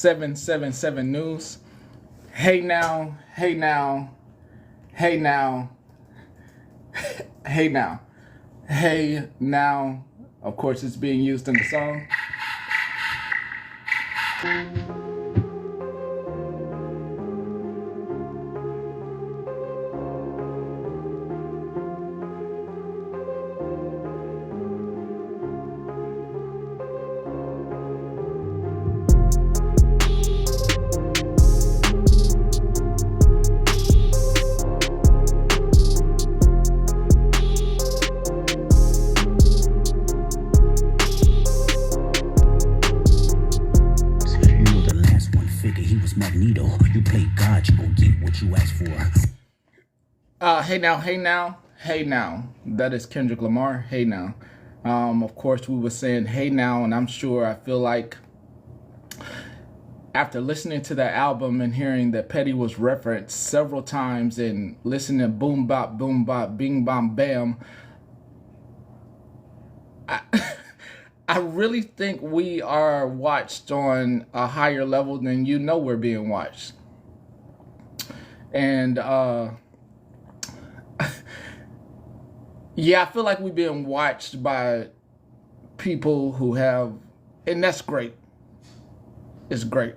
777 News. Hey now, hey now, hey now, hey now, hey now. Of course, it's being used in the song. You play God, you gon' get what you ask for. Hey now, hey now, hey now. That is Kendrick Lamar. Hey now. Of course, we were saying hey now, and I feel like after listening to that album and hearing that Petty was referenced several times and listening to boom bop, bing bom bam, I really think we are watched on a higher level than we're being watched. And yeah, I feel like we're being watched by people who have, and that's great. It's great.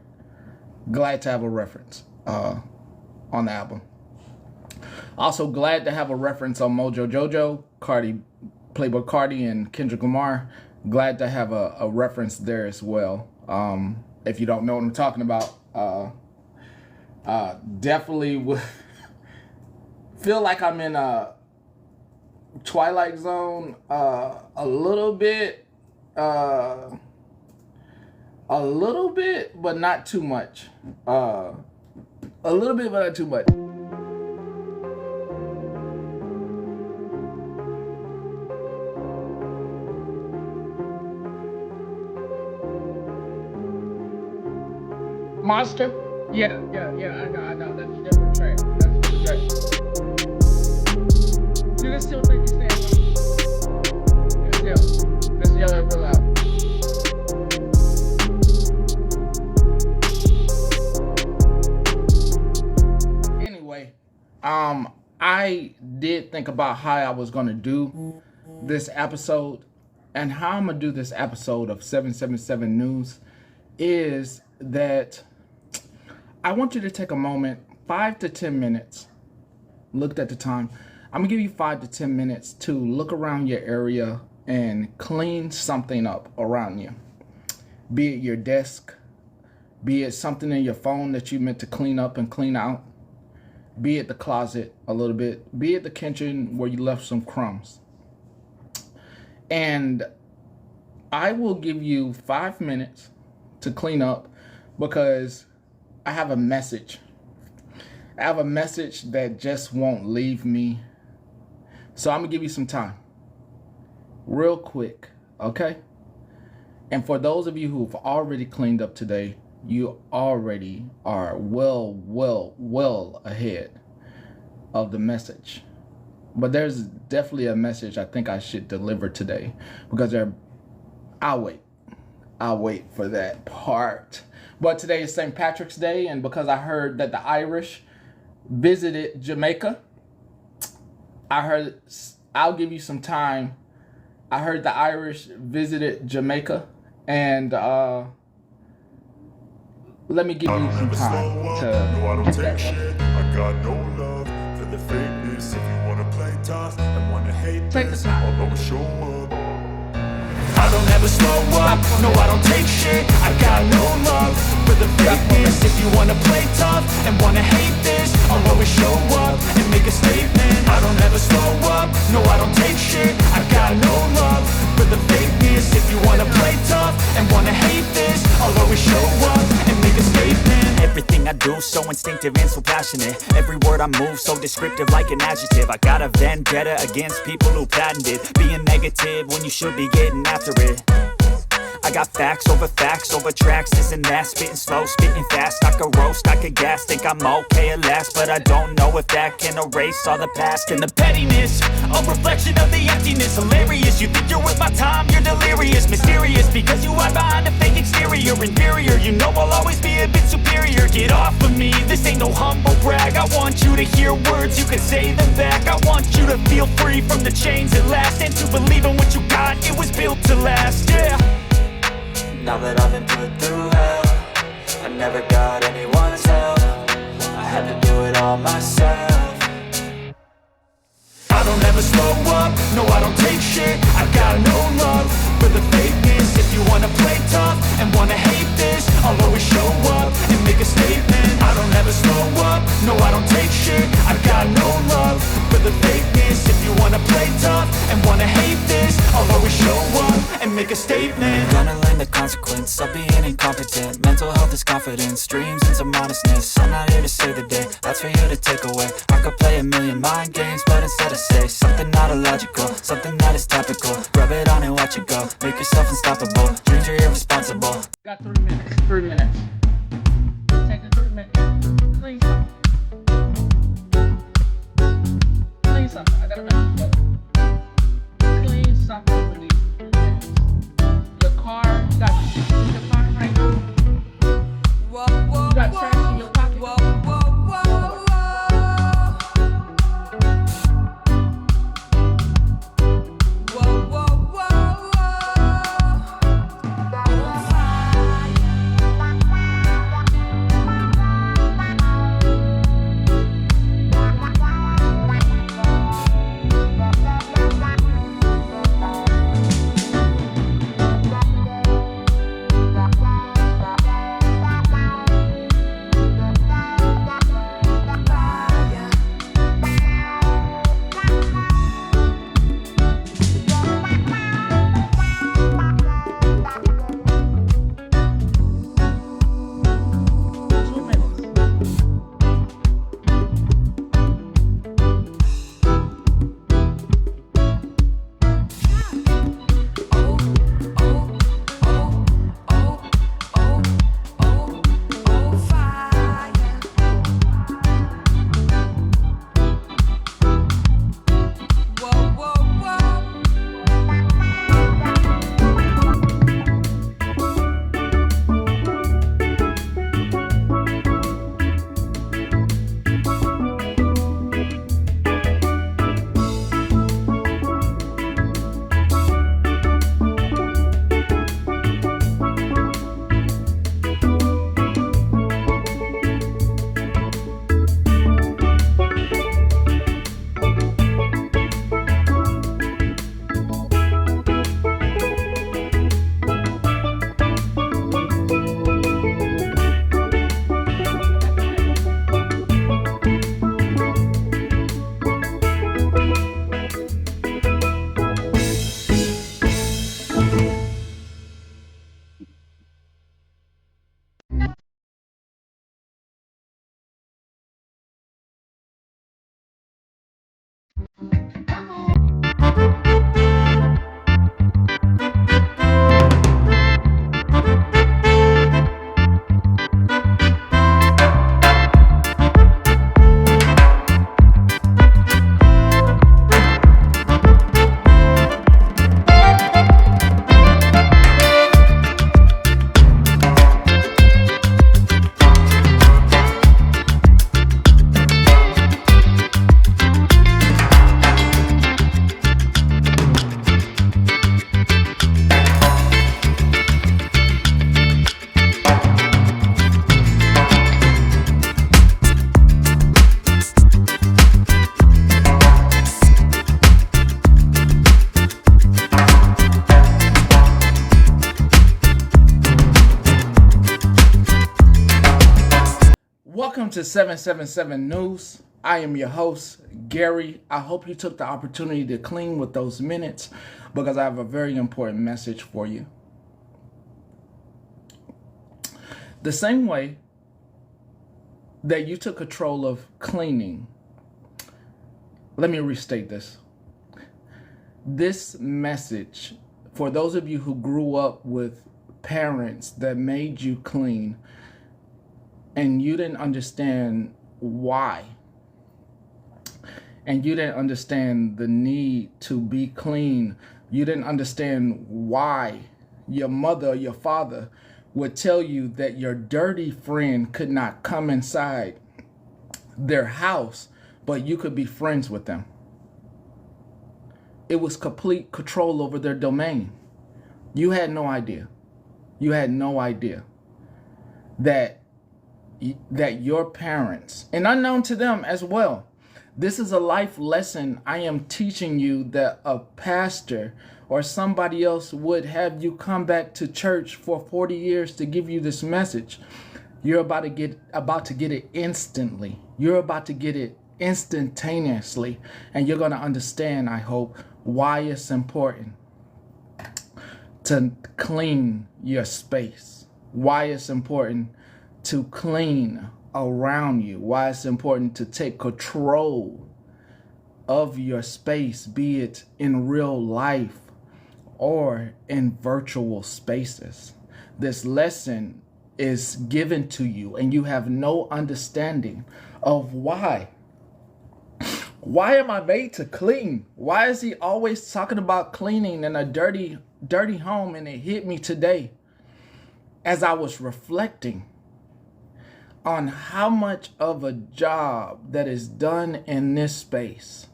Glad to have a reference on the album. Also glad to have a reference on Mojo Jojo, Playboy Cardi, and Kendrick Lamar. Glad to have a reference there as well. If you don't know what I'm talking about, definitely would feel like I'm in a Twilight Zone a little bit, but not too much. A little bit, but not too much. Monster? Yeah, I know. That's a different track. Dude, I still think he's saying let's yell it real loud. Anyway, I did think about how I was gonna do this episode, and how I'm gonna do this episode of 777 News is that I want you to take a moment, 5 to 10 minutes. Looked at the time. I'm gonna give you 5 to 10 minutes to look around your area and clean something up around you. Be it your desk, be it something in your phone that you meant to clean up and clean out, be it the closet a little bit, be it the kitchen where you left some crumbs. And I will give you 5 minutes to clean up, because I have a message. I have a message that just won't leave me. So I'm gonna give you some time, real quick, okay? And for those of you who've already cleaned up today, you already are well ahead of the message. But there's definitely a message I think I should deliver today, because I'll wait for that part. But today is St. Patrick's Day, and because I heard that the Irish visited Jamaica, I'll give you some time. I heard the Irish visited Jamaica, and let me give you some time to get that one. I got no love for the fakeness. If you wanna play tough and wanna hate this, I'll always show up. I don't ever slow up, no I don't take shit. I got no love for the fakeness. If you wanna play tough and wanna hate this, I'll always show up and make a statement. I don't ever slow up, no I don't take shit. I got no love for the fakeness. If you wanna play tough and wanna hate this, I'll always show up and make a statement. Everything I do so instinctive and so passionate. Every word I move so descriptive like an adjective. I got a vendetta against people who patented being negative when you should be getting after it. I got facts over tracks, this and that. Spitting slow, spitting fast. I could roast, I could gas. Think I'm okay at last, but I don't know if that can erase all the past. And the pettiness, a reflection reflection of the emptiness. Hilarious, you think you're worth my time, you're delirious. Mysterious, because you hide behind a fake exterior. Inferior, you know I'll always be a bit superior. Get off of me, this ain't no humble brag. I want you to hear words, you can say them back. I want you to feel free from the chains at last, and to believe in what you got, it was built to last, yeah. Now that I've been put through hell, I never got anyone's help. I had to do it all myself. I don't ever slow up, no I don't take shit. I got no love for the fakeness. If you wanna play tough and wanna hate this, I'll always show up and make a statement. I don't ever slow up, no I don't take shit. I got no love for the fakeness. If you wanna play tough and wanna hate this, I'll always show up and make a statement. Gonna learn the consequence of being incompetent. Mental health is confidence, dreams into modestness. I'm not here to save the day, that's for you to take away. I could play a million mind games, but instead I say something not illogical, something that is topical. Rub it on and watch it go, make yourself unstoppable. Dreams are irresponsible. Got 3 minutes. 3 minutes. Take a 3 minutes. Clean something. Clean something. I gotta make this better. Clean something for these 3 minutes. Your car, you got your car right now. You got trash in your pocket. Welcome to 777 News. I am your host, Gary. I hope you took the opportunity to clean with those minutes because I have a very important message for you. The same way that you took control of cleaning, let me restate this. This message, for those of you who grew up with parents that made you clean and you didn't understand why, and you didn't understand the need to be clean. You didn't understand why your mother or your father would tell you that your dirty friend could not come inside their house, but you could be friends with them. It was complete control over their domain. You had no idea. You had no idea that your parents, and unknown to them as well, this is a life lesson I am teaching you, that a pastor or somebody else would have you come back to church for 40 years to give you this message. You're about to get it instantly. You're about to get it instantaneously, and you're going to understand, I hope, why it's important to clean your space, why it's important to clean around you, why it's important to take control of your space, be it in real life or in virtual spaces. This lesson is given to you and you have no understanding of why. Why am I made to clean? Why is he always talking about cleaning in a dirty home? And it hit me today as I was reflecting on how much of a job that is done in this space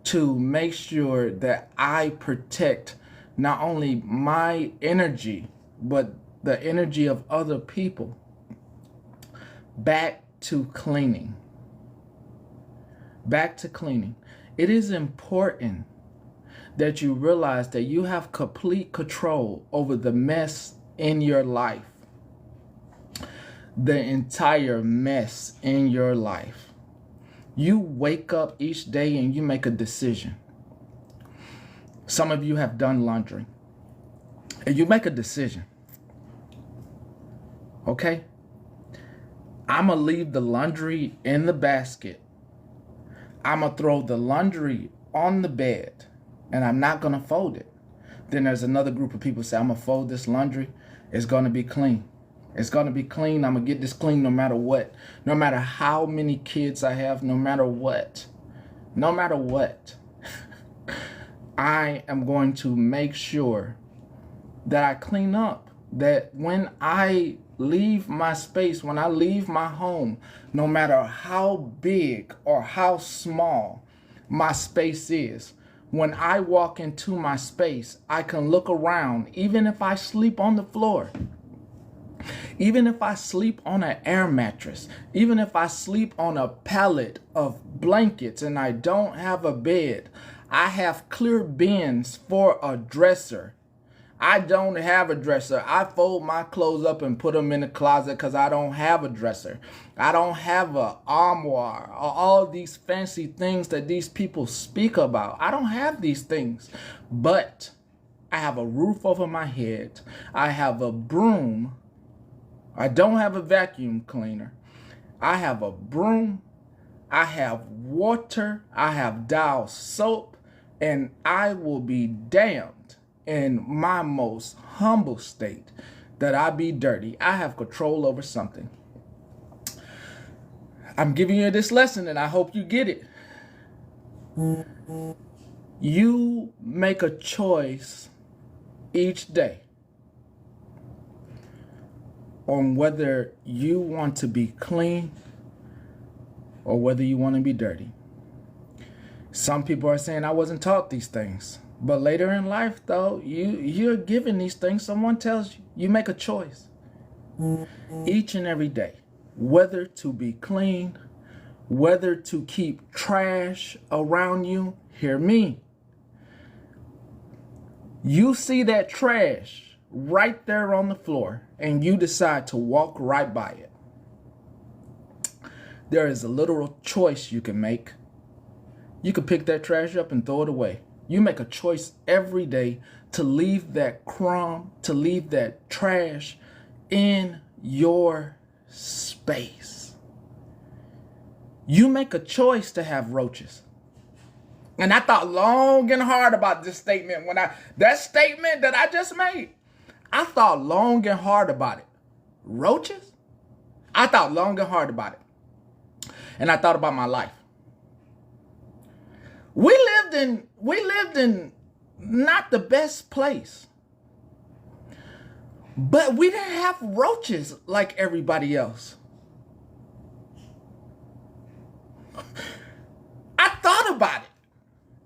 to make sure that I protect not only my energy, but the energy of other people. Back to cleaning. Back to cleaning. It is important that you realize that you have complete control over the mess in your life. The entire mess in your life. You wake up each day and you make a decision. Some of you have done laundry. And you make a decision. Okay? I'm going to leave the laundry in the basket. I'm going to throw the laundry on the bed. And I'm not going to fold it. Then there's another group of people say, I'm going to fold this laundry. It's going to be clean. It's going to be clean. I'm going to get this clean no matter what. No matter how many kids I have, no matter what. No matter what. I am going to make sure that I clean up. That when I leave my space, when I leave my home, no matter how big or how small my space is, when I walk into my space, I can look around, even if I sleep on the floor. Even if I sleep on an air mattress, even if I sleep on a pallet of blankets and I don't have a bed, I have clear bins for a dresser. I don't have a dresser. I fold my clothes up and put them in the closet because I don't have a dresser. I don't have an armoire. All these fancy things that these people speak about. I don't have these things. But I have a roof over my head. I have a broom. I don't have a vacuum cleaner. I have a broom. I have water. I have Dial soap. And I will be damned in my most humble state that I be dirty. I have control over something. I'm giving you this lesson and I hope you get it. You make a choice each day on whether you want to be clean or whether you want to be dirty. Some people are saying I wasn't taught these things. But later in life, though, you're given these things. Someone tells you, you make a choice each and every day, whether to be clean, whether to keep trash around you. Hear me. You see that trash right there on the floor and you decide to walk right by it. There is a literal choice you can make. You can pick that trash up and throw it away. You make a choice every day to leave that crumb, to leave that trash in your space. You make a choice to have roaches. And I thought long and hard about this statement. That statement that I just made, I thought long and hard about it. Roaches? I thought long and hard about it. And I thought about my life. We lived in not the best place. But we didn't have roaches like everybody else. I thought about it.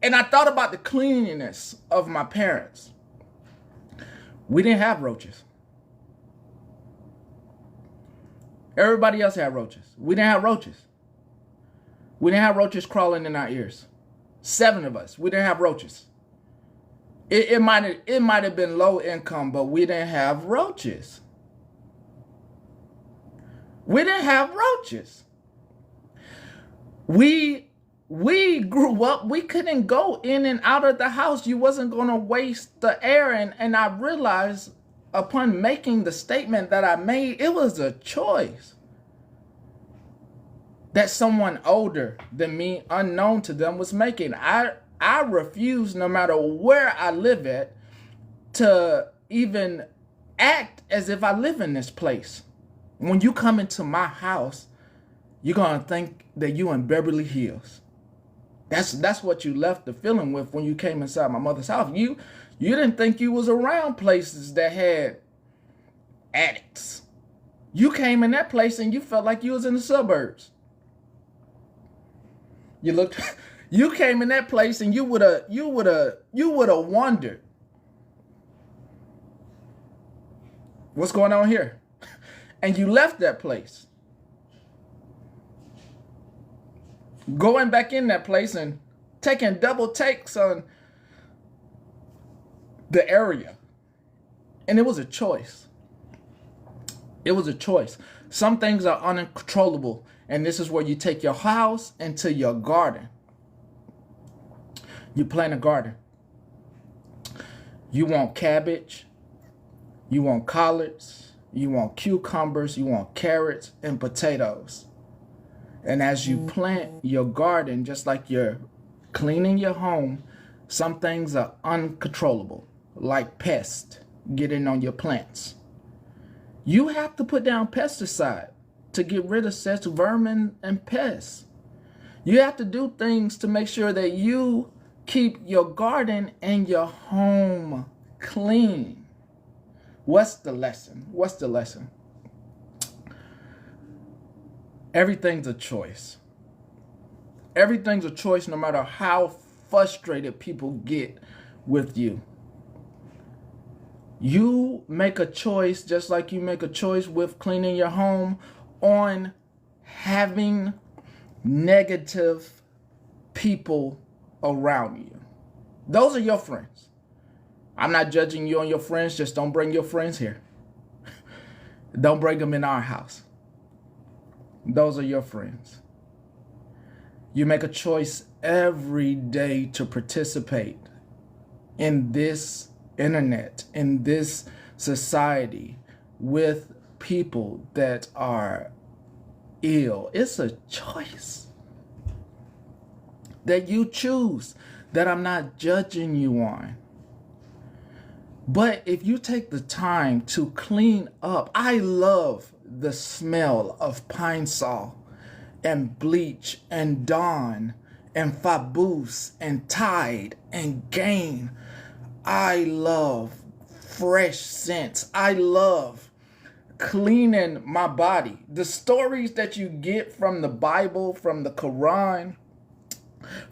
And I thought about the cleanliness of my parents. We didn't have roaches. Everybody else had roaches. We didn't have roaches. We didn't have roaches crawling in our ears. 7 of us. We didn't have roaches. It might have been low income, but we didn't have roaches. We didn't have roaches. We grew up, we couldn't go in and out of the house. You wasn't going to waste the air. And I realized upon making the statement that I made, it was a choice that someone older than me, unknown to them, was making. I refuse, no matter where I live at, to even act as if I live in this place. When you come into my house, you're going to think that you in Beverly Hills. That's what you left the feeling with when you came inside my mother's house. You didn't think you was around places that had addicts. You came in that place and you felt like you was in the suburbs. You came in that place and you would have wondered, what's going on here? And you left that place. Going back in that place and taking double takes on the area. And it was a choice. It was a choice. Some things are uncontrollable, and this is where you take your house into your garden. You plant a garden. You want cabbage. You want collards. You want cucumbers. You want carrots and potatoes. And as you plant your garden, just like you're cleaning your home, some things are uncontrollable, like pests getting on your plants. You have to put down pesticide to get rid of such vermin and pests. You have to do things to make sure that you keep your garden and your home clean. What's the lesson? What's the lesson? Everything's a choice. Everything's a choice, no matter how frustrated people get with you. You make a choice, just like you make a choice with cleaning your home, on having negative people around you. Those are your friends. I'm not judging you on your friends. Just don't bring your friends here. Don't bring them in our house. Those are your friends. You make a choice every day to participate in this internet, in this society, with people that are ill. It's a choice that you choose, that I'm not judging you on. But if you take the time to clean up, I love the smell of Pine Sol and bleach and Dawn and Faboose and Tide and Gain. I love fresh scents. I love cleaning my body. The stories that you get from the Bible, from the Quran,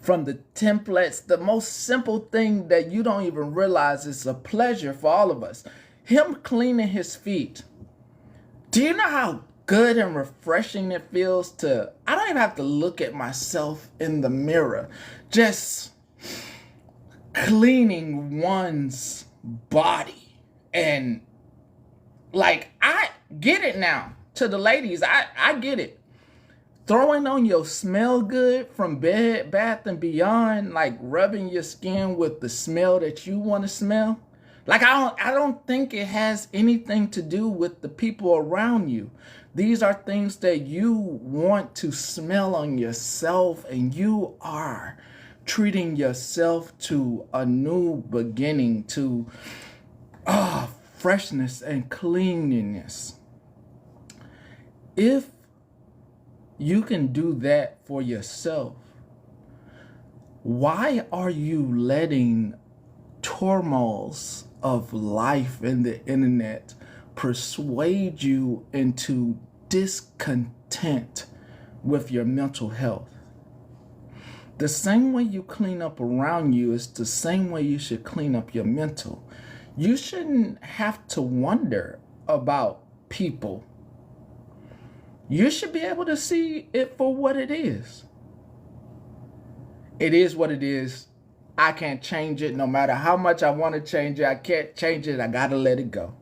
from the templates, the most simple thing that you don't even realize is a pleasure for all of us. Him cleaning his feet. Do you know how good and refreshing it feels to, I don't even have to look at myself in the mirror, just cleaning one's body. And like, I get it now. To the ladies, I get it. Throwing on your smell good from Bed Bath and Beyond, like rubbing your skin with the smell that you want to smell. Like, I don't think it has anything to do with the people around you. These are things that you want to smell on yourself, and you are treating yourself to a new beginning, to freshness and cleanliness. If you can do that for yourself, Why are you letting turmoils of life and the internet persuade you into discontent with your mental health? The same way you clean up around you is the same way you should clean up your mental. You shouldn't have to wonder about people. You should be able to see it for what it is. It is what it is. I can't change it. No matter how much I want to change it, I can't change it. I gotta let it go.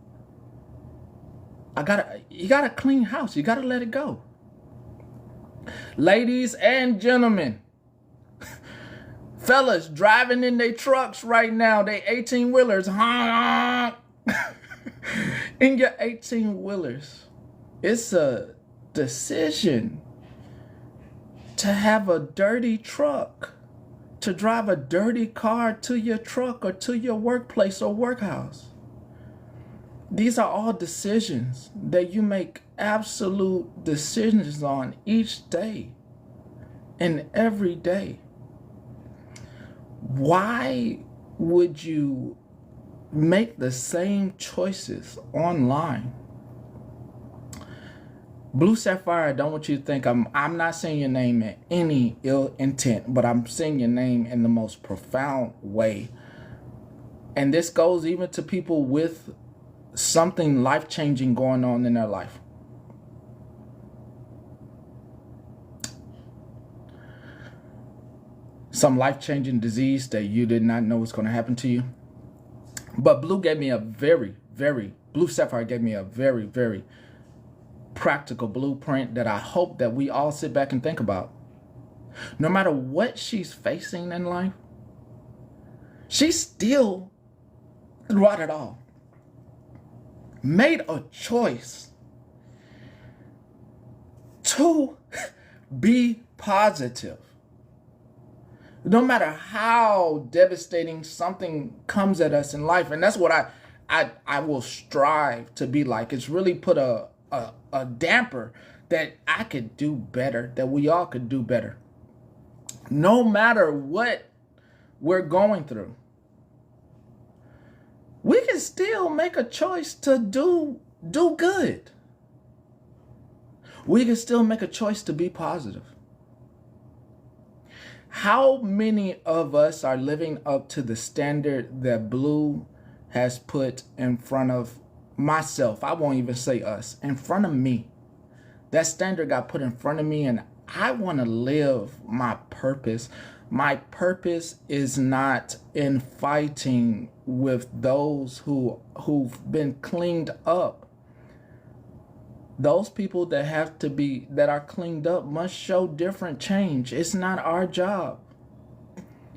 You gotta clean house. You gotta let it go. Ladies and gentlemen, fellas driving in their trucks right now, they 18-wheelers, in your 18-wheelers, it's a decision to have a dirty truck, to drive a dirty car to your truck or to your workplace or workhouse. These are all decisions that you make absolute decisions on each day and every day. Why would you make the same choices online? Blue Sapphire, I don't want you to think I'm not saying your name in any ill intent, but I'm saying your name in the most profound way. And this goes even to people with something life-changing going on in their life. Some life-changing disease that you did not know was going to happen to you. But Blue Sapphire gave me a very, very practical blueprint that I hope that we all sit back and think about. No matter what she's facing in life, she still, throughout it all, made a choice to be positive. No matter how devastating something comes at us in life, and that's what I will strive to be like. It's really put a damper that I could do better, that we all could do better. No matter what we're going through, we can still make a choice to do good. We can still make a choice to be positive. How many of us are living up to the standard that Blue has put in front of myself? I won't even say us, in front of me. That standard got put in front of me, and I want to live my purpose. My purpose is not in fighting with those who've been cleaned up. Those people that are cleaned up must show different change. It's not our job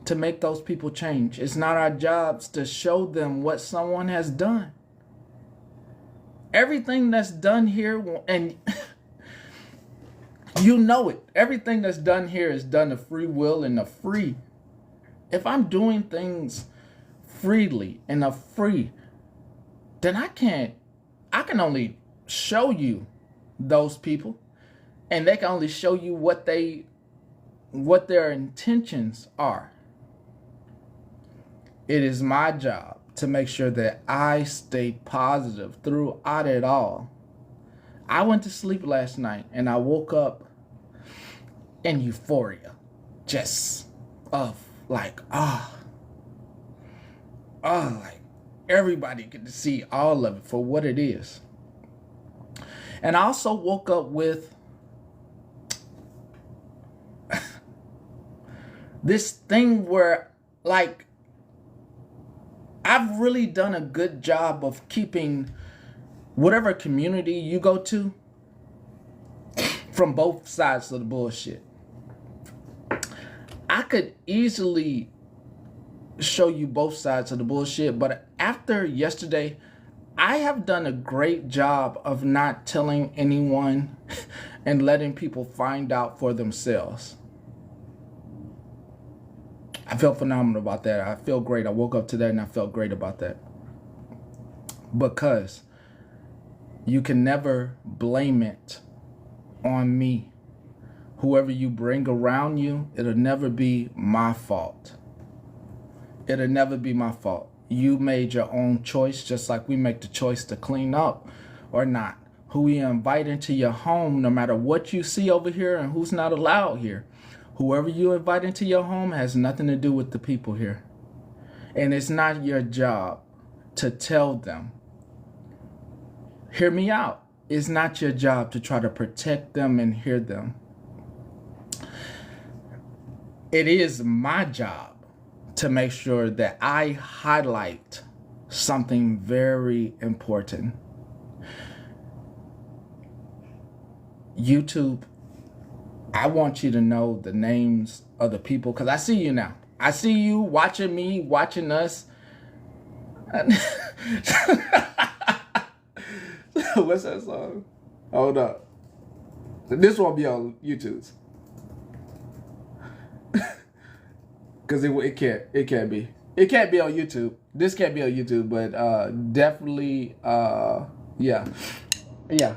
to make those people change. It's not our jobs to show them what someone has done. Everything that's done here, and you know it, everything that's done here is done of free will and of free. If I'm doing things freely and of free, then I can only show you those people, and they can only show you what their intentions are. It is my job to make sure that I stay positive throughout it all. I went to sleep last night and I woke up in euphoria, just of like, like everybody get to see all of it for what it is. And I also woke up with this thing where, like, I've really done a good job of keeping whatever community you go to from both sides of the bullshit. I could easily show you both sides of the bullshit, but after yesterday, I have done a great job of not telling anyone and letting people find out for themselves. I felt phenomenal about that. I feel great. I woke up today and I felt great about that. Because you can never blame it on me. whoever you bring around you, it'll never be my fault. It'll never be my fault. You made your own choice, just like we make the choice to clean up or not. Who you invite into your home, no matter what you see over here and who's not allowed here. Whoever you invite into your home has nothing to do with the people here. And it's not your job to tell them. Hear me out. It's not your job to try to protect them and hear them. It is my job to make sure that I highlight something very important. YouTube, I want you to know the names of the people, because I see you now. I see you watching me, watching us. What's that song? Hold up. This won't be on YouTube's. Because it can't be. It can't be on YouTube. This can't be on YouTube, but definitely, yeah. Yeah.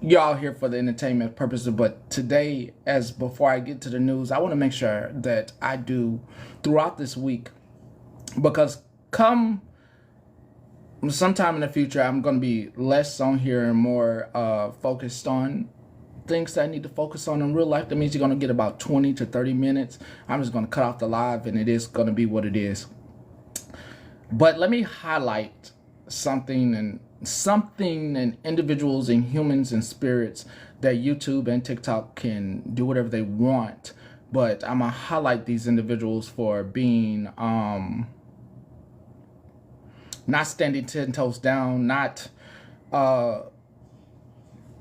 Y'all here for the entertainment purposes, but today, as before I get to the news, I want to make sure that I do throughout this week, because come sometime in the future, I'm going to be less on here and more focused on things that I need to focus on in real life. That means you're going to get about 20 to 30 minutes. I'm just going to cut off the live, and it is going to be what it is. But let me highlight something and individuals and humans and spirits that YouTube and TikTok can do whatever they want. But I'm gonna highlight these individuals for being not standing 10 toes down, not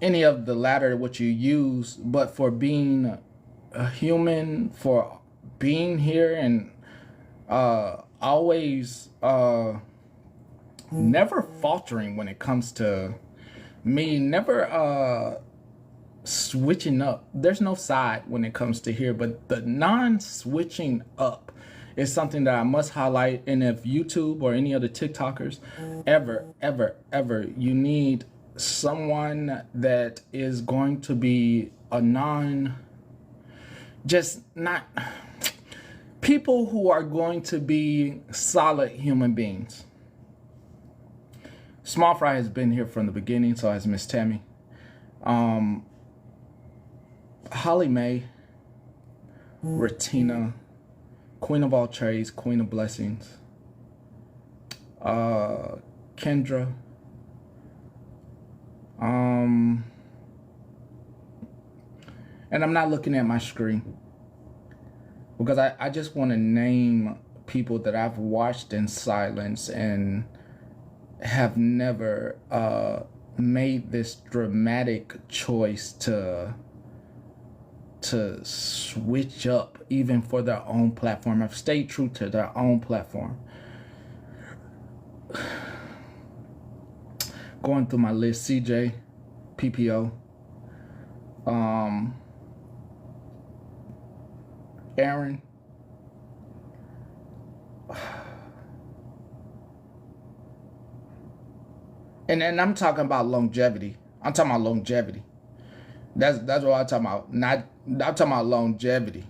any of the latter what you use, but for being a human, for being here and always never faltering when it comes to me, never switching up. There's no side when it comes to here, but the non-switching up is something that I must highlight. And if YouTube or any other TikTokers ever you need someone that is going to be a people who are going to be solid human beings. Small Fry has been here from the beginning, so has Miss Tammy. Holly Mae, Retina, Queen of all trades, Queen of blessings. Kendra. And I'm not looking at my screen, because I just want to name people that I've watched in silence and have never made this dramatic choice to switch up even for their own platform. Have stayed true to their own platform. Going through my list: CJ, PPO, Aaron, and I'm talking about longevity. I'm talking about longevity. That's what I'm talking about. I'm talking about longevity.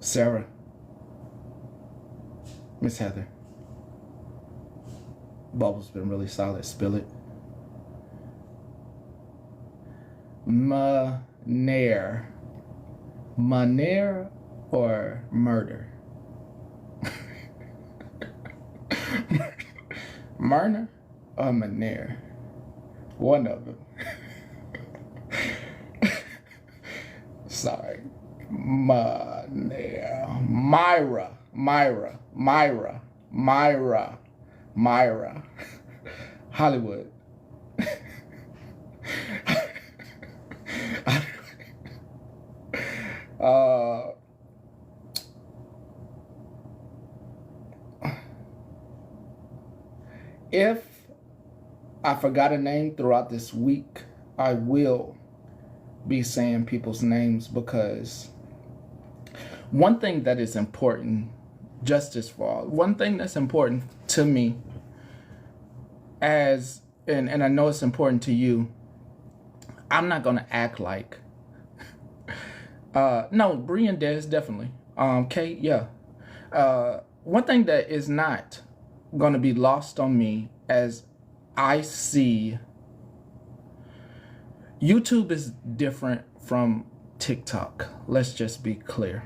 Sarah. Miss Heather. Bubble's been really solid. Spill it. Manere. Manere or murder? Myrna or Manere? One of them. Sorry. Manere. Myra. Hollywood. If I forgot a name throughout this week, I will be saying people's names, because one thing that is important, justice for all, one thing that's important to me, and I know it's important to you, I'm not going to act like, no, Bree and Des, definitely. Kate, yeah. One thing that is not going to be lost on me, as I see, YouTube is different from TikTok. Let's just be clear.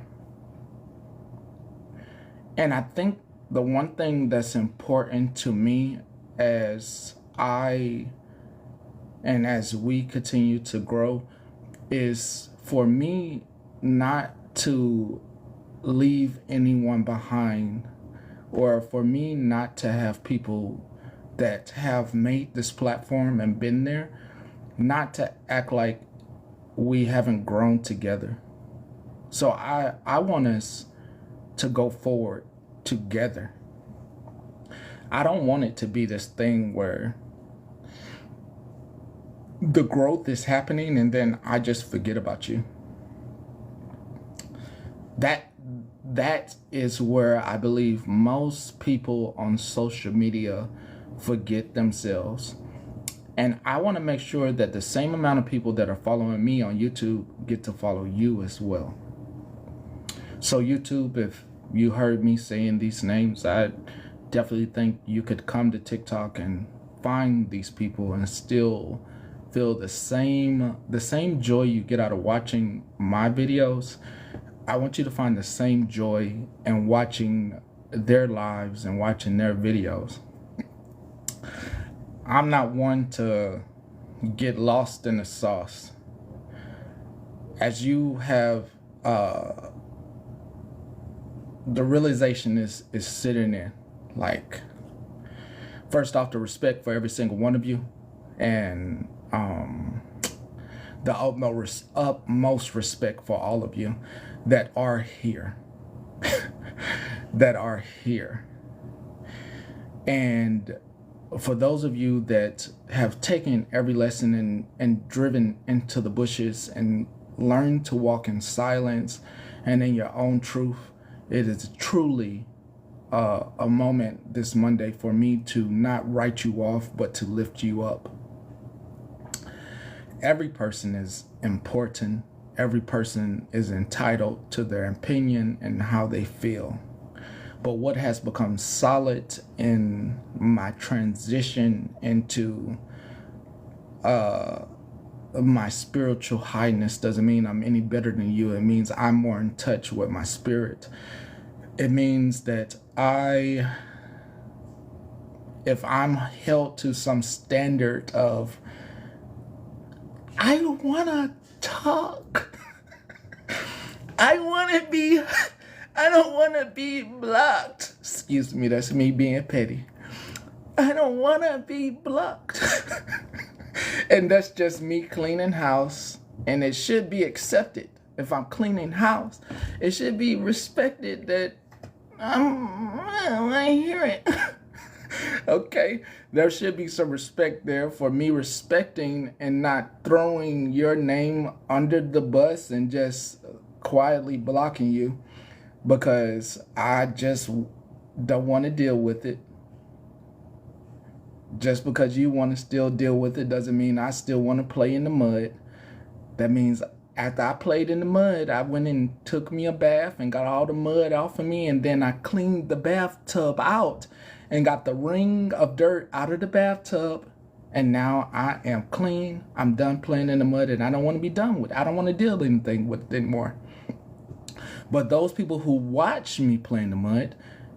And I think the one thing that's important to me as we continue to grow is for me not to leave anyone behind, or for me not to have people that have made this platform and been there, not to act like we haven't grown together. So I want us to go forward together. I don't want it to be this thing where the growth is happening and then I just forget about you. That is where I believe most people on social media forget themselves. And I want to make sure that the same amount of people that are following me on YouTube get to follow you as well. So YouTube, if you heard me saying these names, I definitely think you could come to TikTok and find these people and still feel the same joy you get out of watching my videos. I want you to find the same joy in watching their lives and watching their videos. I'm not one to get lost in the sauce. As you have, the realization is sitting there. Like, first off, the respect for every single one of you, and the utmost respect for all of you that are here. That are here. And for those of you that have taken every lesson and driven into the bushes and learned to walk in silence and in your own truth, it is truly a moment this Monday for me to not write you off, but to lift you up. Every person is important. Every person is entitled to their opinion and how they feel. But what has become solid in my transition into my spiritual highness doesn't mean I'm any better than you. It means I'm more in touch with my spirit. It means that if I'm held to some standard of, I want to talk, I don't want to be blocked. Excuse me, that's me being petty. I don't want to be blocked. And that's just me cleaning house. And it should be accepted. If I'm cleaning house, it should be respected that I hear it. Okay, there should be some respect there for me respecting and not throwing your name under the bus and just quietly blocking you because I just don't want to deal with it. Just because you want to still deal with it doesn't mean I still want to play in the mud. That means after I played in the mud, I went and took me a bath and got all the mud off of me, and then I cleaned the bathtub out and got the ring of dirt out of the bathtub, and now I am clean. I'm done playing in the mud, and I don't want to be done with it. I don't want to deal anything with it anymore. But those people who watch me play in the mud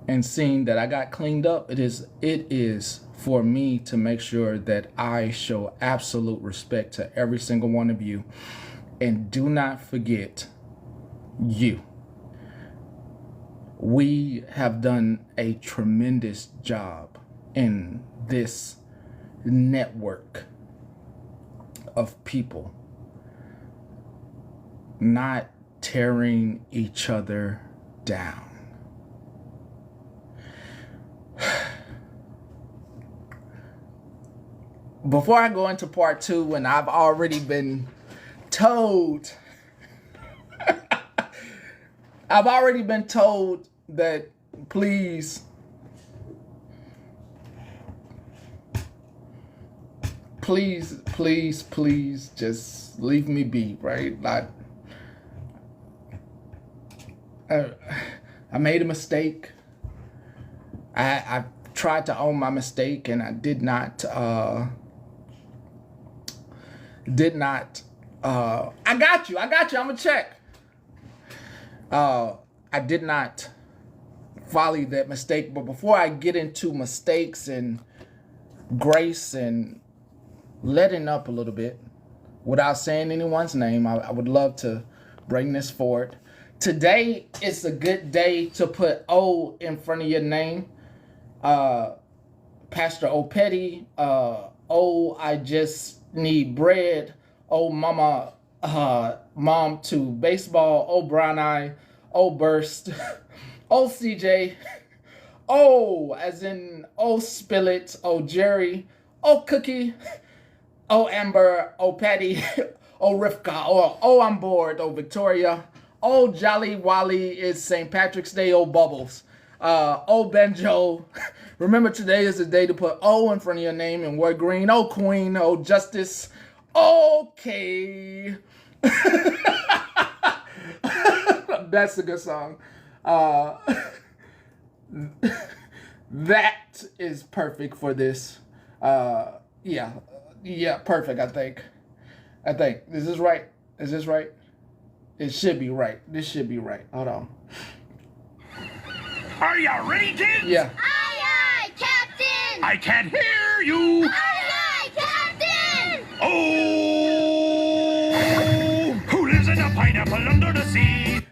and seeing that I got cleaned up, it is for me to make sure that I show absolute respect to every single one of you. And do not forget you. We have done a tremendous job in this network of people not tearing each other down. Before I go into part 2, and I've already been told that please just leave me be, right? Like, I made a mistake. I tried to own my mistake, and I did not I got you, I'm gonna check. I did not follow that mistake, but before I get into mistakes and grace and letting up a little bit, without saying anyone's name, I would love to bring this forward. Today is a good day to put O in front of your name. Pastor O Petty, oh, I just need bread. Oh, mama, mom to baseball. Oh, brown eye. Oh, burst. Oh, CJ. Oh, as in, oh, spill it. Oh, Jerry. Oh, cookie. Oh, Amber. Oh, Patty. Oh, Rivka. Oh, I'm bored. Oh, Victoria. Oh, Jolly Wally is St. Patrick's Day. Oh, Bubbles. Oh, Benjo. Remember, today is the day to put O in front of your name and wear green. Oh, Queen. Oh, Justice. Okay. That's a good song. That is perfect for this. Yeah, perfect, I think. Is this right? It should be right. This should be right. Hold on. Are you ready, kids? Yeah. Aye, aye, Captain! I can't hear you. Aye, aye, Captain! Oh, who lives in a pineapple under the sea?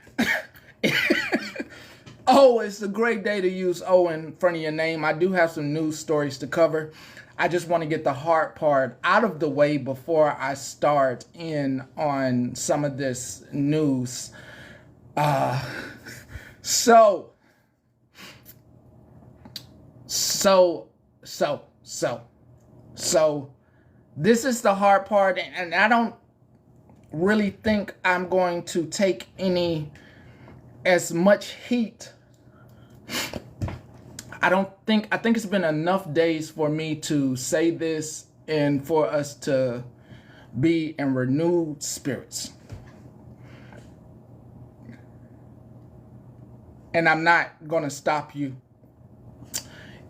Oh, it's a great day to use O in front of your name. I do have some news stories to cover. I just want to get the hard part out of the way before I start in on some of this news. So this is the hard part, and I don't really think I'm going to take as much heat. I think it's been enough days for me to say this and for us to be in renewed spirits. And I'm not going to stop you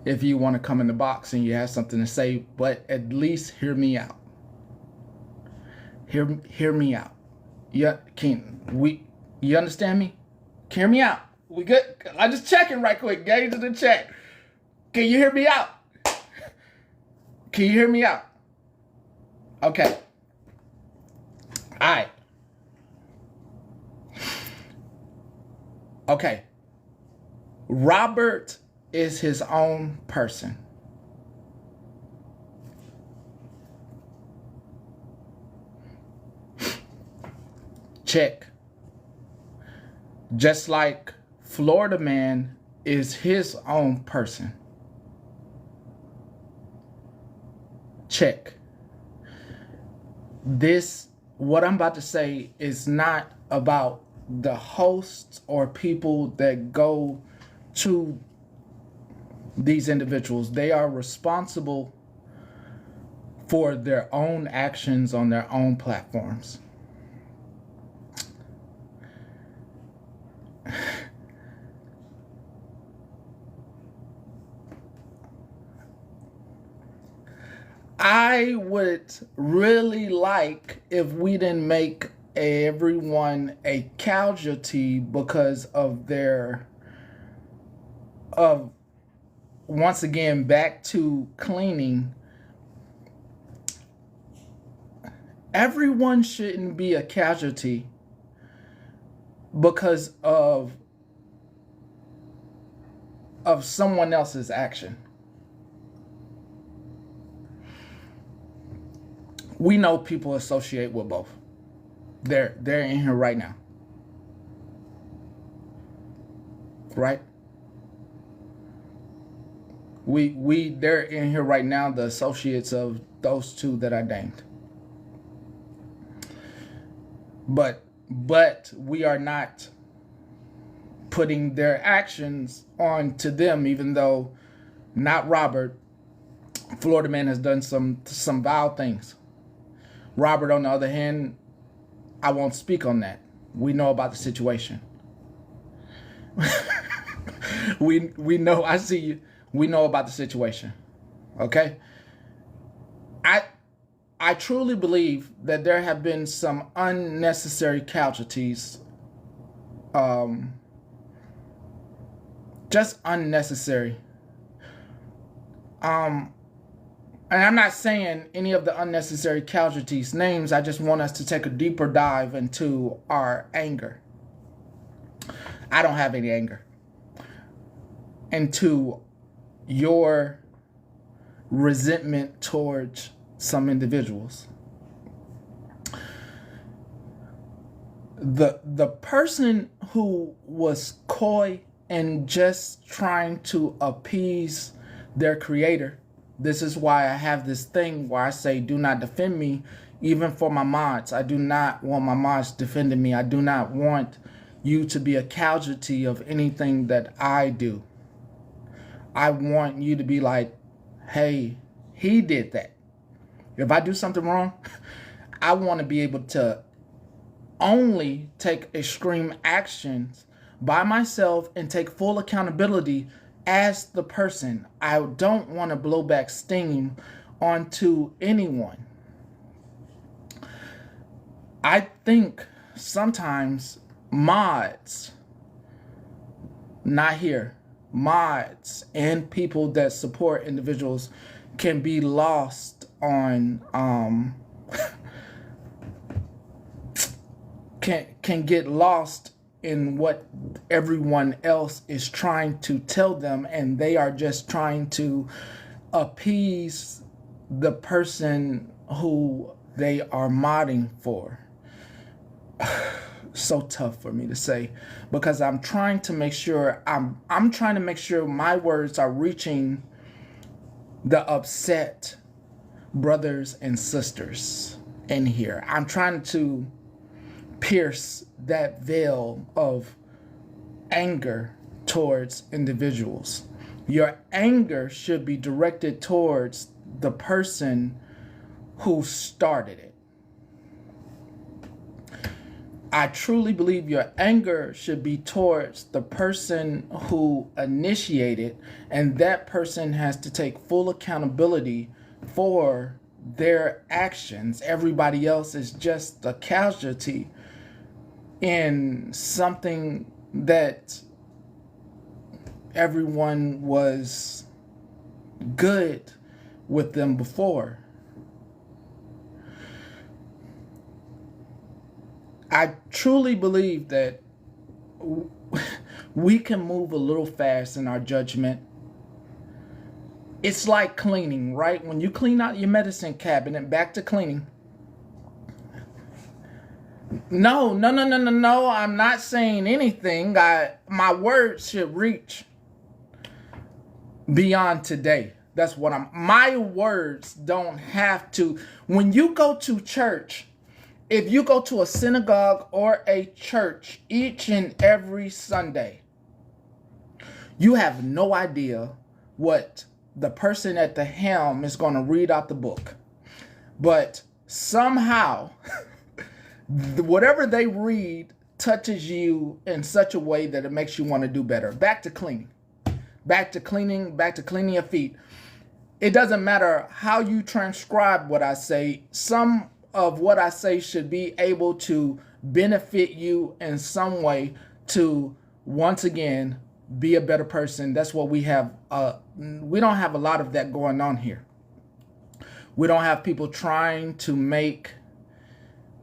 if you want to come in the box and you have something to say, but at least hear me out. Hear me out. Yeah, you understand me? Hear me out. We good? I'm just checking right quick. Gauge the check. Can you hear me out? Can you hear me out? Okay. All right. Okay. Robert is his own person. Check. Just like Florida Man is his own person. Check. What I'm about to say is not about the hosts or people that go to these individuals. They are responsible for their own actions on their own platforms. I would really like if we didn't make everyone a casualty because of once again, back to cleaning. Everyone shouldn't be a casualty because of someone else's action. We know people associate with both. They're in here right now. Right? They're in here right now, the associates of those two that I named. But we are not putting their actions on to them, even though not Robert. Florida man has done some vile things. Robert, on the other hand, I won't speak on that. We know about the situation. we know, I see you. We know about the situation. Okay? I truly believe that there have been some unnecessary casualties. Just unnecessary. And I'm not saying any of the unnecessary casualties names. I just want us to take a deeper dive into our anger. I don't have any anger. Into your resentment towards some individuals. The person who was coy and just trying to appease their creator. This is why I have this thing where I say, do not defend me, even for my mods. I do not want my mods defending me. I do not want you to be a casualty of anything that I do. I want you to be like, hey, he did that. If I do something wrong, I want to be able to only take extreme actions by myself and take full accountability as the person. I don't want to blow back steam onto anyone. I think sometimes mods, not here, mods and people that support individuals can be lost on can get lost in what everyone else is trying to tell them, and they are just trying to appease the person who they are modding for. So tough for me to say, because I'm trying to make sure I'm trying to make sure my words are reaching the upset brothers and sisters in here. I'm trying to pierce that veil of anger towards individuals. Your anger should be directed towards the person who started it. I truly believe your anger should be towards the person who initiated, and that person has to take full accountability for their actions. Everybody else is just a casualty in something that everyone was good with them before. I truly believe that we can move a little fast in our judgment. It's like cleaning, right? When you clean out your medicine cabinet, back to cleaning. No, I'm not saying anything. My words should reach beyond today. That's what my words don't have to. When you go to church, if you go to a synagogue or a church each and every Sunday, you have no idea what the person at the helm is going to read out the book. But somehow, whatever they read touches you in such a way that it makes you want to do better. Back to cleaning. Back to cleaning your feet. It doesn't matter how you transcribe what I say. Some of what I say should be able to benefit you in some way to, once again, be a better person. That's what we have. We don't have a lot of that going on here. We don't have people trying to make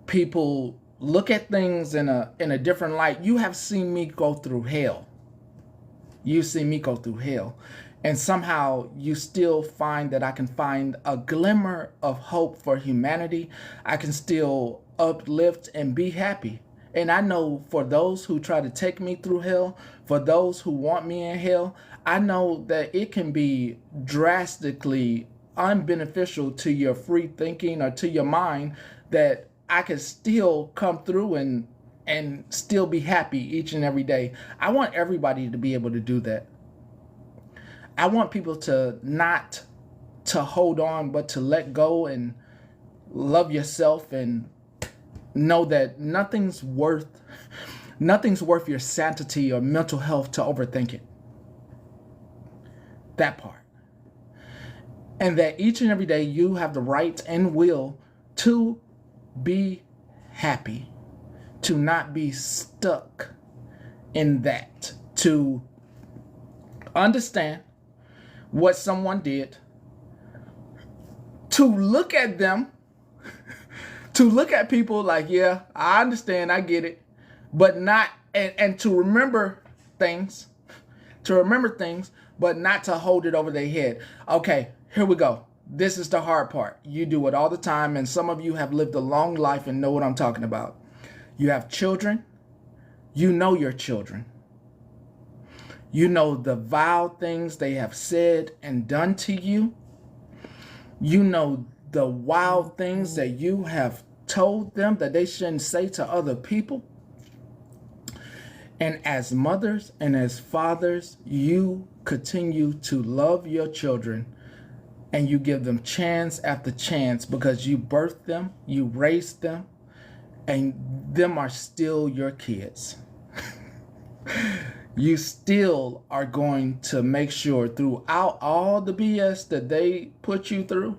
people look at things in a different light. You have seen me go through hell. You've seen me go through hell. And somehow you still find that I can find a glimmer of hope for humanity. I can still uplift and be happy. And I know for those who try to take me through hell, for those who want me in hell, I know that it can be drastically unbeneficial to your free thinking or to your mind, that I can still come through and still be happy each and every day. I want everybody to be able to do that. I want people to not to hold on, but to let go and love yourself and know that nothing's worth your sanity or mental health to overthink it. That part. And that each and every day you have the right and will to be happy, to not be stuck in that, to understand what someone did, to look at them, to look at people like, yeah, I understand, I get it, but not, and to remember things, but not to hold it over their head. Okay, here we go. This is the hard part. You do it all the time, and some of you have lived a long life and know what I'm talking about. You have children. You know your children. You know the vile things they have said and done to you. You know the wild things that you have told them that they shouldn't say to other people. And as mothers and as fathers, you continue to love your children, and you give them chance after chance because you birthed them, you raised them, and them are still your kids. You still are going to make sure throughout all the BS that they put you through,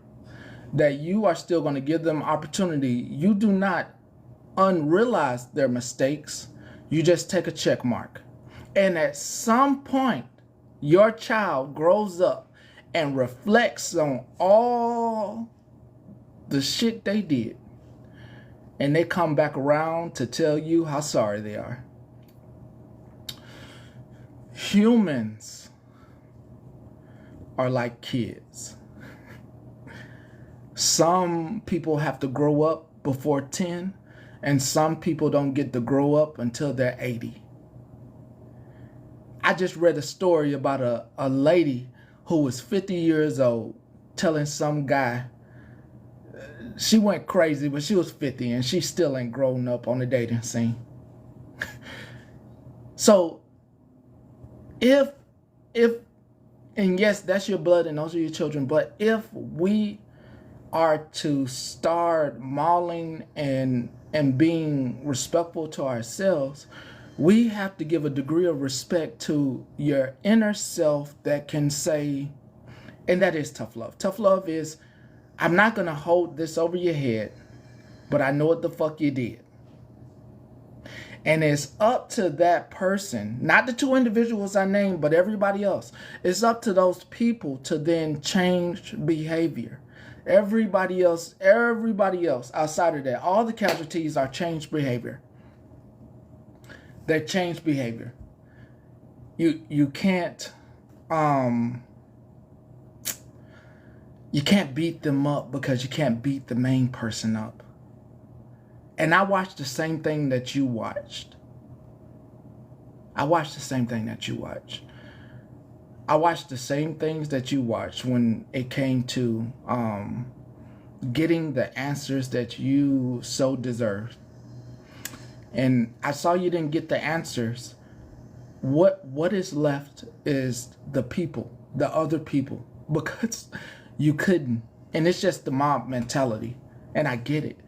that you are still going to give them opportunity. You do not unrealize their mistakes. You just take a check mark. And at some point, your child grows up and reflects on all the shit they did. And they come back around to tell you how sorry they are. Humans are like kids. Some people have to grow up before 10, and some people don't get to grow up until they're 80. I just read a story about a lady who was 50 years old telling some guy, she went crazy, but she was 50 and she still ain't grown up on the dating scene. So if, and yes, that's your blood and those are your children, but if we are to start mauling and being respectful to ourselves, we have to give a degree of respect to your inner self that can say, and that is tough love. Tough love is, I'm not going to hold this over your head, but I know what the fuck you did. And it's up to that person, not the two individuals I named, but everybody else. It's up to those people to then change behavior. Everybody else outside of that, all the casualties are changed behavior. They're changed behavior. You can't beat them up because you can't beat the main person up. And I watched the same thing that you watched. I watched the same things that you watched when it came to getting the answers that you so deserved. And I saw you didn't get the answers. What is left is the people, the other people, because you couldn't. And it's just the mob mentality. And I get it.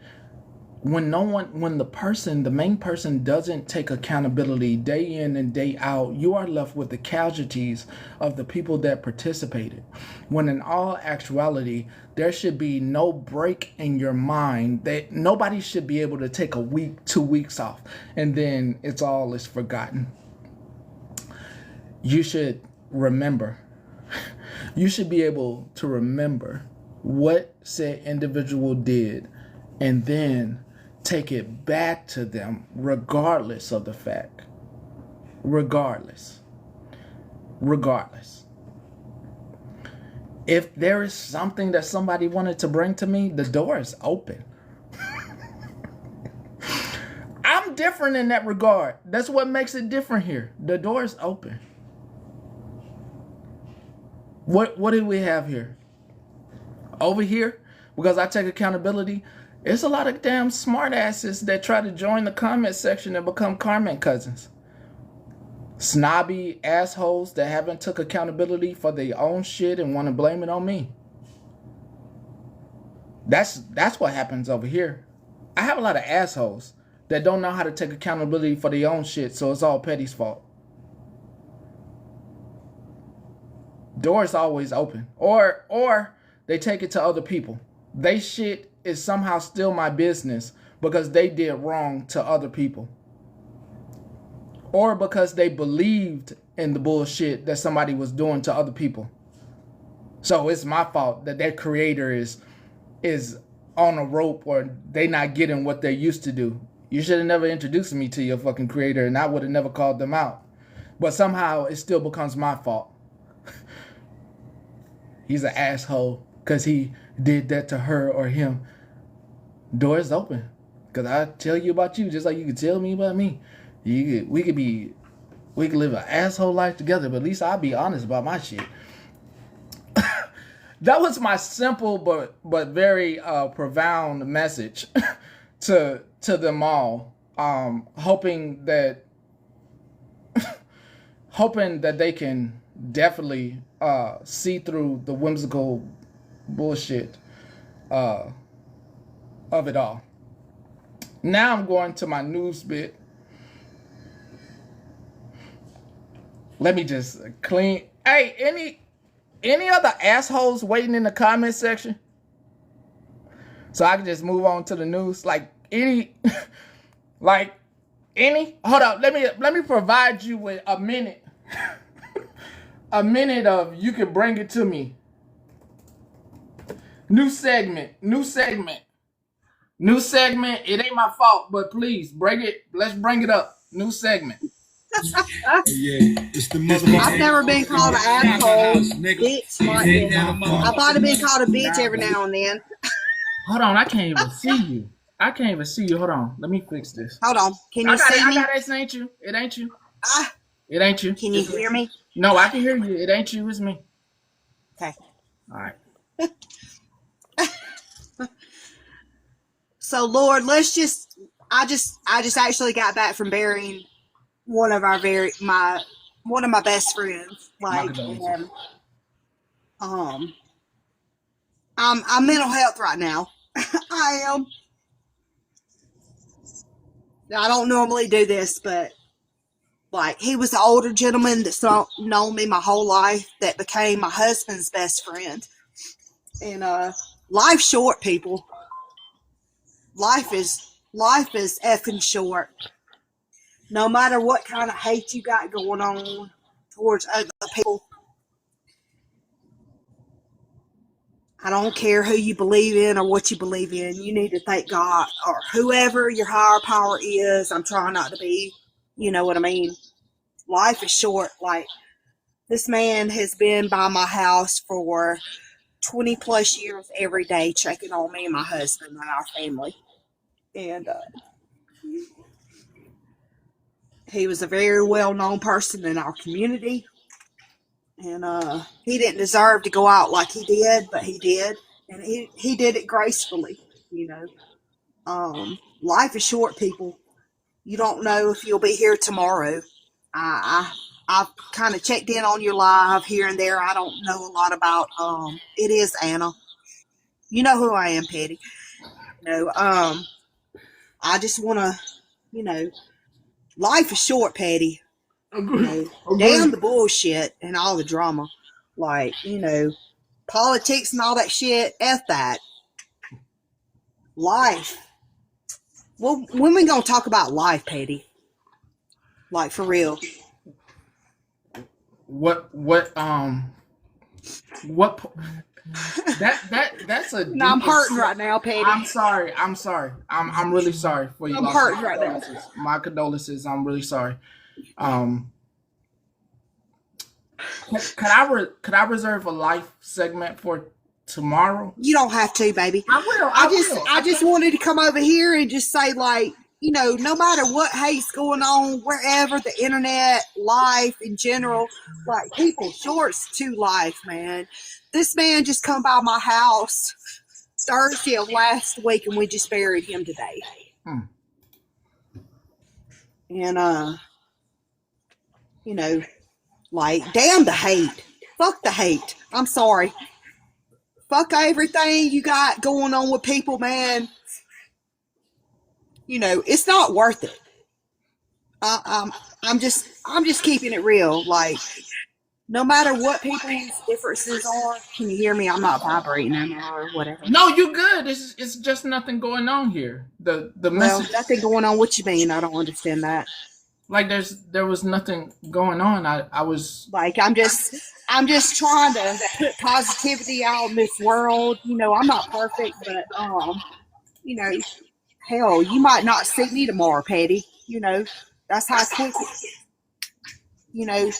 when the main person doesn't take accountability day in and day out, you are left with the casualties of the people that participated. When in all actuality, there should be no break in your mind, that nobody should be able to take a week, 2 weeks off, and then it's all is forgotten. You should remember. You should be able to remember what said individual did, and then take it back to them regardless of the fact. Regardless. If there is something that somebody wanted to bring to me, the door is open. I'm different in that regard. That's what makes it different here. The door is open. What do we have here? Over here, because I take accountability, there's a lot of damn smartasses that try to join the comment section and become comment cousins. Snobby assholes that haven't took accountability for their own shit and want to blame it on me. That's what happens over here. I have a lot of assholes that don't know how to take accountability for their own shit, so it's all Petty's fault. Doors always open. Or they take it to other people. They shit is somehow still my business because they did wrong to other people. Or because they believed in the bullshit that somebody was doing to other people. So it's my fault that their creator is on a rope, or they not getting what they used to do. You should have never introduced me to your fucking creator, and I would have never called them out. But somehow it still becomes my fault. He's an asshole because he did that to her or him. Doors open. Because I tell you about you just like you could tell me about me. We could live an asshole life together, but at least I'll be honest about my shit. That was my simple but very profound message to them all. Hoping that they can definitely see through the whimsical bullshit of it all. Now I'm going to my news bit. Let me just clean. Hey, any other assholes waiting in the comment section? So I can just move on to the news. Like any. Hold up. Let me provide you with a minute. A minute of you can bring it to me. New segment. It ain't my fault, but please bring it. Let's bring it up. New segment. It's the motherfucker. I've never been called an asshole, bitch. Like this. I might have been called a bitch every now and then. Hold on, I can't even see you. Hold on, let me fix this. Hold on, can you see me? It ain't you. It ain't you. Can you hear me? No, I can hear you. It ain't you. It's me. Okay. All right. So Lord, I just actually got back from burying one of my best friends. Like, I'm mental health right now. I am. I don't normally do this, but like, he was an older gentleman that's known me my whole life that became my husband's best friend. And life's short, people. Life is effing short. No matter what kind of hate you got going on towards other people, I don't care who you believe in or what you believe in. You need to thank God or whoever your higher power is. I'm trying not to be, you know what I mean? Life is short. Like, this man has been by my house for 20 plus years every day, checking on me and my husband and our family. And he was a very well-known person in our community. And he didn't deserve to go out like he did, but he did. And he did it gracefully, you know. Life is short, people. You don't know if you'll be here tomorrow. I've kind of checked in on your live here and there. I don't know a lot about, it is Anna. You know who I am, Petty. You know, I just want to, you know, life is short, Patty. You know, damn the bullshit and all the drama. Like, you know, politics and all that shit. F that. Life. Well, when we gonna talk about life, Patty? Like, for real. What that's a No, I'm deeper hurting se- right now, Patty. I'm sorry. I'm really sorry for you. I'm Lost. hurting right now. My condolences. I'm really sorry. Um, could I reserve a life segment for tomorrow? You don't have to, baby. I will. I just wanted to come over here and just say, like, you know, no matter what hate's going on, wherever, the internet, life in general, like, people shorts to life, man. This man just come by my house Thursday of last week, and we just buried him today. And you know, like, damn the hate. Fuck the hate. I'm sorry. Fuck everything you got going on with people, man. You know, it's not worth it. I'm just keeping it real. Like, no matter what people's differences are, can you hear me? I'm not vibrating or whatever. No, you good. It's just nothing going on here. The Well, message, nothing going on. What you mean? I don't understand that. like there was nothing going on. I was Like, I'm just trying to put positivity out in this world. You know, I'm not perfect, but you know, hell, you might not see me tomorrow, Patty. You know, that's how quick, you know,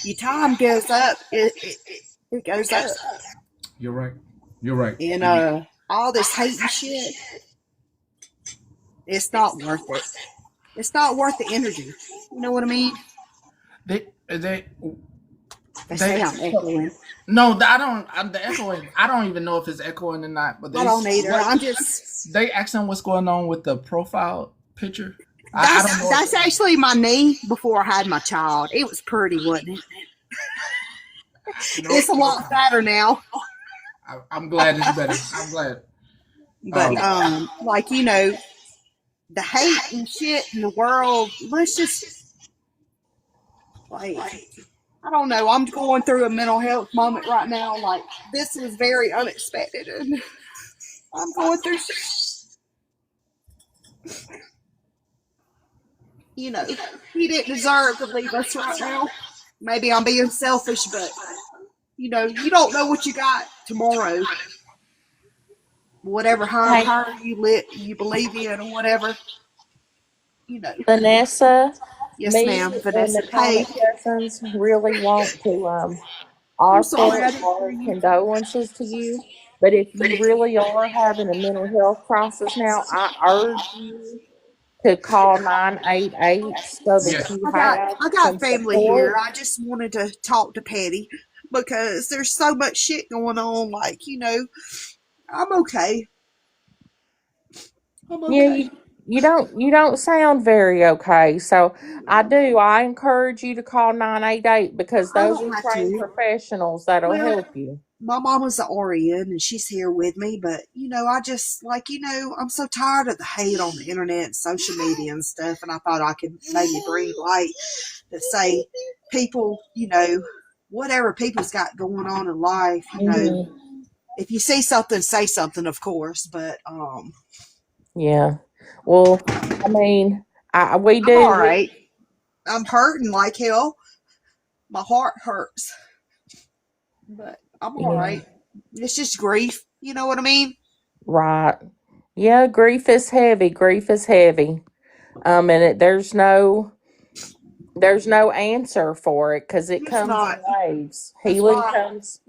your time goes up. It goes up. You're right. You're right. And all this hate and shit, it's not worth it. It's not worth the energy. You know what I mean? They They say I'm echoing. no, I don't. The echoing. I don't even know if it's echoing or not. But I don't either. I'm just. They asking what's going on with the profile picture. I don't know. That's actually my knee before I had my child. It was pretty, wasn't it? It's a lot fatter now. I'm glad it's better. I'm glad. But like, you know, the hate and shit in the world. Let's just, like, I don't know. I'm going through a mental health moment right now. Like, this was very unexpected, and I'm going through. You know, he didn't deserve to leave us right now. Maybe I'm being selfish, but you know, you don't know what you got tomorrow. Whatever higher you believe in, or whatever. You know. Vanessa, Yes, me ma'am. and Vanessa. the Hey, comic cousins really want to I'm offer sorry I didn't hear our you. condolences to you. But if you really are having a mental health crisis now, I urge you to call 988 so that Yes. you I have some got family here. support. I just wanted to talk to Patty because there's so much shit going on. Like, you know, I'm okay. I'm Yeah, okay. you don't sound very okay. So I encourage you to call 988 because I those don't are have trained to. professionals that'll Well, help you. my mama's an RN and she's here with me, but you know, I just, like, you know, I'm so tired of the hate on the internet and social media and stuff, and I thought I could maybe bring light to say people, you know, whatever people's got going on in life, you know, if you see something, say something, of course, but Yeah. Well, I mean, we I'm all do. right. I'm hurting like hell. My heart hurts, but I'm all Yeah. right. It's just grief. You know what I mean? Right. Yeah, grief is heavy. Grief is heavy. And there's no answer for it because it It's comes in not. waves. That's Healing why. comes,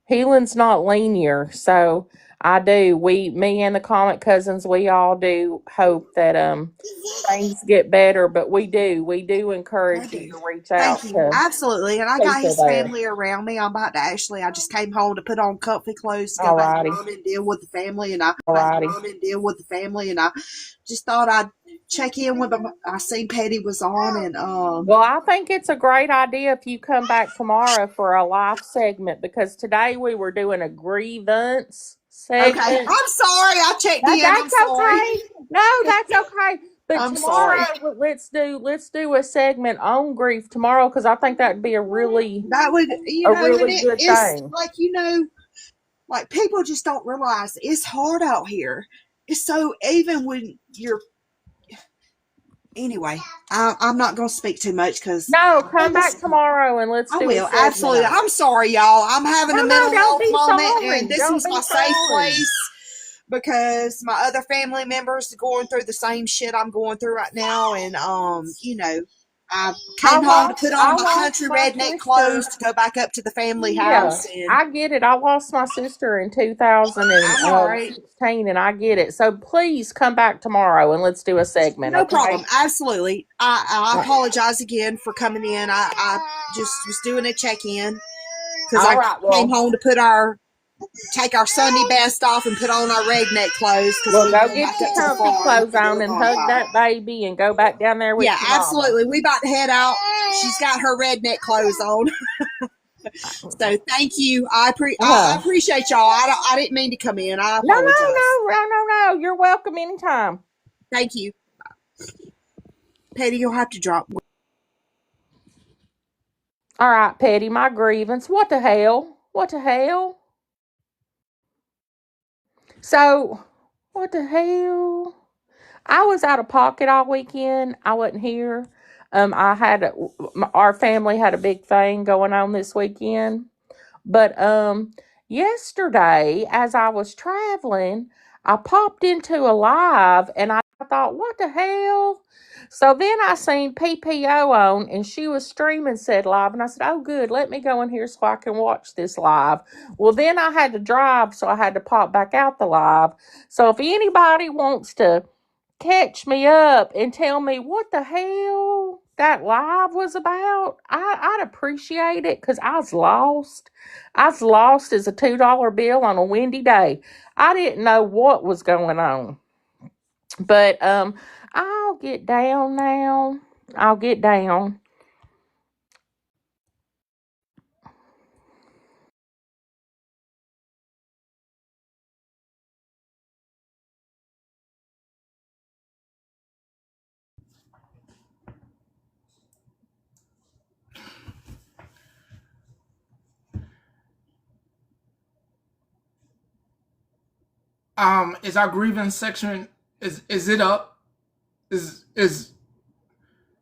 healing's not linear. So me and the comic cousins, we all do hope that things get better, but we do I encourage you do. to reach Thank out you. to Absolutely. And I got people his there. family around me. I'm about to I just came home to put on comfy clothes to go back Alrighty. home and deal with the family. And I just thought I'd check in with them. I seen Patty was on, and Well, I think it's a great idea if you come back tomorrow for a live segment because today we were doing a grievance Okay, segment. I'm sorry. I checked in. I'm That's sorry. okay. No, that's okay. But I'm tomorrow, sorry. let's do a segment on grief tomorrow because I think that'd be a really That would, and good it's thing. like, like people just don't realize it's hard out here. It's so, even when you're, anyway, I'm not going to speak too much because No, come back tomorrow and let's I do a will. segment. Absolutely. I'm sorry, y'all. I'm having a mental Don't health be moment, sorry. and this Don't is be my safe sorry. place because my other family members are going through the same shit I'm going through right now. And, I came home to put on my country redneck clothes to go back up to the family house. And I get it. I lost my sister in I'm all right. 2016, and I get it. So please come back tomorrow and let's do a segment. No Okay? problem. Absolutely. I apologize again for coming in. I just was doing a check-in because All I right. came home to take our Sunday best off and put on our redneck clothes because Well, we go went get back your up to the comfy farm clothes to do on a and hug bonfire. that baby and go back down there with Yeah, your mama. absolutely. We about to head out. She's got her redneck clothes on. So thank you. I appreciate y'all. I didn't mean to come in. I apologize. No. You're welcome anytime. Thank you. Petty, you'll have to drop. All right, Petty, my grievance. What the hell? What the hell? So, what the hell? I was out of pocket all weekend. I wasn't here. Our family had a big thing going on this weekend. But yesterday, as I was traveling, I popped into a live and I thought, what the hell? So then I seen PPO on and she was streaming said live. And I said, oh, good, let me go in here so I can watch this live. Well, then I had to drive, so I had to pop back out the live. So if anybody wants to catch me up and tell me what the hell that live was about, I'd appreciate it because I was lost. I was lost as a $2 bill on a windy day. I didn't know what was going on. But I'll get down now. I'll get down. Is our grievance section, is it up? Is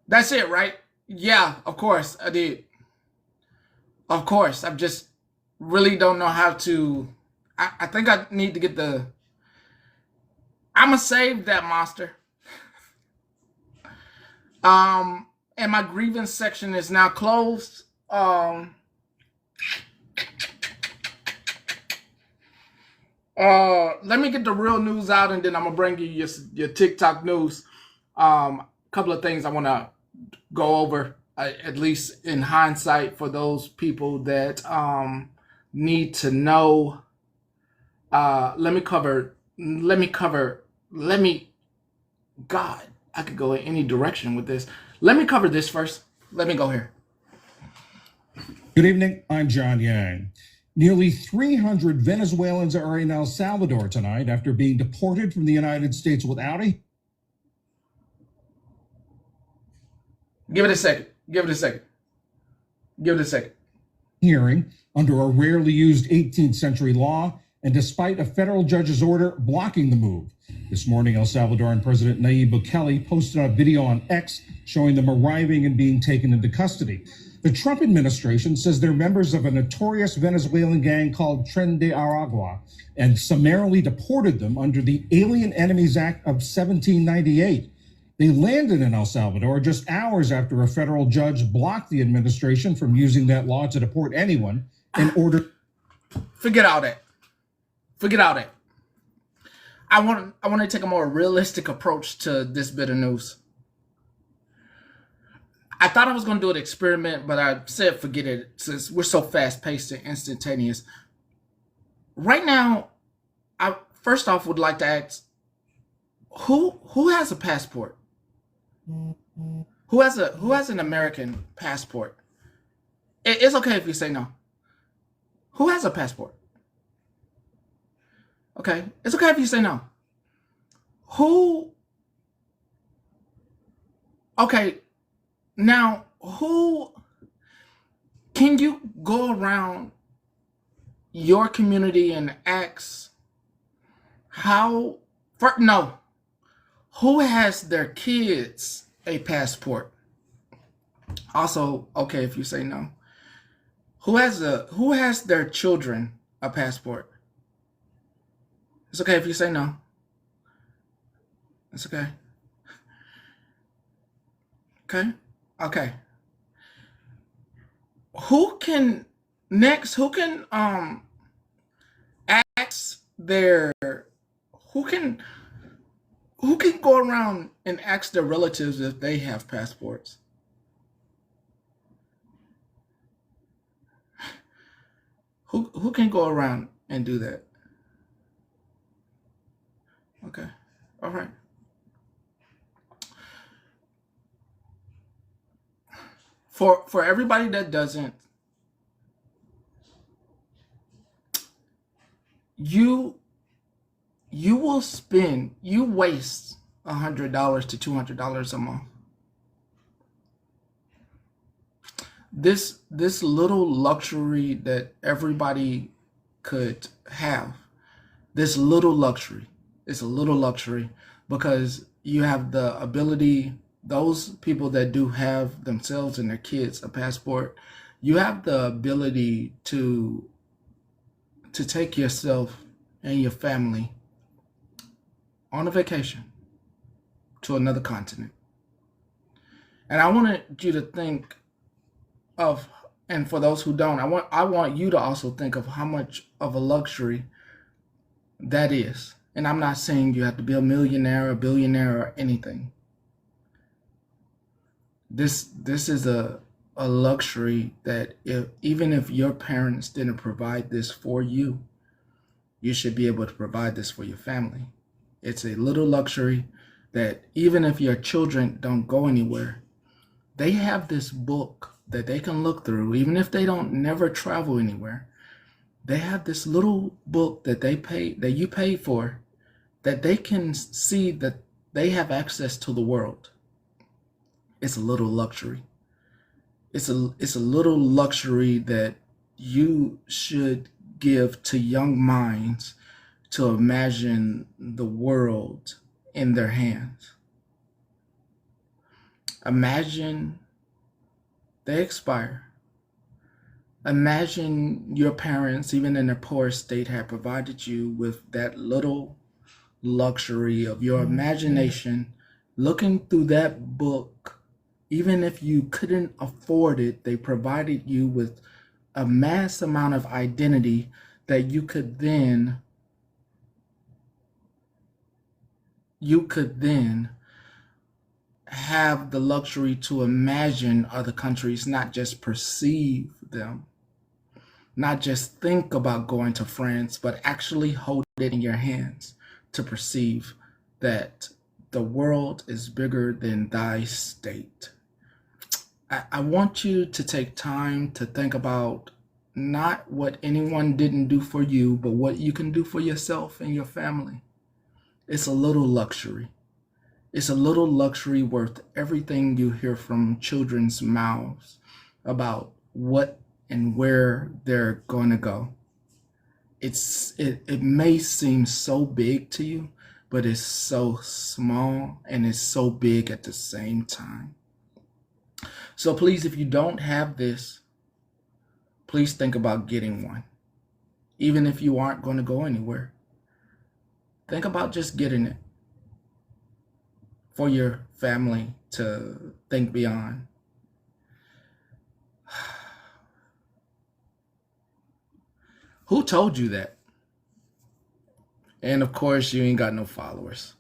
that's it, right? Yeah, of course I did. Of course. I just really don't know how to. I think I need to get the. I'ma save that monster. And my grievance section is now closed. Let me get the real news out, and then I'm gonna bring you your TikTok news. A couple of things I want to go over, at least in hindsight, for those people that need to know. Let me cover. God, I could go in any direction with this. Let me cover this first. Let me go here. Good evening. I'm John Yang. Nearly 300 Venezuelans are in El Salvador tonight after being deported from the United States without a Give it a second. hearing under a rarely used 18th century law, and despite a federal judge's order blocking the move. This morning, El Salvadoran President Nayib Bukele posted a video on X showing them arriving and being taken into custody. The Trump administration says they're members of a notorious Venezuelan gang called Tren de Aragua and summarily deported them under the Alien Enemies Act of 1798. They landed in El Salvador just hours after a federal judge blocked the administration from using that law to deport anyone in order. Forget all that. I want to take a more realistic approach to this bit of news. I thought I was going to do an experiment, but I said forget it since we're so fast-paced and instantaneous. Right now, I first off would like to ask, who has a passport? Who has an American passport? It's okay if you say no. Who has a passport? Okay, it's okay if you say no. Who? Okay, now who can you go around your community and ask how? No, who has their kids a passport? Also, okay if you say no. Who has their children a passport? It's okay if you say no. It's okay. Okay. Okay. Who can ask their who can go around and ask their relatives if they have passports? Who can go around and do that? Okay. All right. For everybody that doesn't, you waste $100 to $200 a month. This little luxury that everybody could have, this little luxury, it's a little luxury because you have the ability, those people that do have themselves and their kids a passport, you have the ability to take yourself and your family on a vacation to another continent. And I wanted you to think of, and for those who don't, I want you to also think of how much of a luxury that is. And I'm not saying you have to be a millionaire, a billionaire, or anything. This is a luxury that even if your parents didn't provide this for you, you should be able to provide this for your family. It's a little luxury that even if your children don't go anywhere, they have this book that they can look through, even if they don't never travel anywhere. They have this little book that you pay for, that they can see that they have access to the world. It's a little luxury. It's a little luxury that you should give to young minds to imagine the world in their hands. Imagine they expire. Imagine your parents, even in their poorest state, have provided you with that little luxury of your imagination, looking through that book. Even if you couldn't afford it, they provided you with a mass amount of identity that you could then have the luxury to imagine other countries, not just perceive them, not just think about going to France, but actually hold it in your hands to perceive that the world is bigger than thy state. I want you to take time to think about not what anyone didn't do for you, but what you can do for yourself and your family. It's a little luxury. It's a little luxury worth everything you hear from children's mouths about what and where they're going to go. It may seem so big to you, but it's so small and it's so big at the same time. So please, if you don't have this, please think about getting one. Even if you aren't going to go anywhere, think about just getting it for your family to think beyond. Who told you that? And of course, you ain't got no followers.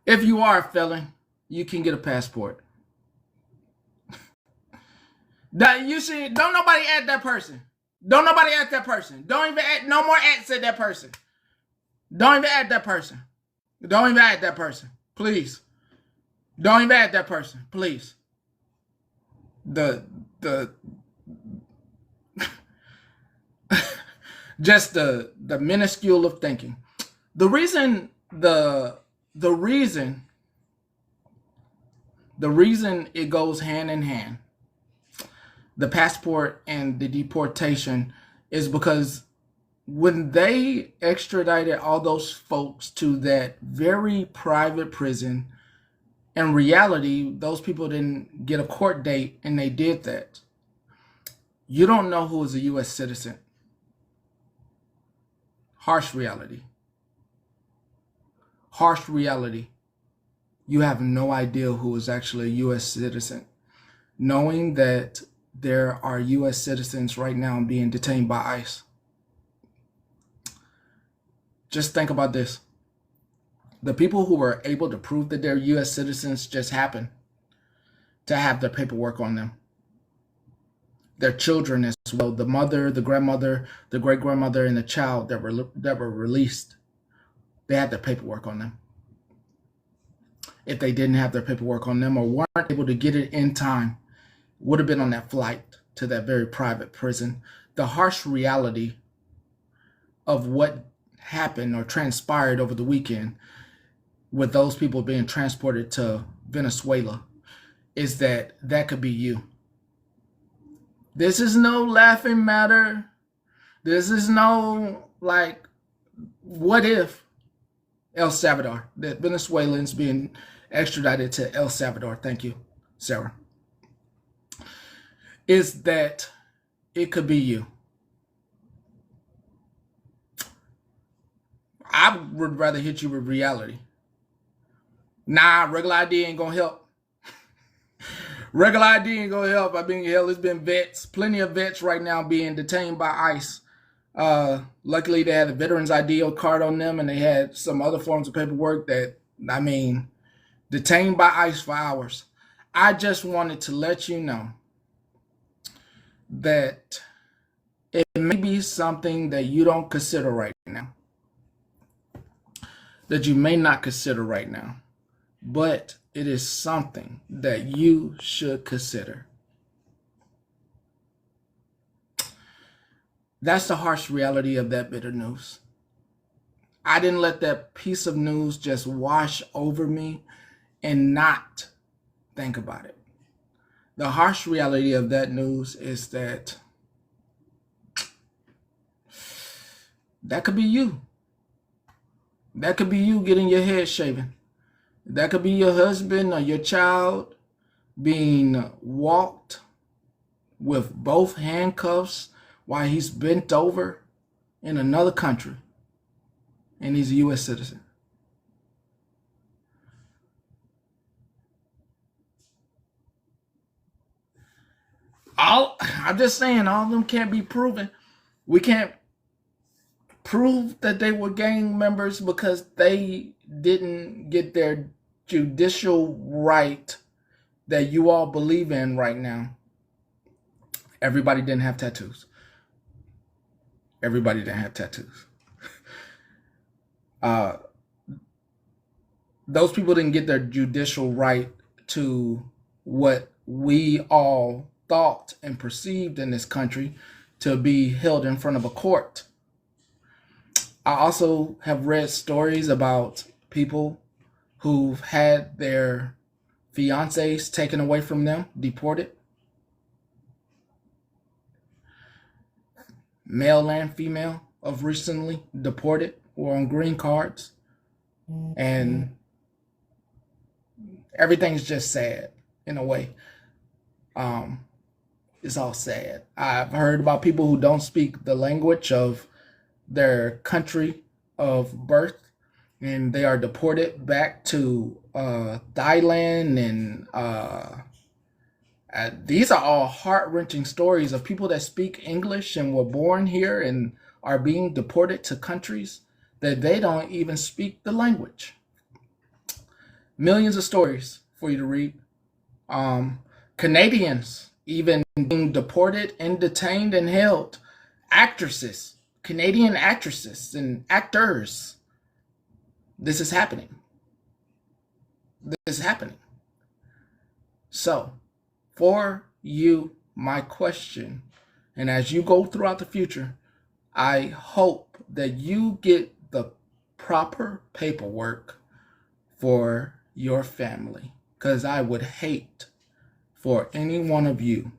If you are a felon, you can get a passport. That you see, don't nobody add that person. Don't nobody add that person. Don't even add no more ads at that person. Don't even add that person. Don't even add that person. Please. Don't even add that person. Please. Just the minuscule of thinking. The reason it goes hand in hand, the passport and the deportation, is because when they extradited all those folks to that very private prison, in reality, those people didn't get a court date and they did that. You don't know who is a U.S. citizen. Harsh reality. Harsh reality. You have no idea who is actually a U.S. citizen. Knowing that there are U.S. citizens right now being detained by ICE. Just think about this. The people who were able to prove that they're U.S. citizens just happen to have their paperwork on them. Their children as well, the mother, the grandmother, the great-grandmother, and the child that were released, they had their paperwork on them. If they didn't have their paperwork on them or weren't able to get it in time, would have been on that flight to that very private prison. The harsh reality of what happened or transpired over the weekend with those people being transported to Venezuela is that that could be you. This is no laughing matter. This is no, like, what if El Salvador, the Venezuelans being extradited to El Salvador, thank you, Sarah, is that it could be you. I would rather hit you with reality. Nah, regular ID ain't gonna help. Regular ID ain't gonna help. I mean, hell, it's been vets, plenty of vets right now being detained by ICE. Luckily, they had a veteran's ID card on them, and they had some other forms of paperwork that, I mean, detained by ICE for hours. I just wanted to let you know that it may be something that you don't consider right now, that you may not consider right now, but it is something that you should consider. That's the harsh reality of that bitter news. I didn't let that piece of news just wash over me and not think about it. The harsh reality of that news is that that could be you. That could be you getting your head shaven. That could be your husband or your child being walked with both handcuffs while he's bent over in another country, and he's a U.S. citizen. I'm just saying, all of them can't be proven. We can't prove that they were gang members because they didn't get their judicial right that you all believe in right now. Everybody didn't have tattoos. Everybody didn't have tattoos. Those people didn't get their judicial right to what we all thought and perceived in this country to be held in front of a court. I also have read stories about people who've had their fiancés taken away from them, deported. Male and female of recently deported or on green cards. And everything's just sad in a way. It's all sad. I've heard about people who don't speak the language of their country of birth, and they are deported back to Thailand, and these are all heart-wrenching stories of people that speak English and were born here and are being deported to countries that they don't even speak the language. Millions of stories for you to read. Canadians even being deported and detained and held. Actresses, Canadian actresses and actors. This is happening. This is happening. So, for you, my question, and as you go throughout the future, I hope that you get the proper paperwork for your family, because I would hate for any one of you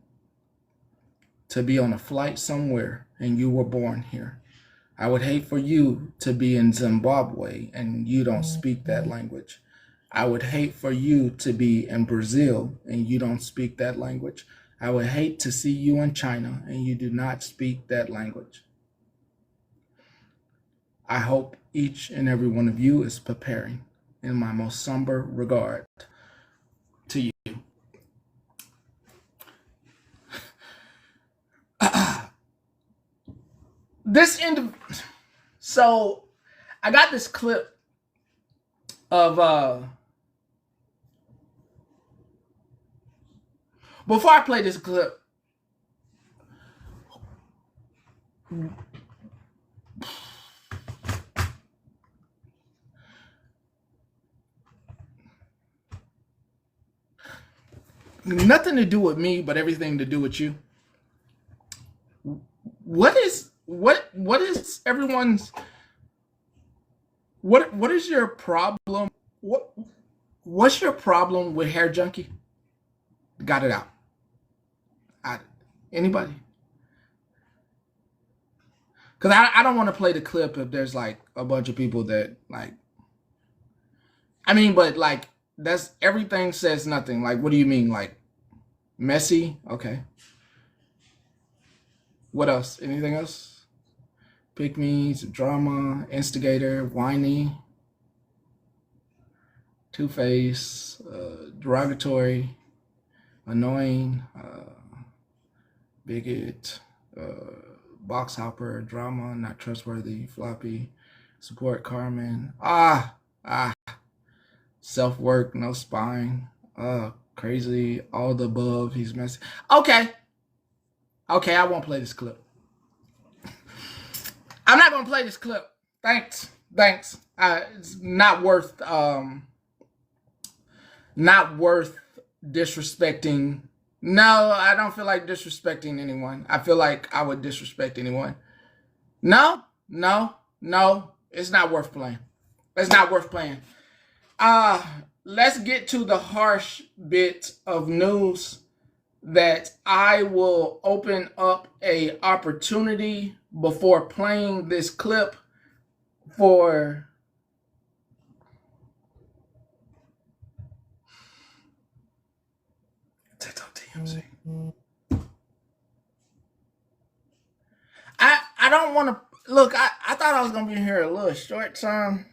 to be on a flight somewhere and you were born here. I would hate for you to be in Zimbabwe and you don't speak that language. I would hate for you to be in Brazil and you don't speak that language. I would hate to see you in China and you do not speak that language. I hope each and every one of you is preparing in my most somber regard to you. So I got this clip of before I play this clip, nothing to do with me, but everything to do with you. What is everyone's what is your problem? What's your problem with Hair Junkie? Got it out. Anybody? Because I don't want to play the clip if there's like a bunch of people that like. I mean, but like that's everything says nothing. Like, what do you mean? Like messy? Okay. What else? Anything else? Pick me, drama, instigator, whiny, two-face, derogatory, annoying, bigot, box hopper, drama, not trustworthy, floppy, support Carmen, self-work, no spine, crazy, all the above, he's messy. Okay, I won't play this clip. I'm not gonna play this clip. Thanks. It's not worth disrespecting. No, I don't feel like disrespecting anyone. I feel like I would disrespect anyone. No, it's not worth playing. It's not worth playing. Let's get to the harsh bit of news that I will open up a opportunity before playing this clip for TikTok P.AME.C. I don't want to look. I thought I was gonna be here a little short term.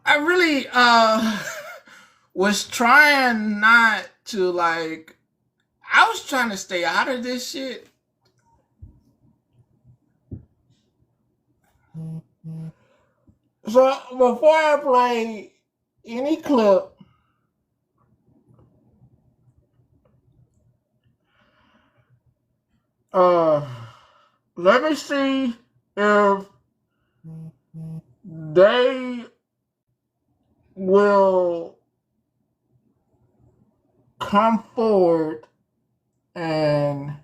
I really was trying not to like. I was trying to stay out of this shit. So before I play any clip, let me see if they will come forward, and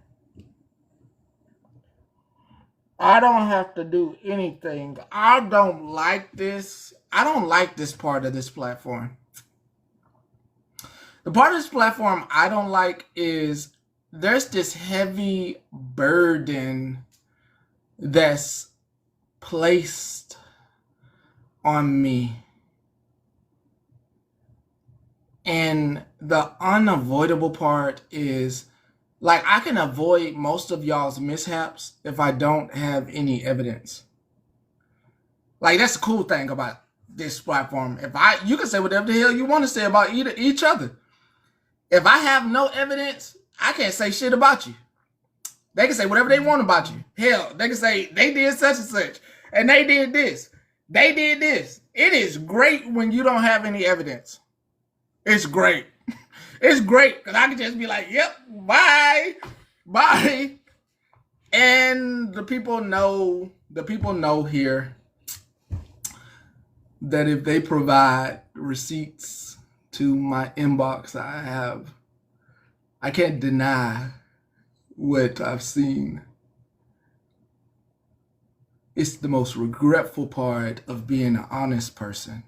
I don't have to do anything. I don't like this. I don't like this part of this platform. The part of this platform I don't like is there's this heavy burden that's placed on me. And the unavoidable part is, like, I can avoid most of y'all's mishaps if I don't have any evidence. Like, that's the cool thing about this platform. You can say whatever the hell you want to say about each other. If I have no evidence, I can't say shit about you. They can say whatever they want about you. Hell, they can say they did such and such, and they did this. They did this. It is great when you don't have any evidence. It's great. It's great because I can just be like, yep, bye. And the people know here that if they provide receipts to my inbox, I have I can't deny what I've seen. It's the most regretful part of being an honest person.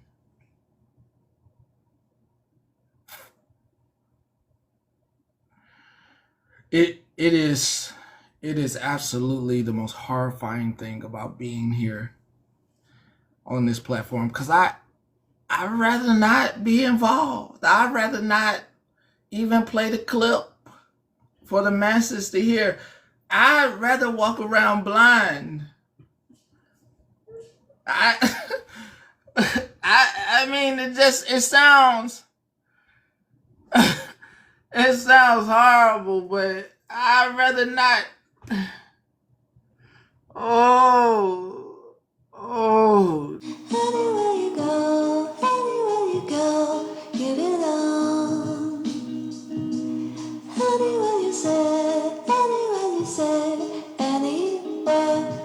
It is absolutely the most horrifying thing about being here on this platform, because I'd rather not be involved. I'd rather not even play the clip for the masses to hear. I'd rather walk around blind. I mean, it sounds it sounds horrible, but I'd rather not. Oh. Anywhere you go, you belong. Anywhere you said, anywhere.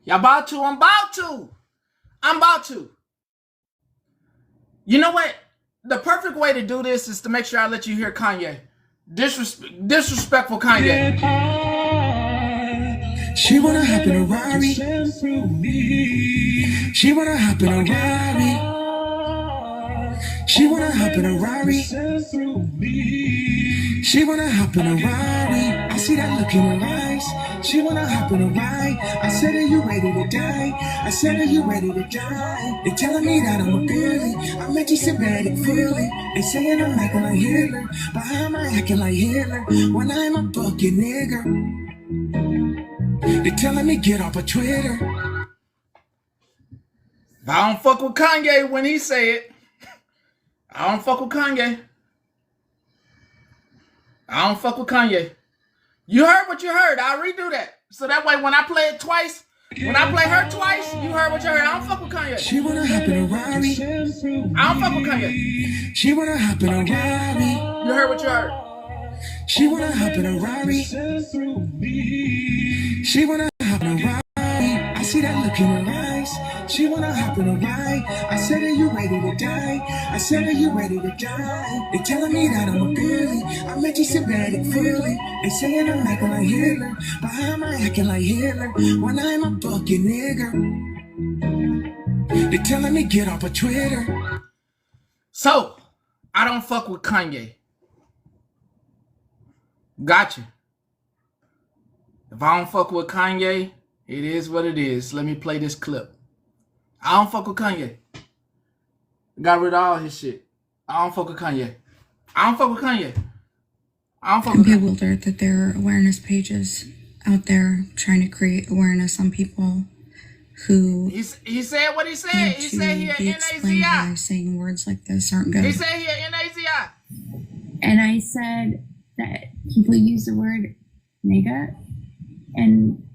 Y'all about to? I'm about to. You know what? The perfect way to do this is to make sure I let you hear Kanye. Disrespectful Kanye. She wanna hop in a Rari. She wanna hop in a Rari. She wanna hop in a Rari. She wanna hop in a Rari. I see that look in her eyes. She wanna hop in a ride. I said, are you ready to die? I said, are you ready to die? They telling me that I'm a girly. I'm anti-Semitic fully. They saying I'm acting like Hitler. But how am I acting like Hitler when I'm a fucking nigger? They telling me get off of Twitter. If I don't fuck with Kanye when he say it, I don't fuck with Kanye. I don't fuck with Kanye. You heard what you heard. I'll redo that. So that way when I play it twice, when I play her twice, you heard what you heard. I don't fuck with Kanye. She wanna hop in a Rari. I don't fuck with Kanye. She wanna hop in a Rari. You heard what you heard. She wanna hop in a Rari. She wanna hop in a Rari. I see that look in her eyes. She wanna hop in a ride. I said, are you ready to die? I said, are you ready to die? They telling me that I'm a girly. I'm anti-Semitic fully. They saying I'm acting like Hitler. But how am I acting like Hitler when I'm a fucking nigger? They telling me get off of Twitter. So, I don't fuck with Kanye. Gotcha. If I don't fuck with Kanye, it is what it is. Let me play this clip. I don't fuck with Kanye. Got rid of all his shit. I don't fuck with Kanye. I don't fuck with Kanye. I don't fuck I'm with Kanye. bewildered that there are awareness pages out there trying to create awareness on people who He said what he said. He said he be at explained why NAZI. saying words like this aren't good. He said he at NAZI. And I said that people use the word nigga, and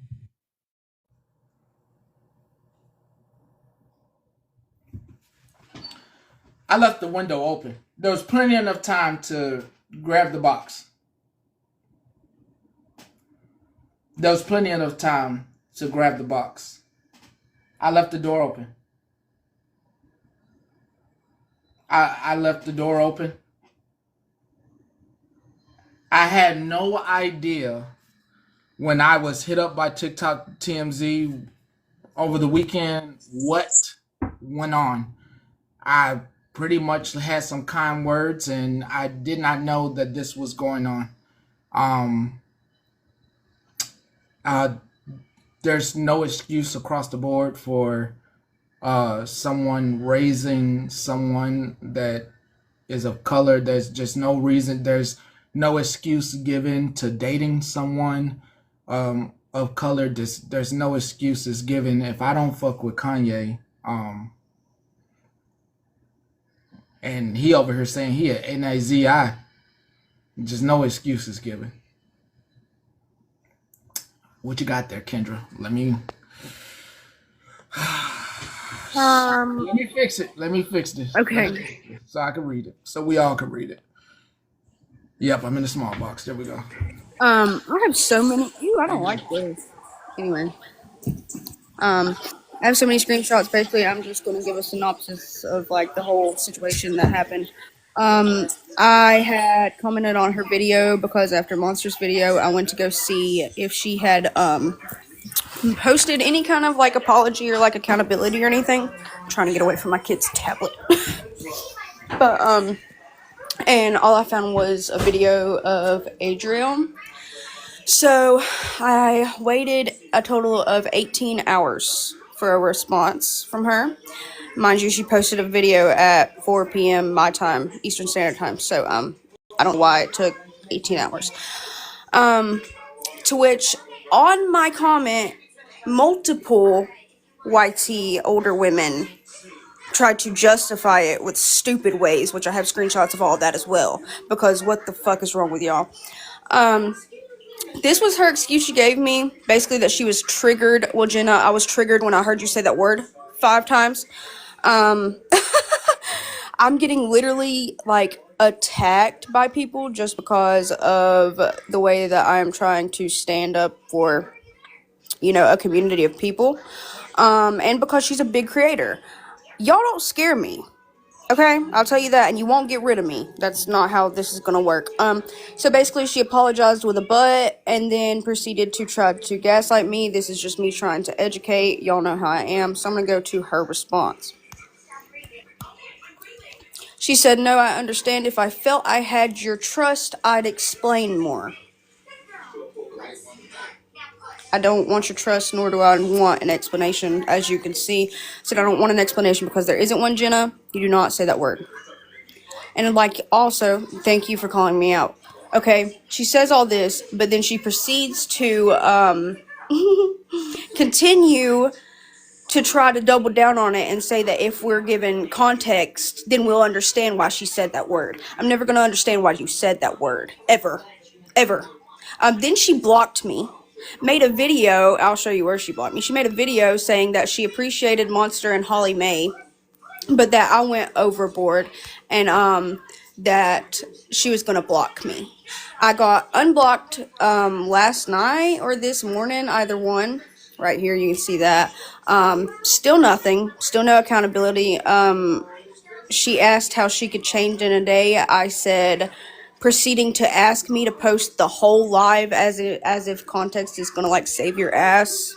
I left the window open. There was plenty enough time to grab the box. There was plenty enough time to grab the box. I left the door open. I left the door open. I had no idea when I was hit up by TikTok TMZ over the weekend what went on. I pretty much had some kind words, and I did not know that this was going on. There's no excuse across the board for someone raising someone that is of color. There's just no reason. There's no excuse given to dating someone of color. There's no excuses given. If I don't fuck with Kanye, and he over here saying he a NAZI, just no excuses given. What you got there, Kendra? Let me fix it. Let me fix this. Okay. So I can read it. So we all can read it. Yep, I'm in the small box. There we go. I have so many. Ew, I don't like this. Anyway, I have so many screenshots. Basically, I'm just going to give a synopsis of like the whole situation that happened. I had commented on her video because after Monster's video, I went to go see if she had posted any kind of like apology or like accountability or anything. I'm trying to get away from my kid's tablet. But and all I found was a video of Adriel. So I waited a total of 18 hours for a response from her. Mind you, she posted a video at 4 p.m. my time, Eastern Standard Time. So I don't know why it took 18 hours. To which on my comment, multiple YT older women tried to justify it with stupid ways, which I have screenshots of all that as well. Because what the fuck is wrong with y'all? This was her excuse she gave me, basically that she was triggered. Well, Jenna, I was triggered when I heard you say that word 5 times. I'm getting literally, like, attacked by people just because of the way that I'm trying to stand up for, you know, a community of people. And because she's a big creator. Y'all don't scare me. Okay, I'll tell you that, and you won't get rid of me. That's not how this is gonna work. So basically, she apologized with a butt, and then proceeded to try to gaslight me. This is just me trying to educate. Y'all know how I am, so I'm gonna go to her response. She said, "No, I understand. If I felt I had your trust, I'd explain more. I don't want your trust, nor do I want an explanation, as you can see. I said I don't want an explanation because there isn't one, Jenna. You do not say that word. And like, also, thank you for calling me out. Okay, she says all this, but then she proceeds to continue to try to double down on it and say that if we're given context, then we'll understand why she said that word. I'm never going to understand why you said that word. Ever. Ever. Then she blocked me. Made a video. I'll show you where she blocked me. She made a video saying that she appreciated Monster and Holly Mae, but that I went overboard and that she was gonna block me. I got unblocked last night or this morning, either one. Right here, you can see that. Still nothing. Still no accountability. She asked how she could change in a day. I said, proceeding to ask me to post the whole live as if context is gonna like save your ass.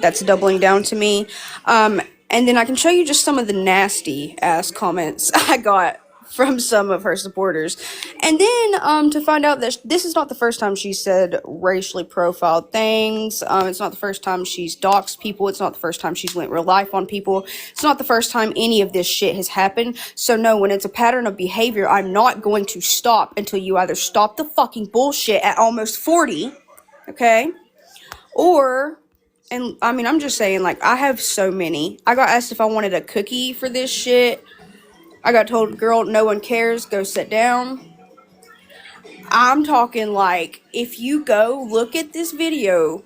That's doubling down to me. And then I can show you just some of the nasty ass comments I got from some of her supporters. And then to find out that this is not the first time she said racially profiled things. It's not the first time she's doxed people. It's not the first time she's went real life on people. It's not the first time any of this shit has happened. So no, when it's a pattern of behavior, I'm not going to stop until you either stop the fucking bullshit at almost 40, okay? Or... And, I mean, I'm just saying, like, I have so many. I got asked if I wanted a cookie for this shit. I got told, girl, no one cares, go sit down. I'm talking, like, if you go look at this video,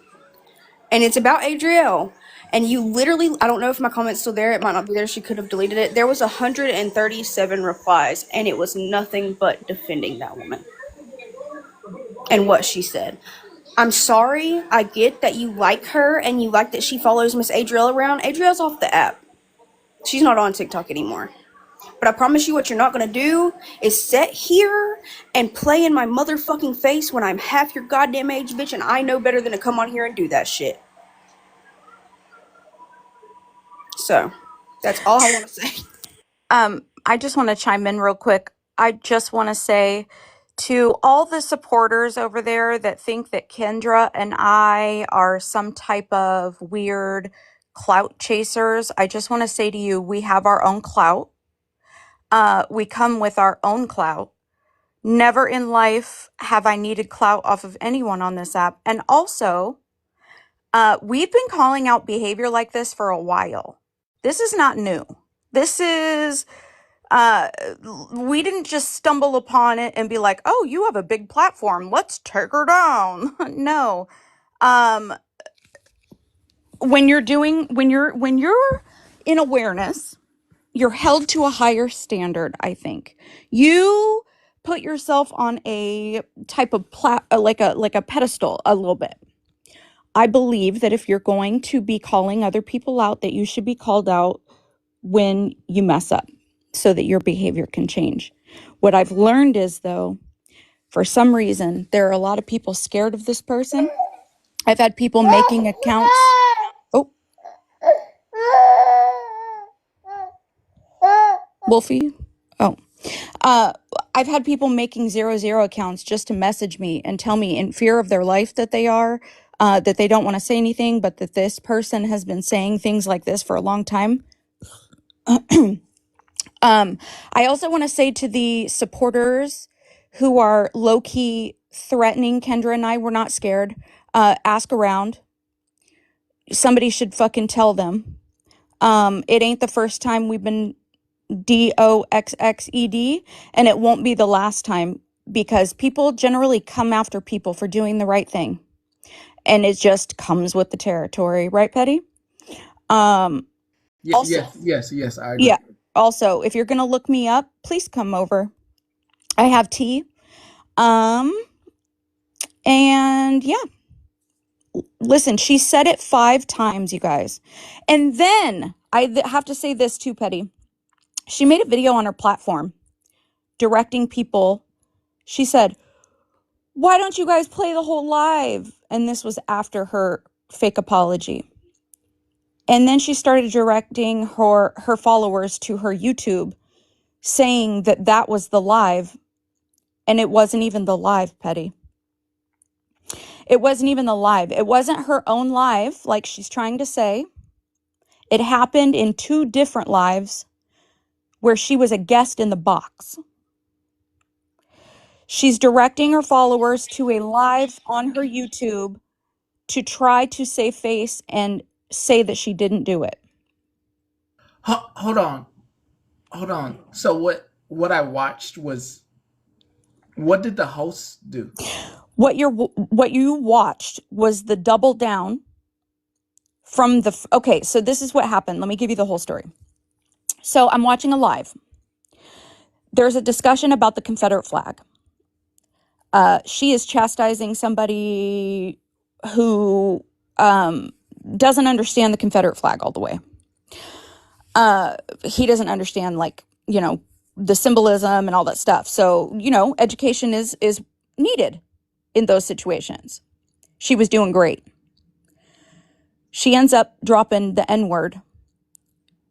and it's about Adriel, and you literally, I don't know if my comment's still there, it might not be there, she could have deleted it. There was 137 replies, and it was nothing but defending that woman. And what she said. I'm sorry, I get that you like her and you like that she follows Miss Adriel around. Adriel's off the app. She's not on TikTok anymore. But I promise you what you're not going to do is sit here and play in my motherfucking face when I'm half your goddamn age, bitch, and I know better than to come on here and do that shit. So, that's all I want to say. I just want to chime in real quick. I just want to say to all the supporters over there that think that Kendra and I are some type of weird clout chasers, I just want to say to you, we have our own clout. We come with our own clout. Never in life have I needed clout off of anyone on this app. And also, we've been calling out behavior like this for a while. This is not new. This is, we didn't just stumble upon it and be like, oh, you have a big platform, let's take her down. No. When you're in awareness, you're held to a higher standard, I think. You put yourself on a type of like a pedestal a little bit. I believe that if you're going to be calling other people out, that you should be called out when you mess up so that your behavior can change. What I've learned is, though, for some reason, there are a lot of people scared of this person. I've had people making accounts. Oh, Wolfie. Oh, I've had people making 00 accounts just to message me and tell me in fear of their life that they are, that they don't want to say anything, but that this person has been saying things like this for a long time. I also want to say to the supporters who are low-key threatening Kendra and I, we're not scared. Ask around. Somebody should fucking tell them. It ain't the first time we've been DOXXED, and it won't be the last time, because people generally come after people for doing the right thing. And it just comes with the territory, right, Petty? Also, Yes, I agree. yeah. Also, if you're gonna look me up, please come over. I have tea. And yeah. Listen, she said it 5 times, you guys. And then I have to say this too, Petty. She made a video on her platform directing people. She said, why don't you guys play the whole live? And this was after her fake apology. And then she started directing her followers to her YouTube, saying that that was the live. And it wasn't even the live, Petty. It wasn't even the live. It wasn't her own live, like she's trying to say. It happened in 2 different lives where she was a guest in the box. She's directing her followers to a live on her YouTube to try to save face and say that she didn't do it. Hold on. So what I watched was, what did the host do? What you watched was the double down from the okay, so this is what happened. Let me give you the whole story. So I'm watching a live. There's a discussion about the Confederate flag. She is chastising somebody who doesn't understand the Confederate flag all the way. He doesn't understand, like, the symbolism and all that stuff. So, education is needed in those situations. She was doing great. She ends up dropping the N-word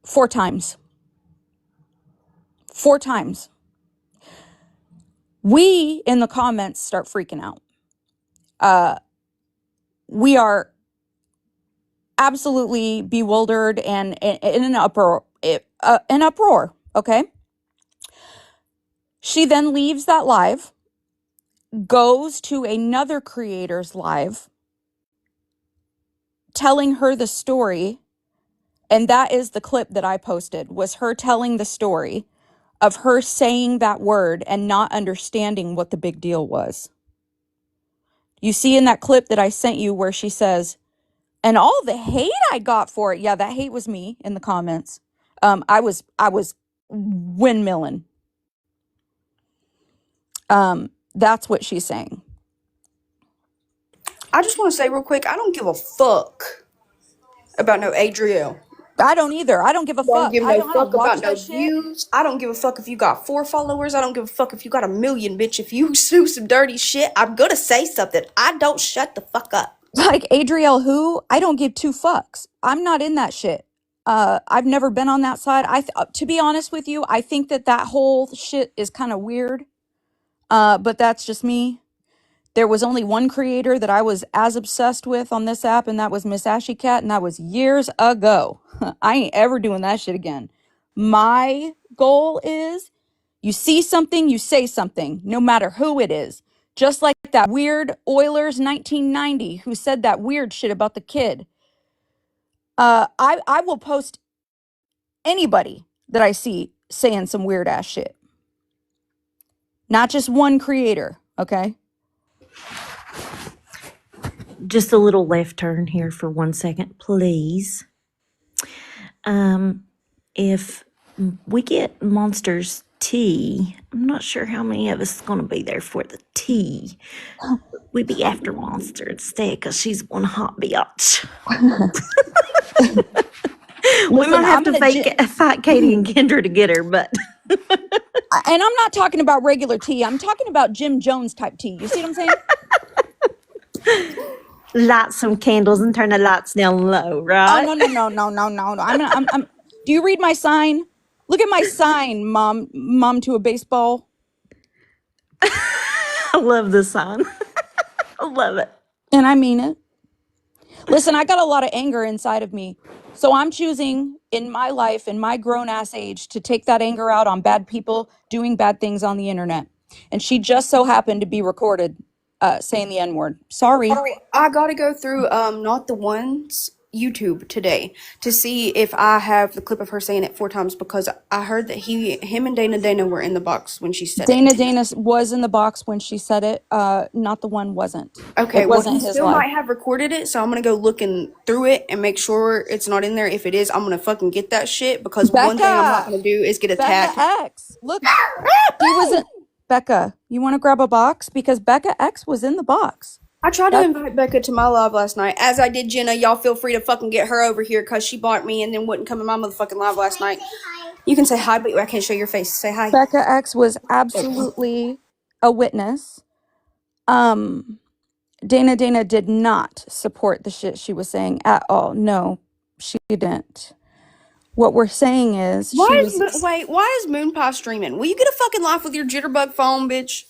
4 times. 4 times. We, in the comments, start freaking out. We are absolutely bewildered and in an uproar. Okay? She then leaves that live, goes to another creator's live, telling her the story, and that is the clip that I posted, was her telling the story of her saying that word and not understanding what the big deal was. You see in that clip that I sent you where she says, and all the hate I got for it. Yeah, that hate was me in the comments. I was windmilling. That's what she's saying. I just want to say real quick, I don't give a fuck about no Adriel. I don't either. I don't give a Don't fuck. give I no don't fuck watch about no that shit. views. I don't give a fuck if you got 4 followers. I don't give a fuck if you got 1 million, bitch. If you do some dirty shit, I'm gonna say something. I don't shut the fuck up. Like Adriel, who? I don't give 2 fucks. I'm not in that shit. I've never been on that side. To be honest with you, I think that whole shit is kind of weird. But that's just me. There was only one creator that I was as obsessed with on this app, and that was Miss Ashy Cat, and that was years ago. I ain't ever doing that shit again. My goal is You see something, you say something, no matter who it is. Just like that weird Oilers 1990 who said that weird shit about the kid. I will post anybody that I see saying some weird ass shit. Not just one creator, okay? Just a little left turn here for 1 second, please. If we get Monster's tea, I'm not sure how many of us is going to be there for the tea. We'd be after Monster instead because she's one hot bitch. We might have to fight Katie and Kendra to get her, but. And I'm not talking about regular tea. I'm talking about Jim Jones type tea. You see what I'm saying? Light some candles and turn the lights down low, right? Oh no. I'm do you read my sign? Look at my sign, mom to a baseball. I love this sign. I love it. And I mean it. Listen, I got a lot of anger inside of me. So I'm choosing in my life, in my grown ass age, to take that anger out on bad people doing bad things on the internet. And she just so happened to be recorded saying the N-word. Sorry. I gotta go through Not the Ones YouTube today to see if I have the clip of her saying it 4 times, because I heard that him and Dana were in the box when she said it. Dana was in the box when she said it. Not the one wasn't. Okay, It well, wasn't he his still live. might have recorded it, so I'm gonna go looking through it and make sure it's not in there. If it is, I'm gonna fucking get that shit, because one thing I'm not gonna do is get attacked. Becca X. Look, he was in. Becca, you want to grab a box? Because Becca X was in the box. I tried to invite Becca to my live last night, as I did Jenna. Y'all feel free to fucking get her over here, because she blocked me and then wouldn't come in my motherfucking live last night. You can say hi, but I can't show your face. Say hi. Becca X was absolutely a witness. Dana did not support the shit she was saying at all. No, she didn't. What we're saying is Why is Moon Pie streaming? Will you get a fucking life with your jitterbug phone, bitch?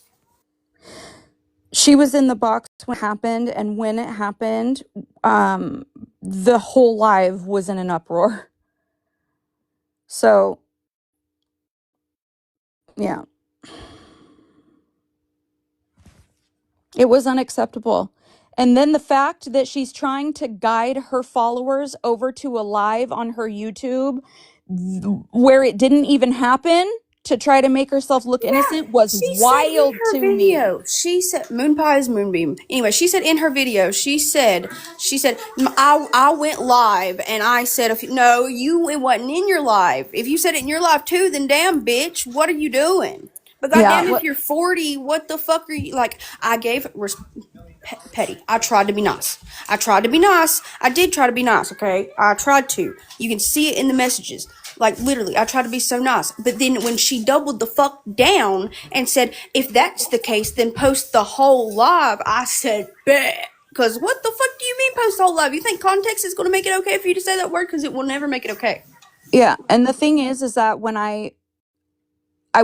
she was in the box when it happened, and when it happened, the whole live was in an uproar. So, yeah. It was unacceptable. And then the fact that she's trying to guide her followers over to a live on her YouTube where it didn't even happen to try to make herself look innocent was wild to video. me. She said Moon Pie is Moonbeam. Anyway, she said in her video, she said I went live and I said, no, it wasn't in your live. If you said it in your live too, then damn bitch, what are you doing? But goddamn, if you're 40, what the fuck are you like? I gave petty. I tried to be nice. I did try to be nice. Okay, I tried to. You can see it in the messages. Like, literally, I tried to be so nice. But then when she doubled the fuck down and said, if that's the case, then post the whole live, I said, bet. Because what the fuck do you mean post the whole live? You think context is going to make it okay for you to say that word? Because it will never make it okay. Yeah, and the thing is that when I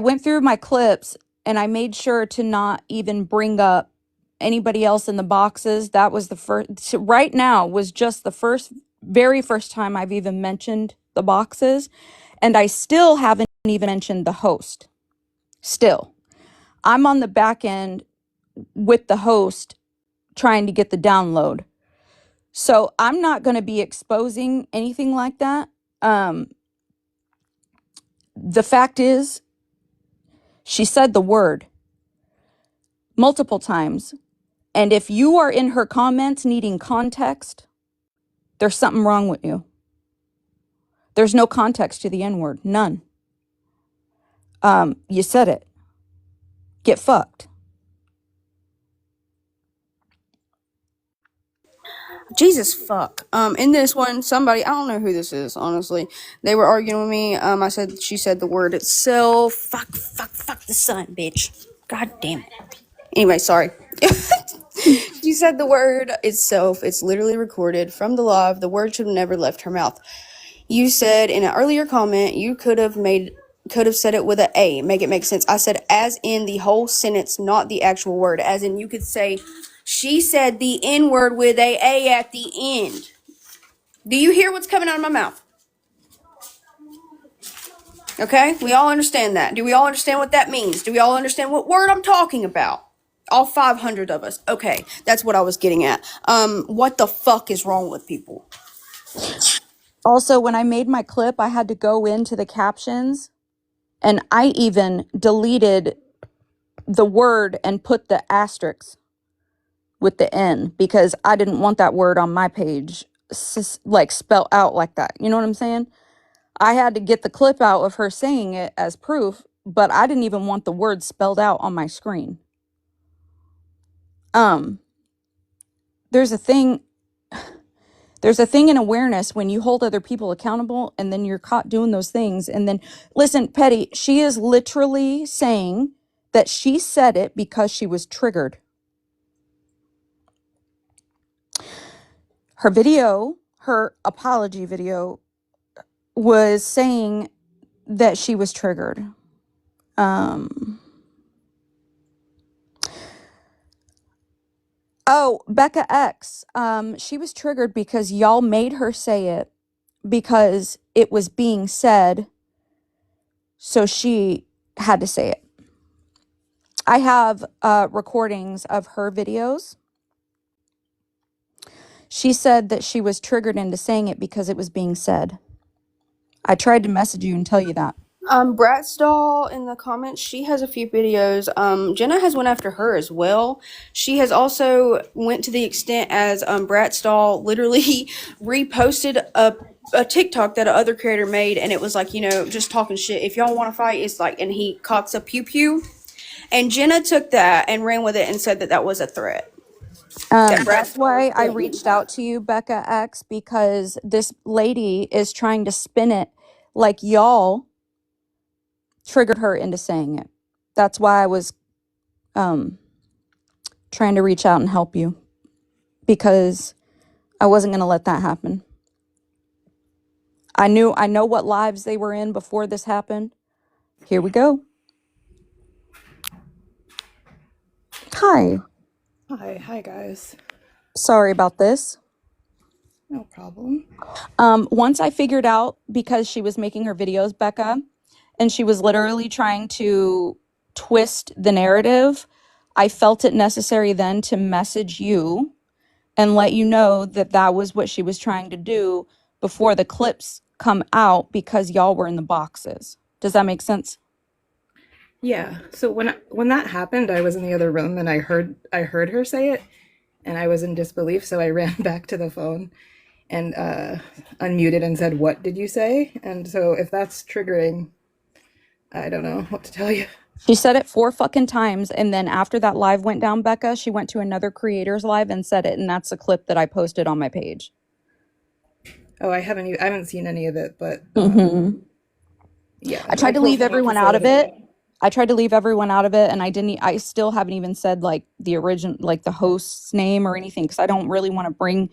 went through my clips and I made sure to not even bring up anybody else in the boxes, that was the first, right now was just the very first time I've even mentioned the boxes. And I still haven't even mentioned the host. Still. I'm on the back end with the host trying to get the download. So I'm not going to be exposing anything like that. The fact is, she said the word multiple times. And if you are in her comments needing context, there's something wrong with you. There's no context to the N-word. None. You said it. Get fucked. Jesus fuck. In this one, somebody, I don't know who this is, honestly. They were arguing with me. She said the word itself. Fuck the sun, bitch. God damn it. Anyway, sorry. She said the word itself. It's literally recorded from the live. The word should have never left her mouth. You said in an earlier comment you could have said it with an A, make it make sense. I said as in the whole sentence, not the actual word. As in you could say she said the N-word with a at the end. Do you hear what's coming out of my mouth? Okay? We all understand that. Do we all understand what that means? Do we all understand what word I'm talking about? All 500 of us. Okay, that's what I was getting at. What the fuck is wrong with people? Also, when I made my clip, I had to go into the captions and I even deleted the word and put the asterisk with the N because I didn't want that word on my page like spelled out like that. You know what I'm saying? I had to get the clip out of her saying it as proof, but I didn't even want the word spelled out on my screen. There's a thing in awareness when you hold other people accountable and then you're caught doing those things. And then, listen, Petty, she is literally saying that she said it because she was triggered. Her video, her apology video, was saying that she was triggered. Oh, Becca X. She was triggered because y'all made her say it because it was being said, so she had to say it. I have recordings of her videos. She said that she was triggered into saying it because it was being said. I tried to message you and tell you that. Bratstall in the comments, she has a few videos. Jenna has went after her as well. She has also went to the extent as Bratstall literally reposted a TikTok that a other creator made, and it was like, just talking shit. If y'all want to fight, it's like, and he cocks a pew pew. And Jenna took that and ran with it and said that that was a threat. That's why I reached out to you, Becca X, because this lady is trying to spin it like y'all triggered her into saying it. That's why I was trying to reach out and help you, because I wasn't going to let that happen. I know what lives they were in before this happened. Here we go. Hi. Hi guys. Sorry about this. No problem. Once I figured out, because she was making her videos, Becca, and she was literally trying to twist the narrative, I felt it necessary then to message you and let you know that that was what she was trying to do before the clips come out, because y'all were in the boxes. Does that make sense? Yeah. So when that happened, I was in the other room and I heard her say it, and I was in disbelief. So I ran back to the phone and unmuted and said, "What did you say?" And so if that's triggering, I don't know what to tell you. She said it 4 fucking times, and then after that live went down, Becca, she went to another creator's live and said it, and that's a clip that I posted on my page. Oh, I haven't seen any of it, but yeah. I tried to leave everyone out of it. And I still haven't even said like the origin, like the host's name or anything, because I don't really want to bring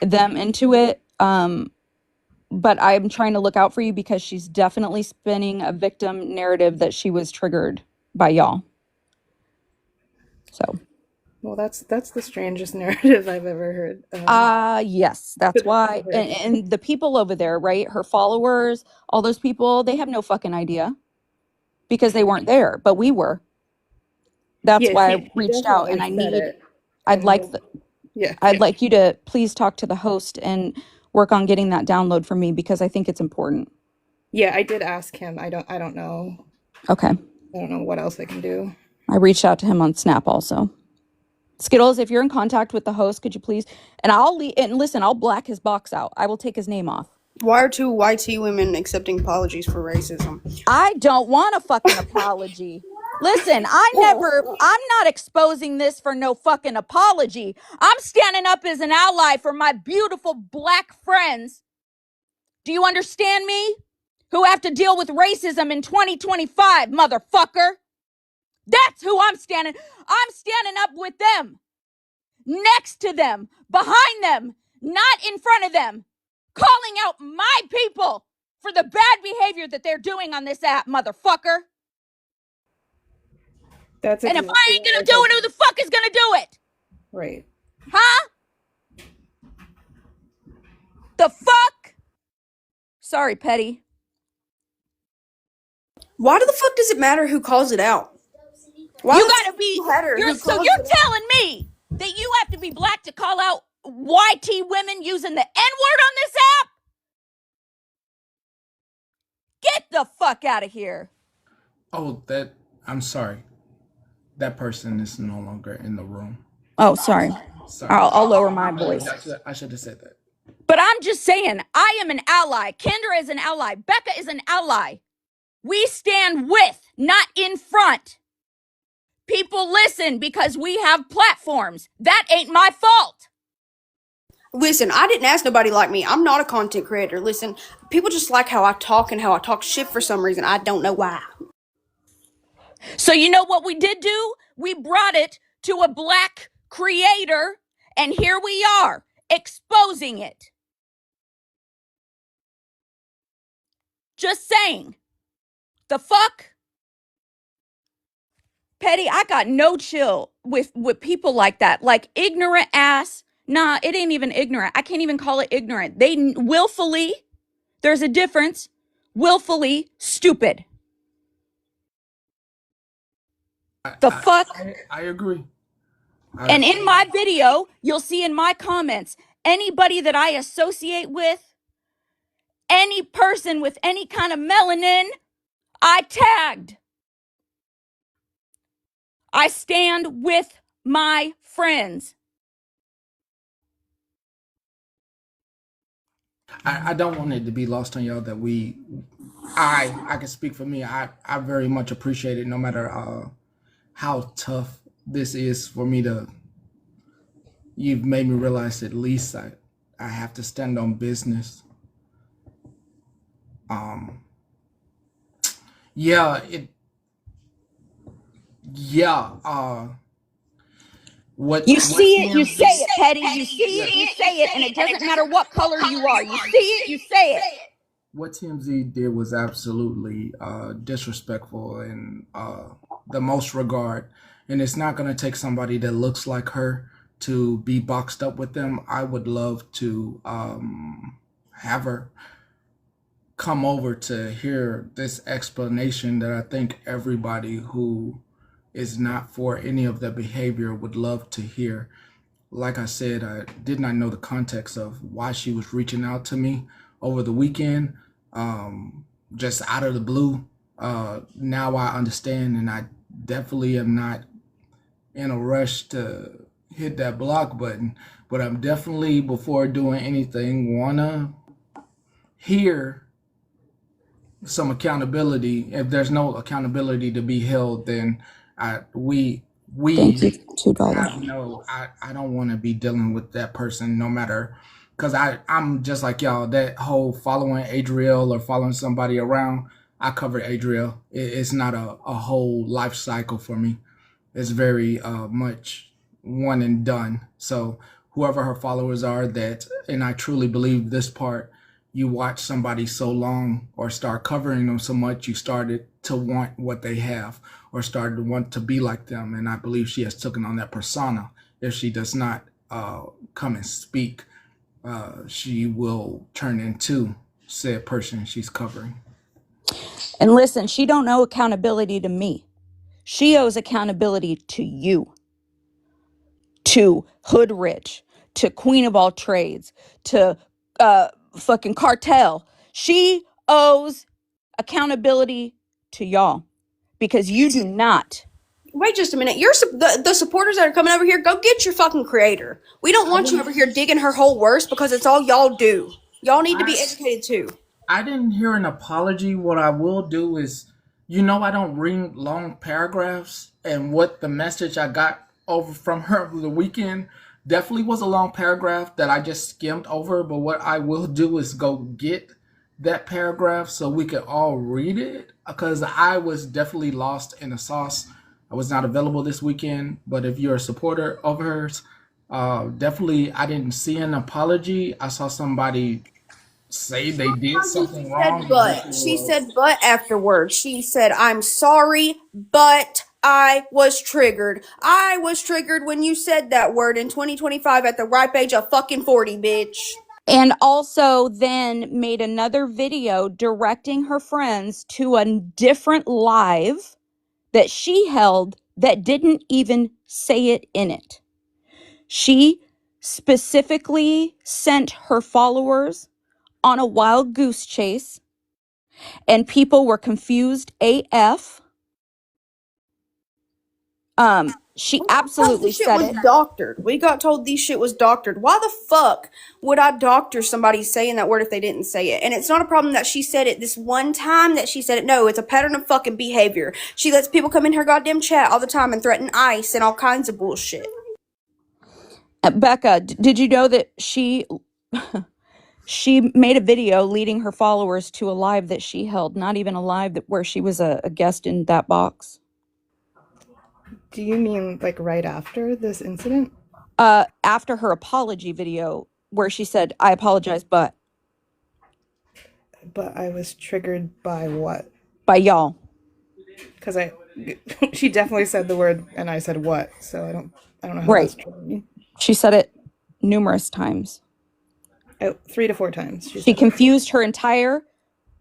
them into it. But I'm trying to look out for you because she's definitely spinning a victim narrative that she was triggered by y'all. So. Well, that's the strangest narrative I've ever heard. Yes, that's why. And the people over there, right? Her followers, all those people, they have no fucking idea because they weren't there, but we were. That's why I reached out, and I'd like you to please talk to the host and work on getting that download for me, because I think it's important. Yeah, I did ask him. I don't know. Okay. I don't know what else I can do. I reached out to him on Snap also. Skittles, if you're in contact with the host, could you please? And I'll black his box out. I will take his name off. Why are two YT women accepting apologies for racism? I don't want a fucking apology. Listen, I'm not exposing this for no fucking apology. I'm standing up as an ally for my beautiful black friends. Do you understand me? Who have to deal with racism in 2025, motherfucker. That's who I'm standing up with them. Next to them, behind them, not in front of them. Calling out my people for the bad behavior that they're doing on this app, motherfucker. That's and if I ain't gonna do it, who the fuck is gonna do it? Right. Huh? The fuck? Sorry, Petty. Why the fuck does it matter who calls it out? Why You does gotta be. it matter You're who so calls you're it out? telling me that you have to be black to call out YT women using the N word on this app? Get the fuck out of here. Oh, I'm sorry. That person is no longer in the room. Oh, sorry. Sorry. I'll lower my My bad. voice. I should have said that. But I'm just saying, I am an ally. Kendra is an ally. Becca is an ally. We stand with, not in front. People listen because we have platforms. That ain't my fault. Listen, I didn't ask nobody like me. I'm not a content creator. Listen, people just like how I talk and how I talk shit for some reason. I don't know why. So you know what we did do? We brought it to a black creator, and here we are, exposing it. Just saying. The fuck? Petty, I got no chill with people like that. Like ignorant ass. Nah, it ain't even ignorant. I can't even call it ignorant. They willfully, there's a difference, willfully stupid. The fuck? I agree. And in my video, you'll see in my comments, anybody that I associate with, any person with any kind of melanin, I tagged. I stand with my friends. I don't want it to be lost on y'all that I can speak for me. I very much appreciate it, no matter how tough this is for me to. You've made me realize at least I have to stand on business. Yeah, what You see it, you say TMZ it, Petty. You see it, you say it, and it doesn't matter what color you are. You see it, you say it. what TMZ did was absolutely disrespectful in the most regard, and it's not going to take somebody that looks like her to be boxed up with them. I would love to have her come over to hear this explanation that I think everybody who is not for any of the behavior would love to hear. Like I said, I did not know the context of why she was reaching out to me over the weekend, just out of the blue. Now I understand, and I definitely am not in a rush to hit that block button, but I'm definitely, before doing anything, wanna hear some accountability. If there's no accountability to be held, then we Thank you, have $2. no. I don't want to be dealing with that person, no matter, because I'm just like y'all. That whole following Adriel or following somebody around, I covered Adriel. It's not a whole life cycle for me. It's very much one and done. So whoever her followers are, and I truly believe this part, you watch somebody so long or start covering them so much, you started to want what they have or started to want to be like them. And I believe she has taken on that persona. If she does not come and speak, she will turn into said person she's covering. And listen, she don't owe accountability to me. She owes accountability to you, to Hood Rich, to Queen of all trades, to fucking Cartel. She owes accountability to y'all because you do not. Wait just a minute. The supporters that are coming over here, go get your fucking creator. We don't want you over here digging her hole worse because it's all y'all do. Y'all need to be educated too. I didn't hear an apology. What I will do is, I don't read long paragraphs, and what the message I got over from her over the weekend definitely was a long paragraph that I just skimmed over. But what I will do is go get that paragraph so we can all read it, because I was definitely lost in the sauce. I was not available this weekend, but if you're a supporter of hers, definitely I didn't see an apology. I saw somebody say they did something wrong. She said but afterwards. She said, I'm sorry, but I was triggered. I was triggered when you said that word in 2025 at the ripe age of fucking 40, bitch. And also then made another video directing her friends to a different live that she held that didn't even say it in it. She specifically sent her followers on a wild goose chase, and people were confused AF. She We got told absolutely this shit said was it. doctored. We got told this shit was doctored. Why the fuck would I doctor somebody saying that word if they didn't say it? And it's not a problem that she said it this one time that she said it. No, it's a pattern of fucking behavior. She lets people come in her goddamn chat all the time and threaten ICE and all kinds of bullshit. Becca, did you know that she made a video leading her followers to a live that she held, not even a live where she was a guest in that box? Do you mean like right after this incident? After her apology video where she said, I apologize, but I was triggered by what? by y'all. Because she definitely said the word and I said what, so I don't know how Right. that's triggered me. She said it numerous times. 3 to 4 times. She confused her entire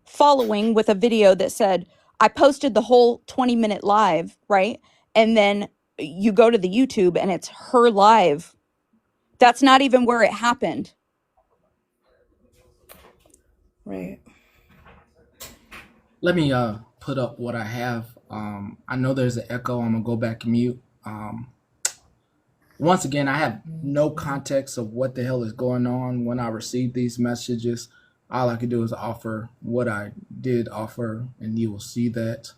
following with a video that said, I posted the whole 20-minute live, right? And then you go to the YouTube and it's her live. That's not even where it happened. Right. Let me put up what I have. I know there's an echo. I'm gonna go back and mute. Once again, I have no context of what the hell is going on when I receive these messages. All I can do is offer what I did offer, and you will see that.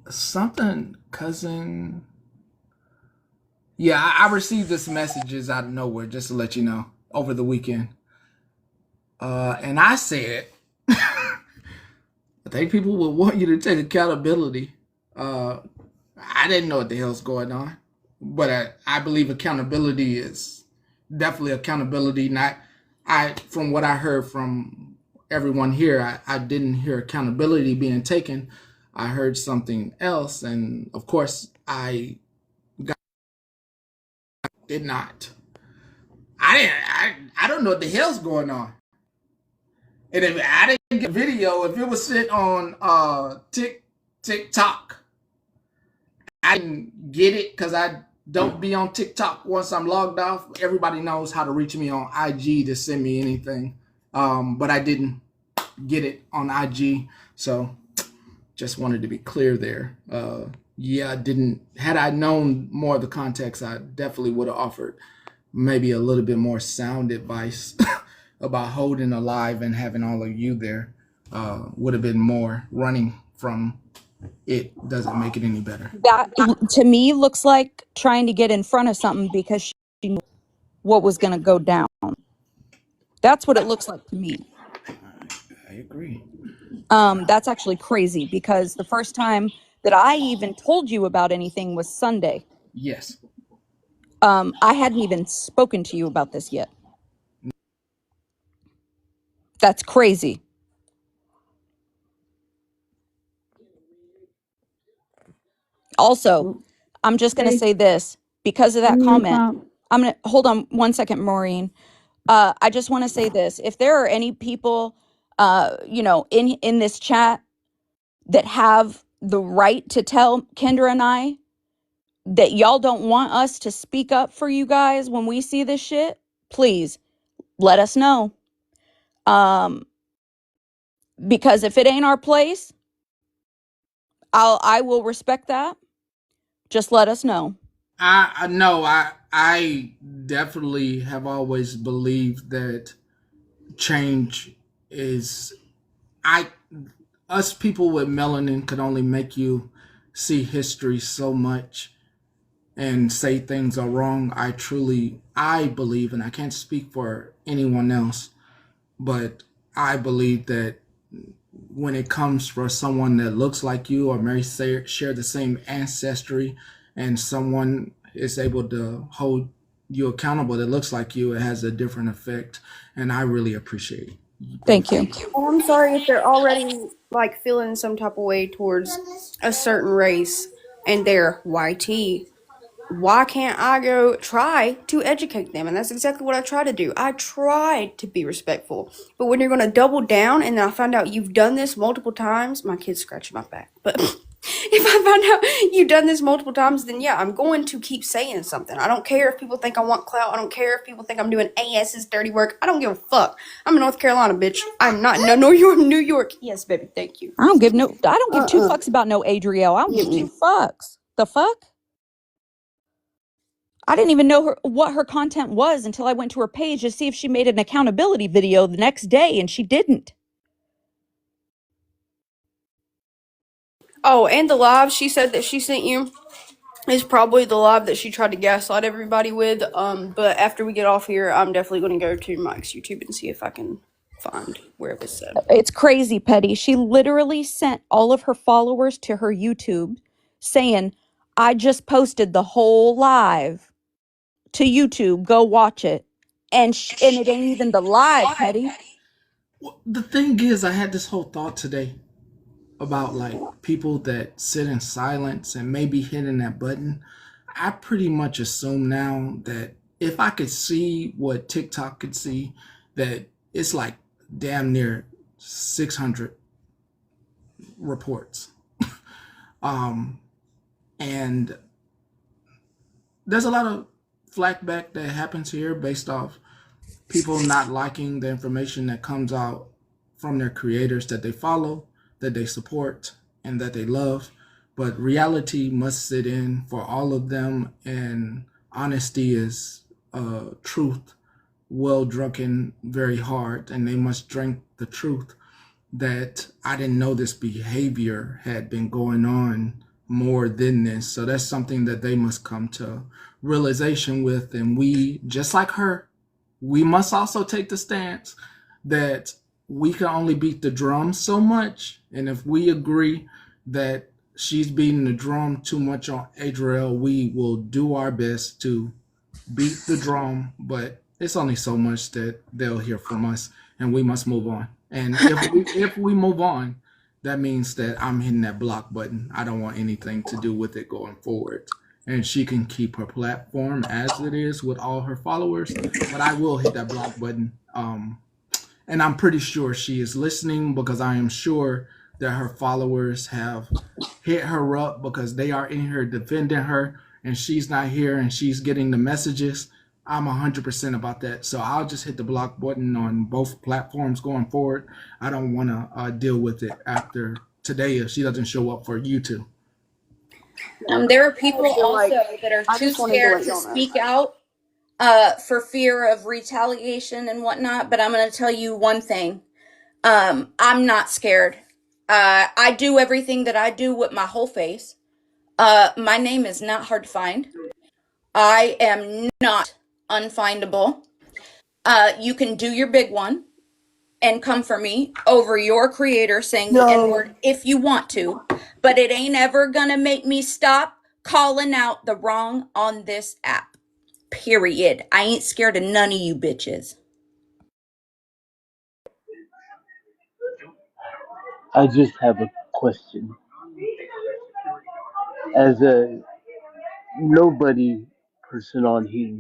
Something, cousin. Yeah, I received this messages out of nowhere, just to let you know, over the weekend. And I said, I think people would want you to take accountability. I didn't know what the hell's going on, but I believe accountability is definitely accountability. From what I heard from everyone here, I didn't hear accountability being taken. I heard something else, and of course, I did not. I don't know what the hell's going on. And if I didn't get a video, if it was sent on TikTok, I didn't get it because I don't be on TikTok once I'm logged off. Everybody knows how to reach me on IG to send me anything. But I didn't get it on IG. So just wanted to be clear there. Yeah, I didn't. Had I known more of the context, I definitely would have offered maybe a little bit more sound advice about holding alive and having all of you there. Would have been more. Running from it doesn't make it any better. That to me looks like trying to get in front of something because she knew what was going to go down. That's what it looks like to me. I agree. That's actually crazy because the first time that I even told you about anything was Sunday. Yes. I hadn't even spoken to you about this yet. That's crazy. Also, I'm just going to say this because of that comment. I'm going to hold on one second, Maureen. I just want to say this. If there are any people, in this chat that have the right to tell Kendra and I that y'all don't want us to speak up for you guys when we see this shit, please let us know. Because if it ain't our place, I will respect that. Just let us know. I know. I definitely have always believed that change is. Us people with melanin could only make you see history so much and say things are wrong. I believe, and I can't speak for anyone else, but I believe that when it comes for someone that looks like you or may share the same ancestry, and someone is able to hold you accountable that looks like you, it has a different effect. And I really appreciate it. Thank you. And I'm sorry if they're already like feeling some type of way towards a certain race and they're YT. why can't I go try to educate them? And that's exactly what I try to do. I tried to be respectful. But when you're going to double down and then I find out you've done this multiple times, my kid's scratching my back. But if I find out you've done this multiple times, then yeah, I'm going to keep saying something. I don't care if people think I want clout. I don't care if people think I'm doing AS's dirty work. I don't give a fuck. I'm in North Carolina, bitch. I'm not in New York. New York. Yes, baby. Thank you. I don't give two fucks about no Adriel. I don't give two fucks. The fuck? I didn't even know what her content was until I went to her page to see if she made an accountability video the next day, and she didn't. Oh, and the live she said that she sent you is probably the live that she tried to gaslight everybody with. But after we get off here, I'm definitely going to go to Mike's YouTube and see if I can find where it was said. It's crazy, Petty. She literally sent all of her followers to her YouTube saying, I just posted the whole live to YouTube. Go watch it. And it ain't even the live, Petty. Well, the thing is, I had this whole thought today about like people that sit in silence and maybe hitting that button. I pretty much assume now that if I could see what TikTok could see, that it's like damn near 600 reports. And there's a lot of flackback that happens here based off people not liking the information that comes out from their creators that they follow, that they support, and that they love. But reality must sit in for all of them, and honesty is truth well drunken very hard, and they must drink the truth that I didn't know this behavior had been going on more than this. So that's something that they must come to realization with. And we, just like her, we must also take the stance that we can only beat the drum so much. And if we agree that she's beating the drum too much on Adriel, we will do our best to beat the drum, but it's only so much that they'll hear from us, and we must move on. And if we move on, that means that I'm hitting that block button. I don't want anything to do with it going forward. And she can keep her platform as it is with all her followers, but I will hit that block button. And I'm pretty sure she is listening, because I am sure that her followers have hit her up because they are in here defending her, and she's not here and she's getting the messages. I'm 100% about that. So I'll just hit the block button on both platforms going forward. I don't want to deal with it after today if she doesn't show up for YouTube. There are people also that are too scared to speak out for fear of retaliation and whatnot. But I'm going to tell you one thing. I'm not scared. I do everything that I do with my whole face. My name is not hard to find. I am not unfindable. You can do your big one and come for me over your creator saying the N-word if you want to, but it ain't ever gonna make me stop calling out the wrong on this app. Period. I ain't scared of none of you bitches. I just have a question. As a nobody person on here,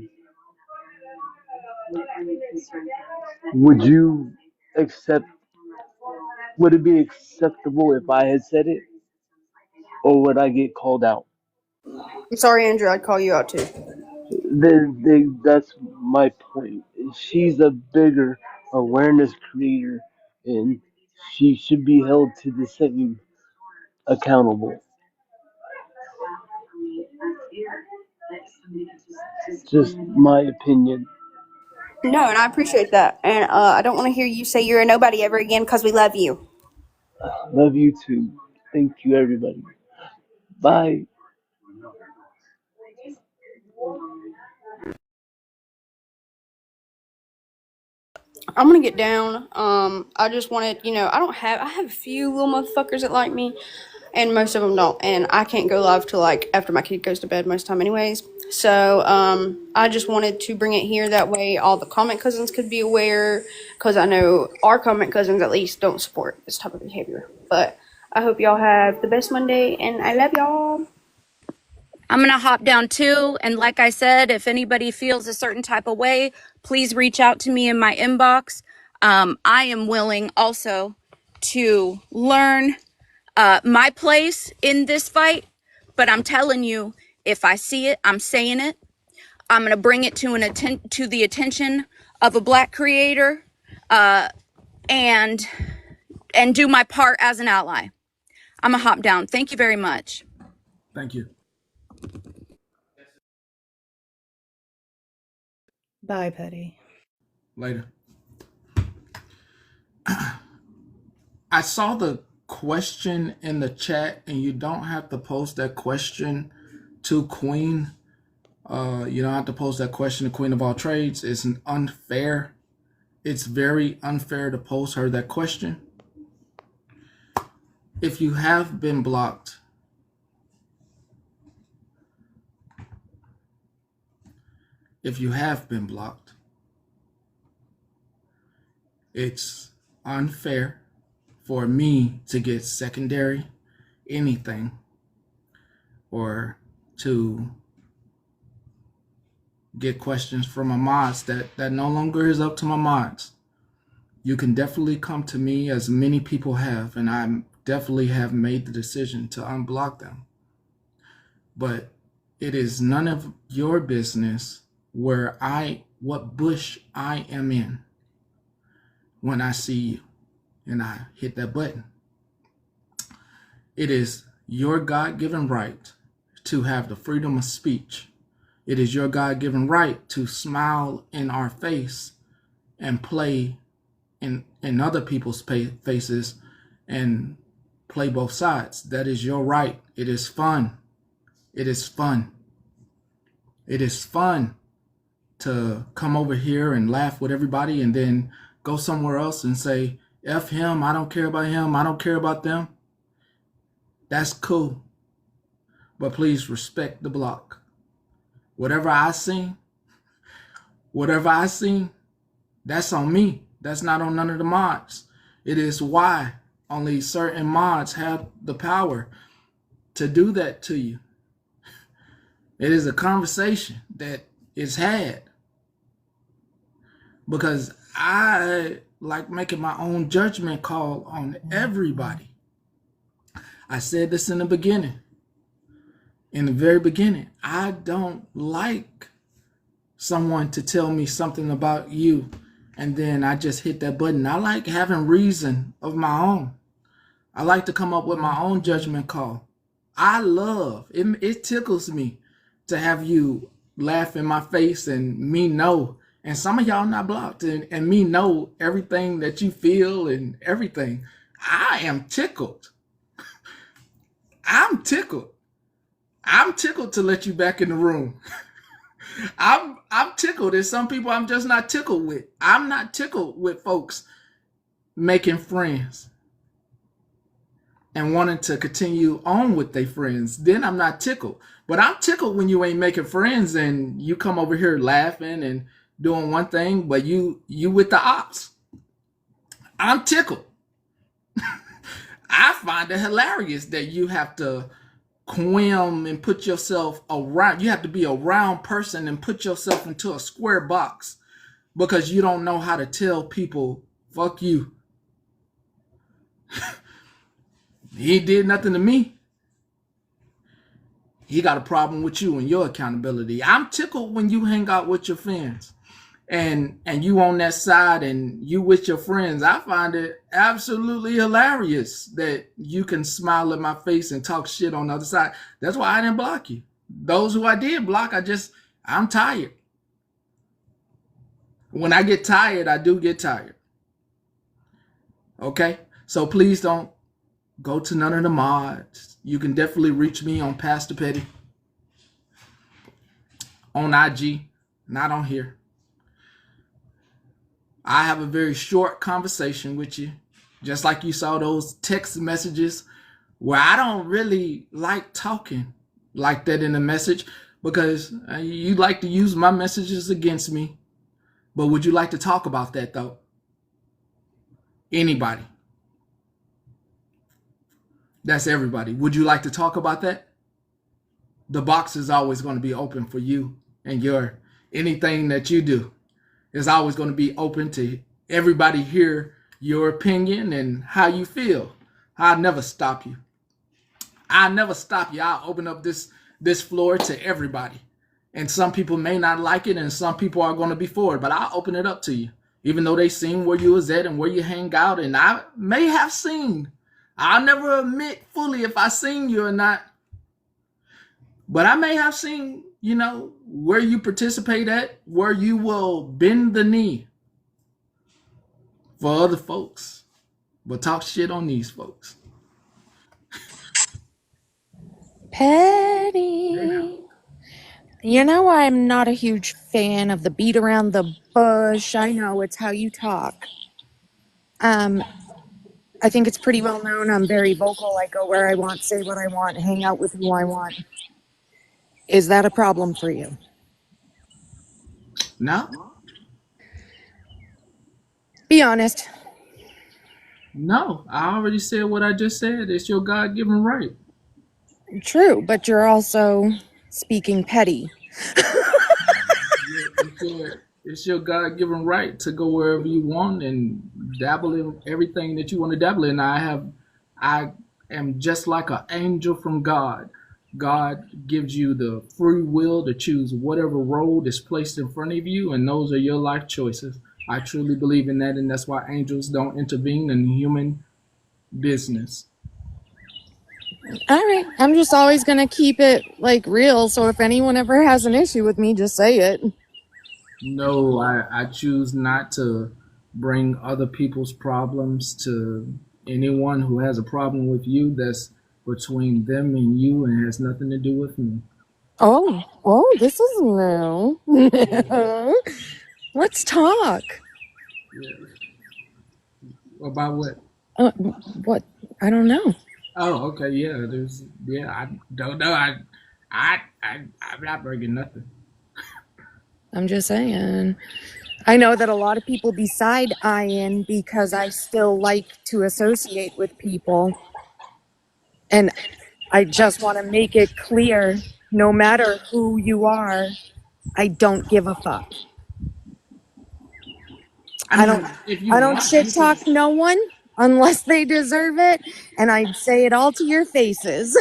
would you accept? Would it be acceptable if I had said it, or would I get called out? I'm sorry, Andrew. I'd call you out too. That's my point. She's a bigger awareness creator, and she should be held to the same accountable. Just my opinion. No, and I appreciate that. And I don't want to hear you say you're a nobody ever again because we love you. Love you too. Thank you, everybody. Bye. I'm gonna get down. I just wanted, I have a few little motherfuckers that like me, and most of them don't. And I can't go live till like after my kid goes to bed most time, anyways. So, I just wanted to bring it here. That way, all the comment cousins could be aware, because I know our comment cousins at least don't support this type of behavior. But I hope y'all have the best Monday, and I love y'all. I'm going to hop down too. And like I said, if anybody feels a certain type of way, please reach out to me in my inbox. I am willing also to learn my place in this fight. But I'm telling you, if I see it, I'm saying it. I'm going to bring it to the attention of a Black creator and do my part as an ally. I'm going to hop down. Thank you very much. Thank you. Bye, Petty. Later. I saw the question in the chat, and you don't have to post that question to Queen. You don't have to post that question to Queen of all trades. It's unfair. It's very unfair to post her that question. If you have been blocked, it's unfair for me to get secondary anything or to get questions from my mods that no longer is up to my mods. You can definitely come to me, as many people have, and I definitely have made the decision to unblock them. But it is none of your business what bush I am in when I see you and I hit that button. It is your God-given right to have the freedom of speech. It is your God-given right to smile in our face and play in other people's faces and play both sides. That is your right. It is fun. It is fun. It is fun to come over here and laugh with everybody and then go somewhere else and say, F him, I don't care about him, I don't care about them. That's cool. But please respect the block. Whatever I seen, that's on me. That's not on none of the mods. It is why only certain mods have the power to do that to you. It is a conversation that is had because I like making my own judgment call on everybody. I said this in the beginning. In the very beginning, I don't like someone to tell me something about you and then I just hit that button. I like having reason of my own. I like to come up with my own judgment call. I love, it tickles me to have you laugh in my face and me know, and some of y'all not blocked, and me know everything that you feel and everything. I am tickled. I'm tickled. I'm tickled to let you back in the room. I'm tickled. There's some people I'm just not tickled with. I'm not tickled with folks making friends and wanting to continue on with their friends. Then I'm not tickled. But I'm tickled when you ain't making friends and you come over here laughing and doing one thing, but you with the ops. I'm tickled. I find it hilarious that you have to quim and put yourself around. You have to be a round person and put yourself into a square box because you don't know how to tell people, fuck you. He did nothing to me. He got a problem with you and your accountability. I'm tickled when you hang out with your friends and you on that side and you with your friends. I find it absolutely hilarious that you can smile at my face and talk shit on the other side. That's why I didn't block you. Those who I did block, I'm tired. When I get tired, I do get tired. Okay? So please don't go to none of the mods. You can definitely reach me on Pastor Petty on IG, not on here. I have a very short conversation with you, just like you saw those text messages where I don't really like talking like that in a message because you like to use my messages against me. But would you like to talk about that though? Anybody? That's everybody. Would you like to talk about that? the box is always going to be open for you, and your anything that you do is always going to be open to everybody hear your opinion and how you feel. I'll never stop you. I'll never stop you. I'll open up this floor to everybody. And some people may not like it, and some people are going to be for it, but I'll open it up to you. Even though they seen where you was at and where you hang out, and I may have seen. I'll never admit fully if I seen you or not, but I may have seen, where you participate at, where you will bend the knee for other folks, but talk shit on these folks. Petty. You know, I'm not a huge fan of the beat around the bush. I know it's how you talk. I think it's pretty well known. I'm very vocal. I go where I want, say what I want, hang out with who I want. Is that a problem for you? No. Be honest. No, I already said what I just said. It's your God-given right. True, but you're also speaking petty. It's your God-given right to go wherever you want and dabble in everything that you want to dabble in. I am just like an angel from God. God gives you the free will to choose whatever road is placed in front of you, and those are your life choices. I truly believe in that, and that's why angels don't intervene in human business. All right. I'm just always going to keep it real. So if anyone ever has an issue with me, just say it. No, I choose not to bring other people's problems to anyone who has a problem with you. That's between them and you and has nothing to do with me. Oh, this is new. Let's talk. Yeah. About what? What? I don't know. Oh, okay, yeah. I don't know. I'm not bringing nothing. I'm just saying. I know that a lot of people be side-eyeing because I still like to associate with people. And I just want to make it clear, no matter who you are, I don't give a fuck. I don't shit talk no one unless they deserve it, and I'd say it all to your faces.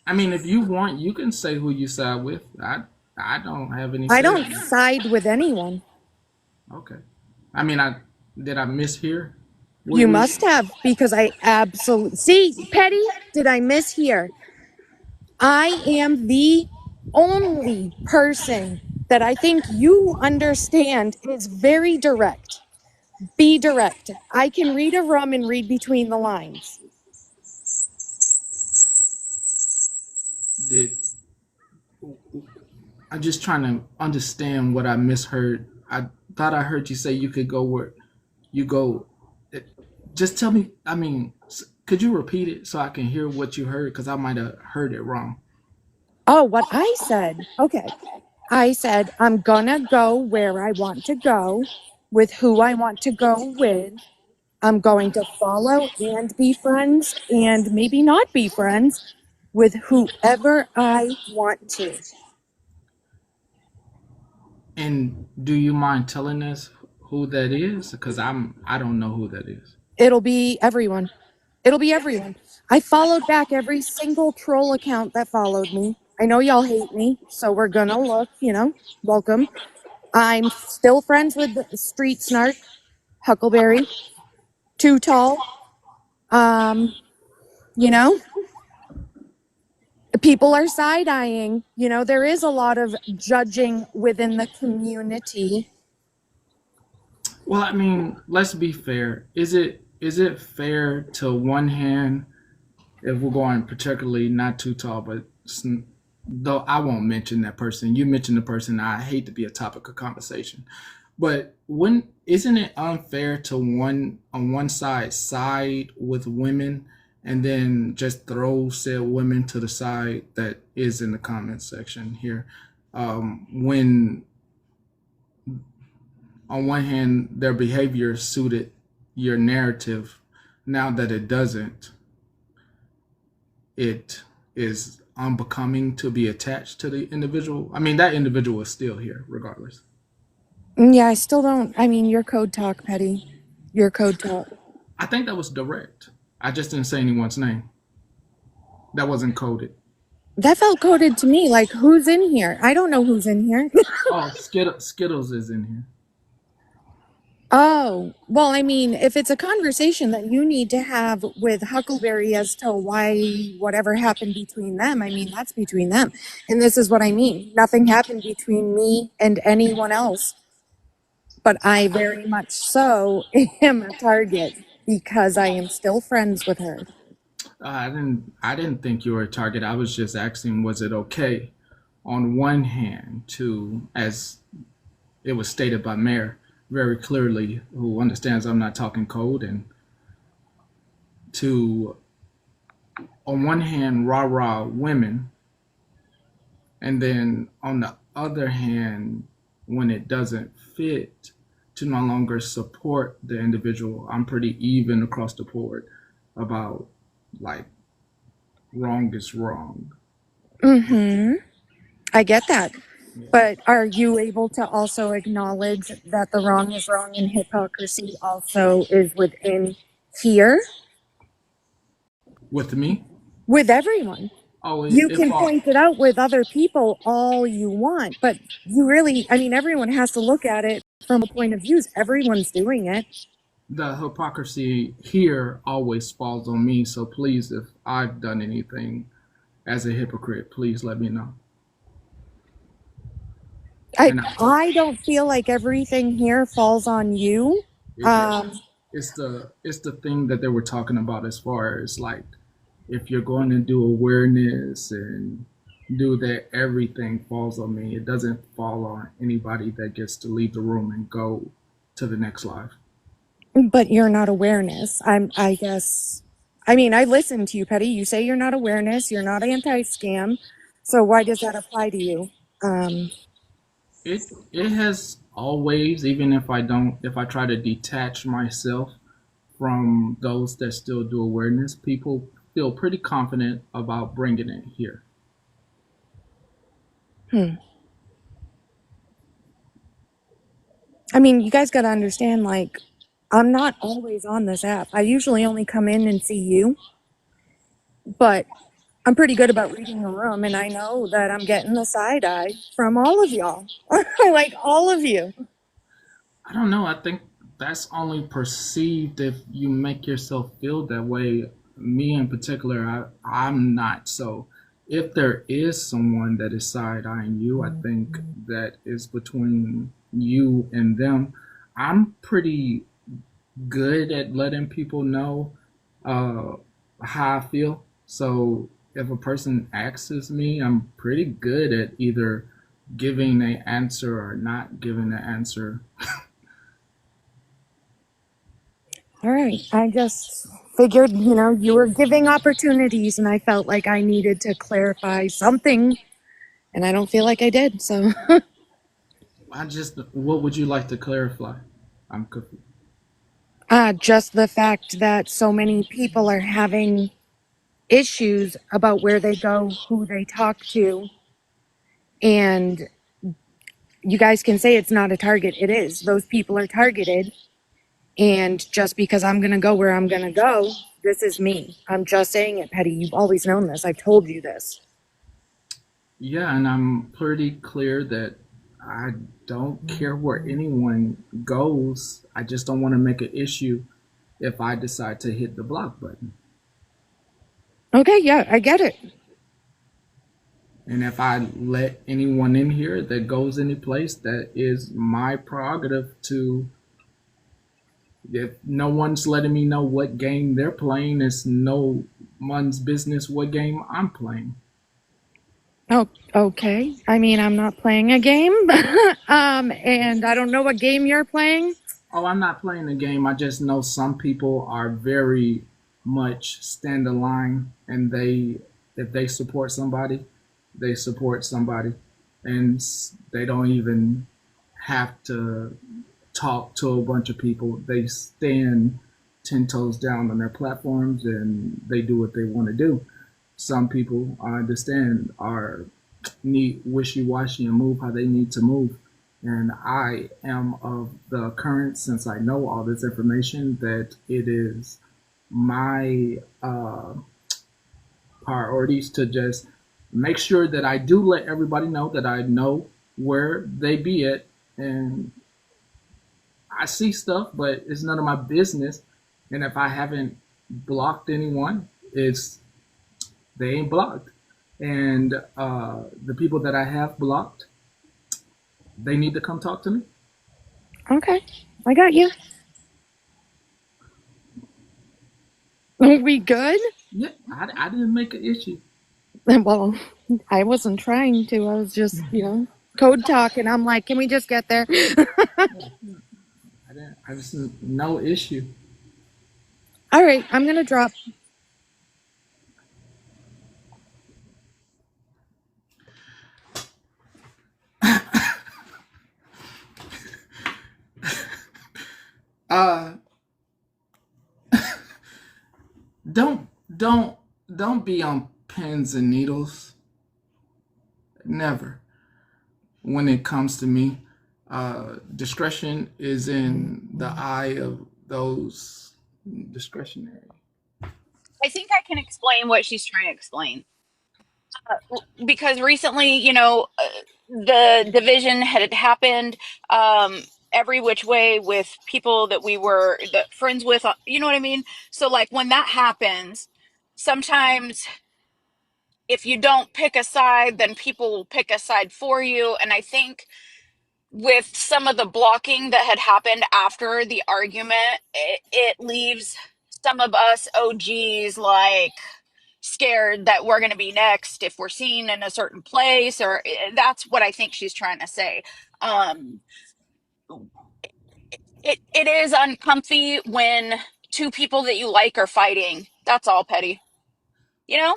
I mean, if you want, you can say who you side with. I don't have any I say. don't side with anyone. Okay. I mean, did I mishear? You must have, because I absolutely... See, Petty, did I mishear? I am the only person that I think you understand is very direct. Be direct. I can read a room and read between the lines. I'm just trying to understand what I misheard. I thought I heard you say you could go where you go. Just tell me. I mean, could you repeat it so I can hear what you heard? Because I might have heard it wrong. Oh, what I said. Okay. I said, I'm gonna go where I want to go with who I want to go with. I'm going to follow and be friends and maybe not be friends with whoever I want to. And do you mind telling us who that is? Because I don't know who that is. It'll be everyone. It'll be everyone. I followed back every single troll account that followed me. I know y'all hate me, so we're gonna look, welcome. I'm still friends with Street Snark, Huckleberry, Too Tall. You know, people are side-eyeing. There is a lot of judging within the community. Well, I mean, let's be fair. Is it fair to one hand, if we're going particularly not too tall, but though I won't mention that person. You mentioned the person. I hate to be a topic of conversation, but when isn't it unfair to on one side with women and then just throw said women to the side that is in the comment section here, when on one hand their behavior suited your narrative, now that it doesn't, it is unbecoming to be attached to the individual. I mean, that individual is still here regardless. Yeah, I still don't. I mean, your code talk, Petty. Your code talk. I think that was direct. I just didn't say anyone's name. That wasn't coded. That felt coded to me. Like, who's in here? I don't know who's in here. Oh, Skittles is in here. Oh, well, I mean, if it's a conversation that you need to have with Huckleberry as to why whatever happened between them, I mean, that's between them. And this is what I mean. Nothing happened between me and anyone else. But I very much so am a target because I am still friends with her. I didn't think you were a target. I was just asking, was it okay on one hand to, as it was stated by Mayor very clearly, who understands I'm not talking code, and to, on one hand, rah rah women, and then on the other hand, when it doesn't fit, to no longer support the individual. I'm pretty even across the board about, like, wrong is wrong. Mm-hmm. I get that. Yeah. But are you able to also acknowledge that the wrong is wrong and hypocrisy also is within here? With me? With everyone. Oh, You it can fall. point it out with other people all you want, but you really, I mean, everyone has to look at it from a point of view. Everyone's doing it. The hypocrisy here always falls on me. So please, if I've done anything as a hypocrite, please let me know. And I don't feel like everything here falls on you. it does. It's the thing that they were talking about as far as, like, if you're going to do awareness and do that, everything falls on me. It doesn't fall on anybody that gets to leave the room and go to the next live. But you're not awareness. I guess. I mean, I listen to you, Petty. You say you're not awareness. You're not anti-scam. So why does that apply to you? It has always, even if I try to detach myself from those that still do awareness, people feel pretty confident about bringing it here. I mean, you guys got to understand, like, I'm not always on this app. I usually only come in and see you, but I'm pretty good about reading the room, and I know that I'm getting the side eye from all of y'all. Like, all of you. I don't know. I think that's only perceived if you make yourself feel that way. Me in particular, I'm not. So if there is someone that is side eyeing you, I think that is between you and them. I'm pretty good at letting people know how I feel. So if a person asks me, I'm pretty good at either giving an answer or not giving an answer. All right. I just figured, you were giving opportunities, and I felt like I needed to clarify something, and I don't feel like I did. So, What would you like to clarify? I'm confused. just the fact that so many people are having issues about where they go, who they talk to, and you guys can say it's not a target. It is. Those people are targeted. And just because I'm going to go where I'm going to go, this is me. I'm just saying it, Petty. You've always known this. I've told you this. Yeah, and I'm pretty clear that I don't care where anyone goes. I just don't want to make an issue if I decide to hit the block button. Okay, yeah, I get it. And if I let anyone in here that goes any place, that is my prerogative to. If no one's letting me know what game they're playing, it's no one's business what game I'm playing. Oh, okay. I mean, I'm not playing a game, and I don't know what game you're playing. Oh, I'm not playing a game. I just know some people are very much stand the line, and if they support somebody, they support somebody, and they don't even have to talk to a bunch of people. They stand 10 toes down on their platforms, and they do what they want to do. some people, I understand, are need wishy-washy and move how they need to move. And I am of the current, since I know all this information, that it is my priorities to just make sure that I do let everybody know that I know where they be at, and I see stuff, but it's none of my business. And if I haven't blocked anyone, it's they ain't blocked. And the people that I have blocked, they need to come talk to me. Okay, I got you. Are we good? Yeah, I didn't make an issue. Well, I wasn't trying to. I was just, code talking. I'm like, can we just get there? I didn't. I just no issue. All right, I'm gonna drop. Uh, don't don't don't be on pins and needles. Never. When it comes to me, discretion is in the eye of those discretionary. I think I can explain what she's trying to explain. Because recently, the division had happened every which way with people that we were friends with, you know what I mean? So, like, when that happens, sometimes if you don't pick a side, then people will pick a side for you. And I think with some of the blocking that had happened after the argument, it leaves some of us OGs like scared that we're going to be next if we're seen in a certain place, or that's what I think she's trying to say. um it is uncomfy when two people that you like are fighting. That's all, petty, you know.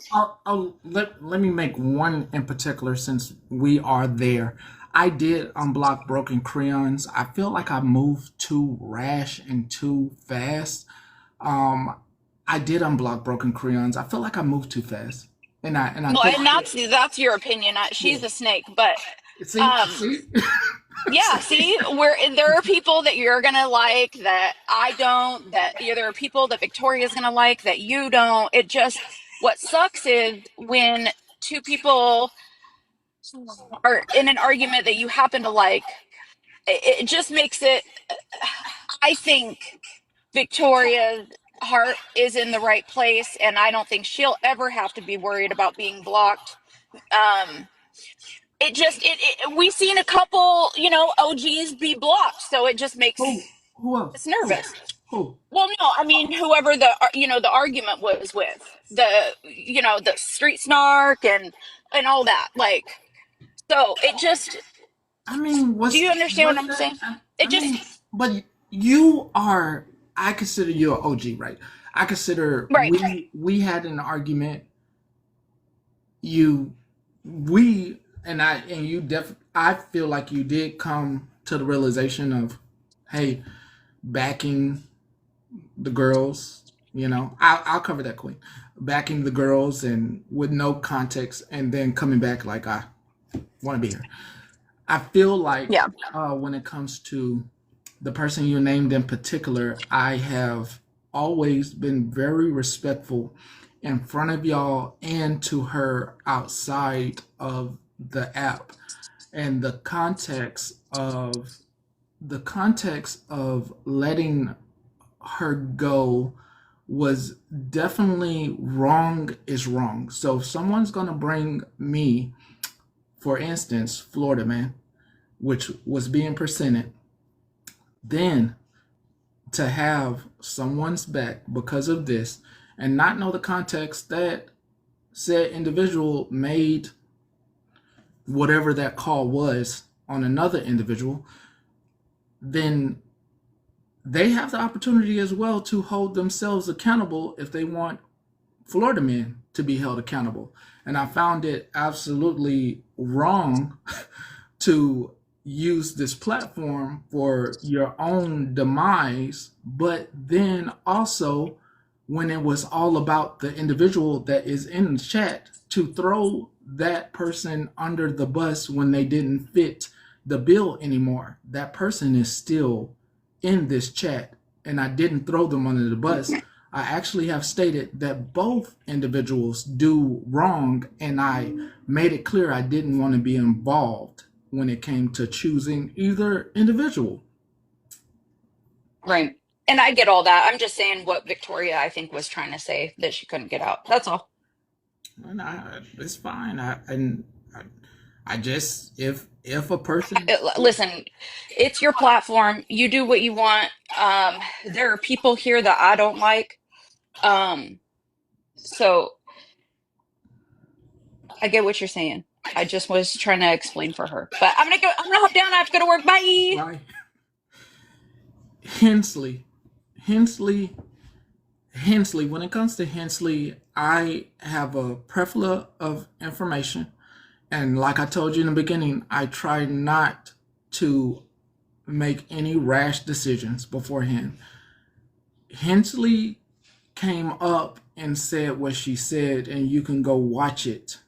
Let me make one in particular since we are there. I did unblock Broken Crayons. I feel like I moved too rash and too fast. Um, I did unblock Broken Crayons. I feel like I moved too fast, and I Well, feel and like that's your opinion. yeah. She's a snake, but um See, yeah, see, where there are people that you're gonna like that I don't, that there are people that Victoria's gonna like that you don't. It just, what sucks is when two people are in an argument that you happen to like, it just makes it, I think Victoria's heart is in the right place, and I don't think she'll ever have to be worried about being blocked. Um, it just, we've seen a couple, OGs be blocked, so it just makes who else? us nervous. Who? Well, no, I mean, whoever the argument was with, the street snark and all that, like, so it just, I mean, do you understand what what's I'm that? saying? I It just, mean, but you are. I consider you an OG, right? I consider right. we had an argument. You, we, and I and you I feel like you did come to the realization of, hey, backing the girls. I'll cover that, Queen. Backing the girls and with no context, and then coming back like I want to be here. I feel like Yeah. when it comes to the person you named in particular, I have always been very respectful in front of y'all and to her outside of the app. And the context of letting her go was definitely wrong is wrong. So if someone's gonna bring me, for instance, Florida Man, which was being presented, then to have someone's back because of this and not know the context that said individual made whatever that call was on another individual, then they have the opportunity as well to hold themselves accountable if they want Florida men to be held accountable. And I found it absolutely wrong to use this platform for your own demise, but then also when it was all about the individual that is in the chat, to throw that person under the bus when they didn't fit the bill anymore. That person is still in this chat, and I didn't throw them under the bus. I actually have stated that both individuals do wrong, and I made it clear I didn't want to be involved when it came to choosing either individual. Right. And I get all that. I'm just saying what Victoria, I think, was trying to say that she couldn't get out. That's all. And it's fine. I just, if a person, Listen, it's your platform. You do what you want. There are people here that I don't like. So I get what you're saying. I just was trying to explain for her. But I'm gonna hop down. I have to go to work. Bye. right? Hensley, when it comes to Hensley, I have a plethora of information. And like I told you in the beginning, I try not to make any rash decisions beforehand. Hensley came up and said what she said, and you can go watch it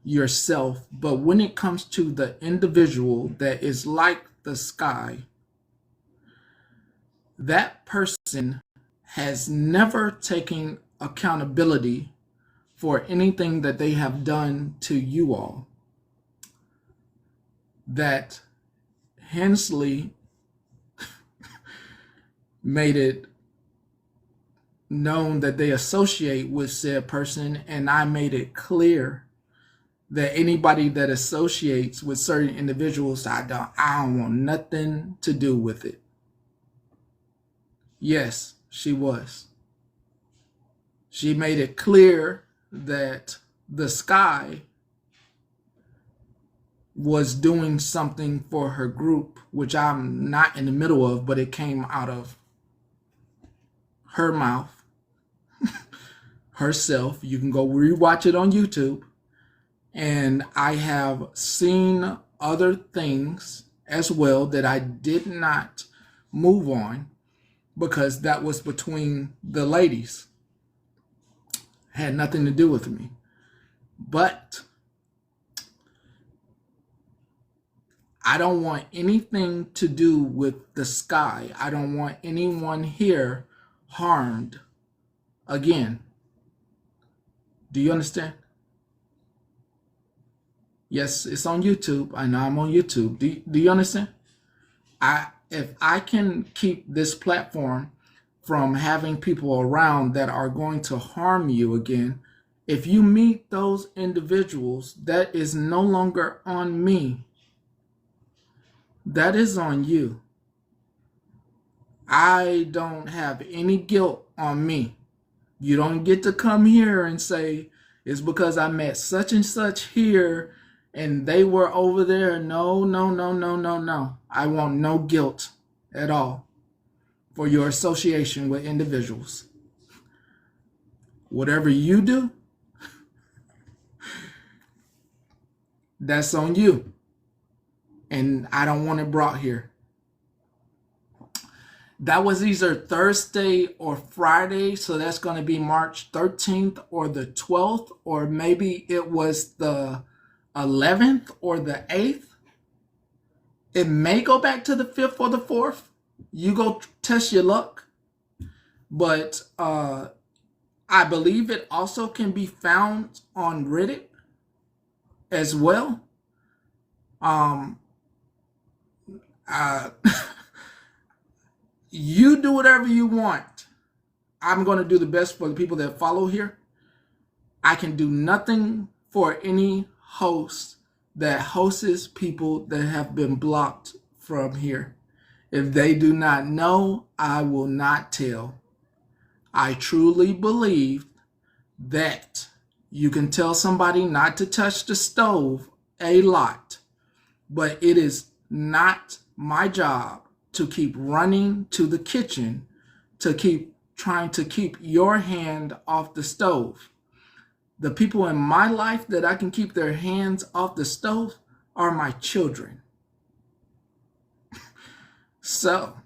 yourself. But when it comes to the individual that is like the sky, that person has never taken accountability for anything that they have done to you all. That Hensley made it known that they associate with said person, and I made it clear that anybody that associates with certain individuals, I don't want nothing to do with it. Yes, she was. She made it clear that the sky was doing something for her group, which I'm not in the middle of, but it came out of her mouth, herself. You can go rewatch it on YouTube. And I have seen other things as well that I did not move on because that was between the ladies. Had nothing to do with me. But I don't want anything to do with the sky. I don't want anyone here harmed again. Do you understand? Yes, it's on YouTube. I know I'm on YouTube. Do you understand? If I can keep this platform from having people around that are going to harm you again, if you meet those individuals, that is no longer on me. That is on you. I don't have any guilt on me. You don't get to come here and say, it's because I met such and such here and they were over there. No. I want no guilt at all for your association with individuals. Whatever you do, that's on you. And I don't want it brought here. That was either Thursday or Friday, so that's going to be March 13th or the 12th, or maybe it was the 11th or the 8th. It may go back to the 5th or the 4th. You go test your luck. But I believe it also can be found on Reddit as well. You do whatever you want. I'm going to do the best for the people that follow here. I can do nothing for any host that hosts people that have been blocked from here. If they do not know, I will not tell. I truly believe that you can tell somebody not to touch the stove a lot, but it is not my job to keep running to the kitchen to keep trying to keep your hand off the stove. The people in my life that I can keep their hands off the stove are my children. So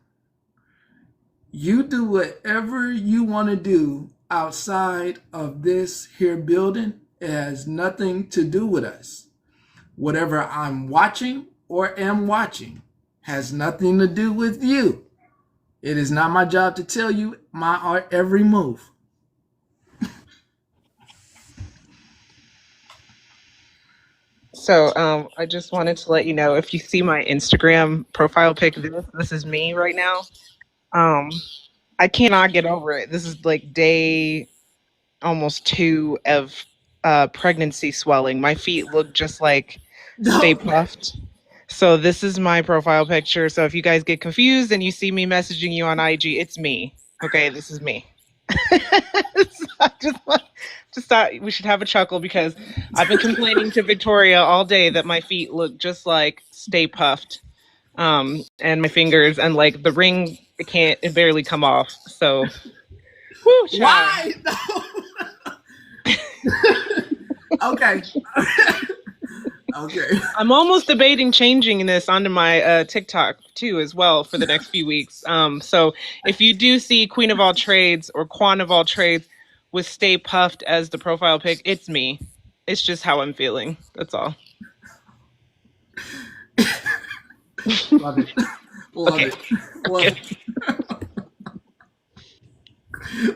You do whatever you want to do outside of this here building. It has nothing to do with us. Whatever I'm watching or am watching has nothing to do with you. It is not my job to tell you my every move. So, I just wanted to let you know if you see my Instagram profile pic, this is me right now. Um, I cannot get over it. This is like day almost 2 of pregnancy swelling. My feet look just like Stay No. Puffed. So this is my profile picture. So if you guys get confused and you see me messaging you on IG, it's me. Okay, this is me. So I just thought we should have a chuckle because I've been complaining to Victoria all day that my feet look just like Stay Puffed, and my fingers and like the ring, it barely come off. So, whoo, child. Why? Okay. Okay. I'm almost debating changing this onto my TikTok too as well for the next few weeks. So if you do see Queen of All Trades or Quan of All Trades with Stay Puffed as the profile pic, it's me. It's just how I'm feeling. That's all. Love it. Love Okay. it. Love Okay. it.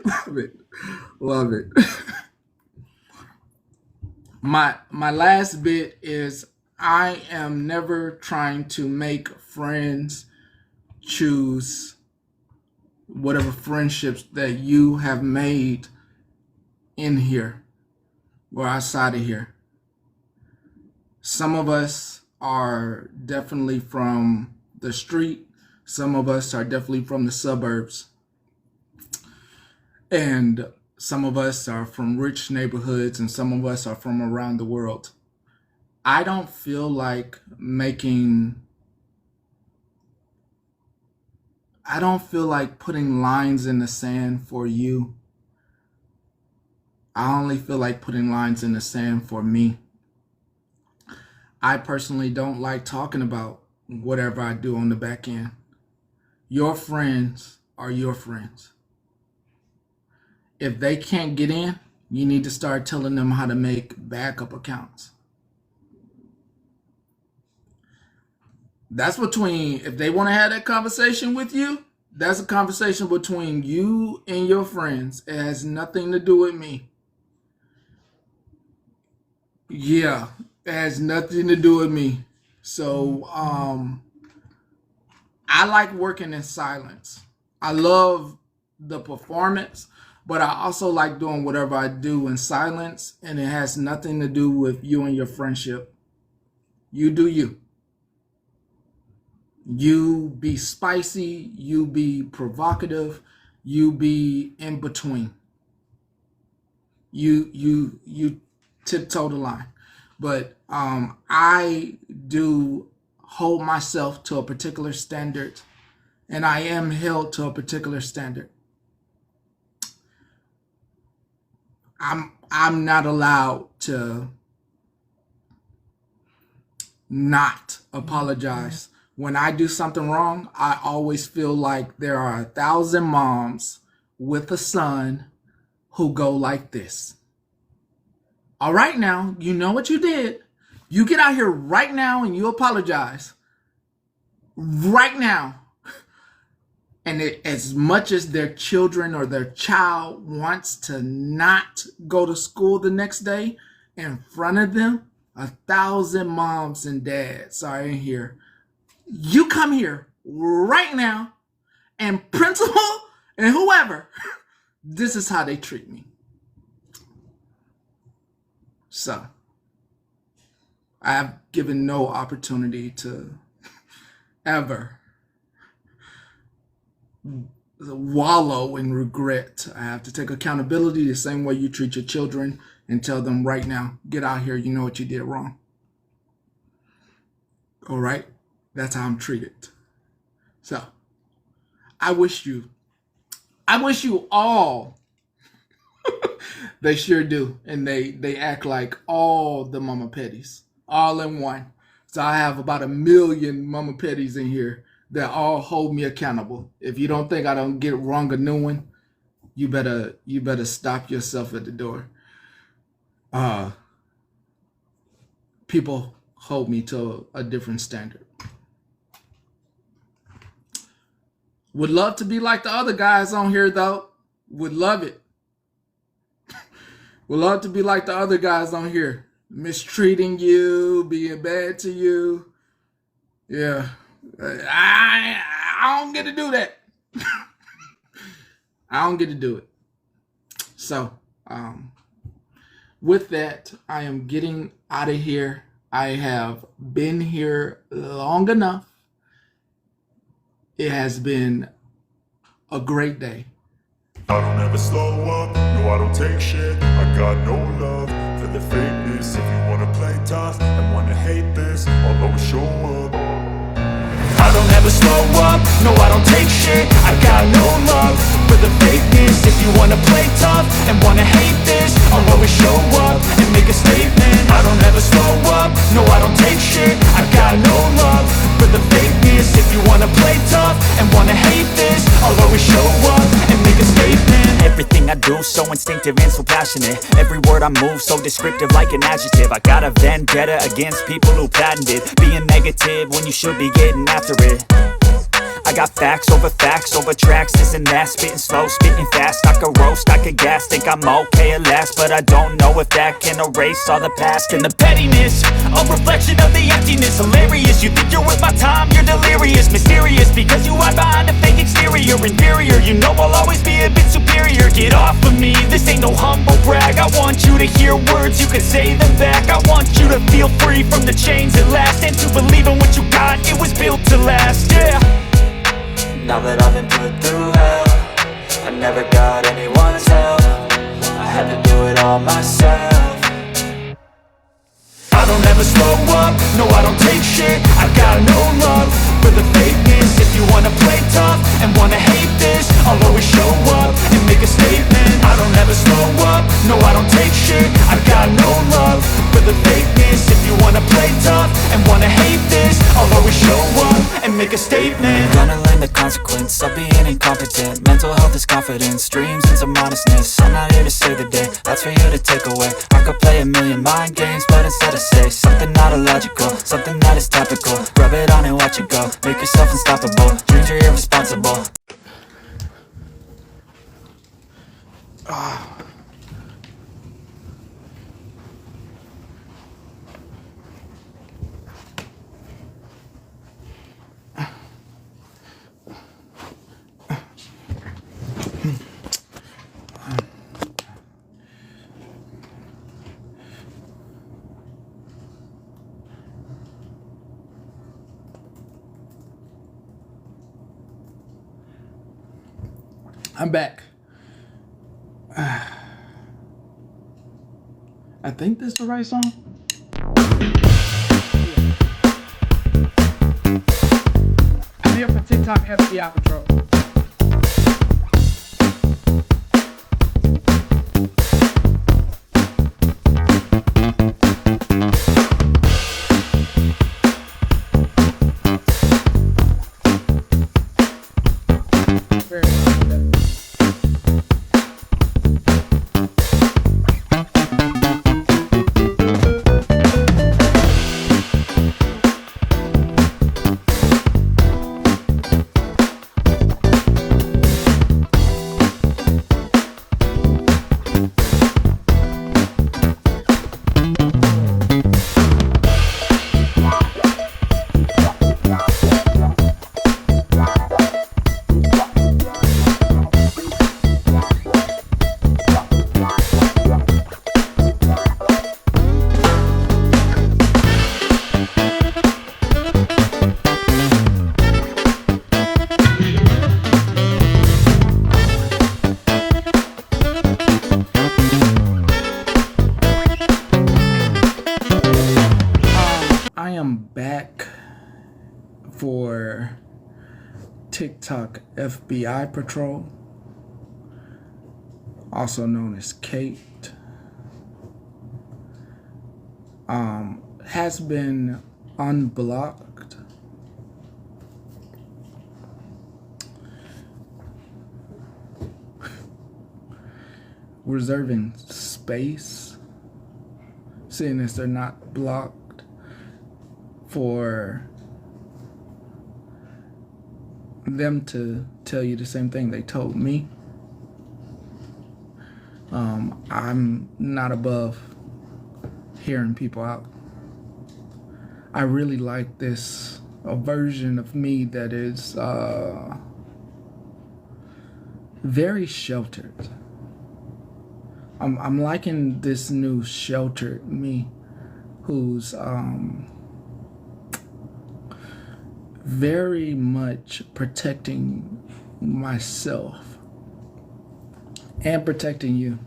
Love it. Love it. My last bit is I am never trying to make friends choose whatever friendships that you have made in here or outside of here. Some of us are definitely from the street. Some of us are definitely from the suburbs. And some of us are from rich neighborhoods and some of us are from around the world. I don't feel like putting lines in the sand for you. I only feel like putting lines in the sand for me. I personally don't like talking about whatever I do on the back end. Your friends are your friends. If they can't get in, you need to start telling them how to make backup accounts. That's if they want to have that conversation with you, that's a conversation between you and your friends. It has nothing to do with me. Yeah, it has nothing to do with me. So, I like working in silence. I love the performance, but I also like doing whatever I do in silence, and it has nothing to do with you and your friendship. You do you. You be spicy, you be provocative, you be in between. You tiptoe the line. But I do hold myself to a particular standard, and I am held to a particular standard. I'm not allowed to not apologize. When I do something wrong, I always feel like there are 1,000 moms with a son who go like this. All right, now, you know what you did. You get out here right now and you apologize. Right now. And as much as their children or their child wants to not go to school the next day, in front of them, 1,000 moms and dads are in here. You come here right now, and principal and whoever, this is how they treat me. So, I have given no opportunity to ever wallow in regret. I have to take accountability the same way you treat your children and tell them right now, get out here, you know what you did wrong. All right? That's how I'm treated. So, I wish you all, they sure do, and they act like all the mama petties, all in one. So I have about 1 million mama petties in here that all hold me accountable. If you don't think I don't get wrong a new one, you better stop yourself at the door. People hold me to a different standard. Would love to be like the other guys on here though. Would love it. Would love to be like the other guys on here. Mistreating you, being bad to you. Yeah. I don't get to do that. I don't get to do it. So, with that, I am getting out of here. I have been here long enough. It has been a great day. I don't ever slow up, no I don't take shit. I got no love for the fakeness. If you wanna play tough and wanna hate this, I'll always show up. I don't ever slow up, no I don't take shit. I got no love for the fakeness. If you wanna play tough and wanna hate this, I'll always show up and make a statement. I don't ever slow up, no I don't take shit. I got no love for the fakeness. If you wanna play tough and wanna hate this, I'll always show up and make a statement. Everything I do so instinctive and so passionate. Every word I move so descriptive like an adjective. I got a vendetta against people who patented being negative when you should be getting after it. I got facts over tracks, this and that. Spitting slow, spitting fast. I could roast, I could gas. Think I'm okay at last, but I don't know if that can erase all the past. And the pettiness, a reflection of the emptiness. Hilarious, you think you're worth my time, you're delirious. Mysterious, because you hide behind a fake exterior. Inferior, you know I'll always be a bit superior. Get off of me, this ain't no humble brag. I want you to hear words, you can say them back. I want you to feel free from the chains at last, and to believe in what you got, it was built to last, yeah. Now that I've been put through hell, I never got anyone's help. I had to do it all myself. I don't ever slow up, no I don't take shit. I got no love for the fakeness. If you wanna play tough and wanna hate this, I'll always show up and make a statement. I don't ever slow up, no I don't take shit. I got no love for the fakeness. If you wanna play tough and wanna hate this, I'll always show up and make a statement. Gonna learn the consequence of being incompetent. Mental health is confidence, dreams and some modestness. I'm not here to save the day, that's for you to take away. I could play a million mind games, but instead I say something not illogical, something that is topical. Rub it on and watch it go, make yourself unstoppable. Dreams are irresponsible. I'm back. I think this is the right song. I'm here for TikTok FBI Patrol. For TikTok FBI Patrol, also known as Kate, has been unblocked reserving space, seeing as they're not blocked, for them to tell you the same thing they told me. I'm not above hearing people out. I really like this a version of me that is very sheltered. I'm liking this new sheltered me who's very much protecting myself and protecting you.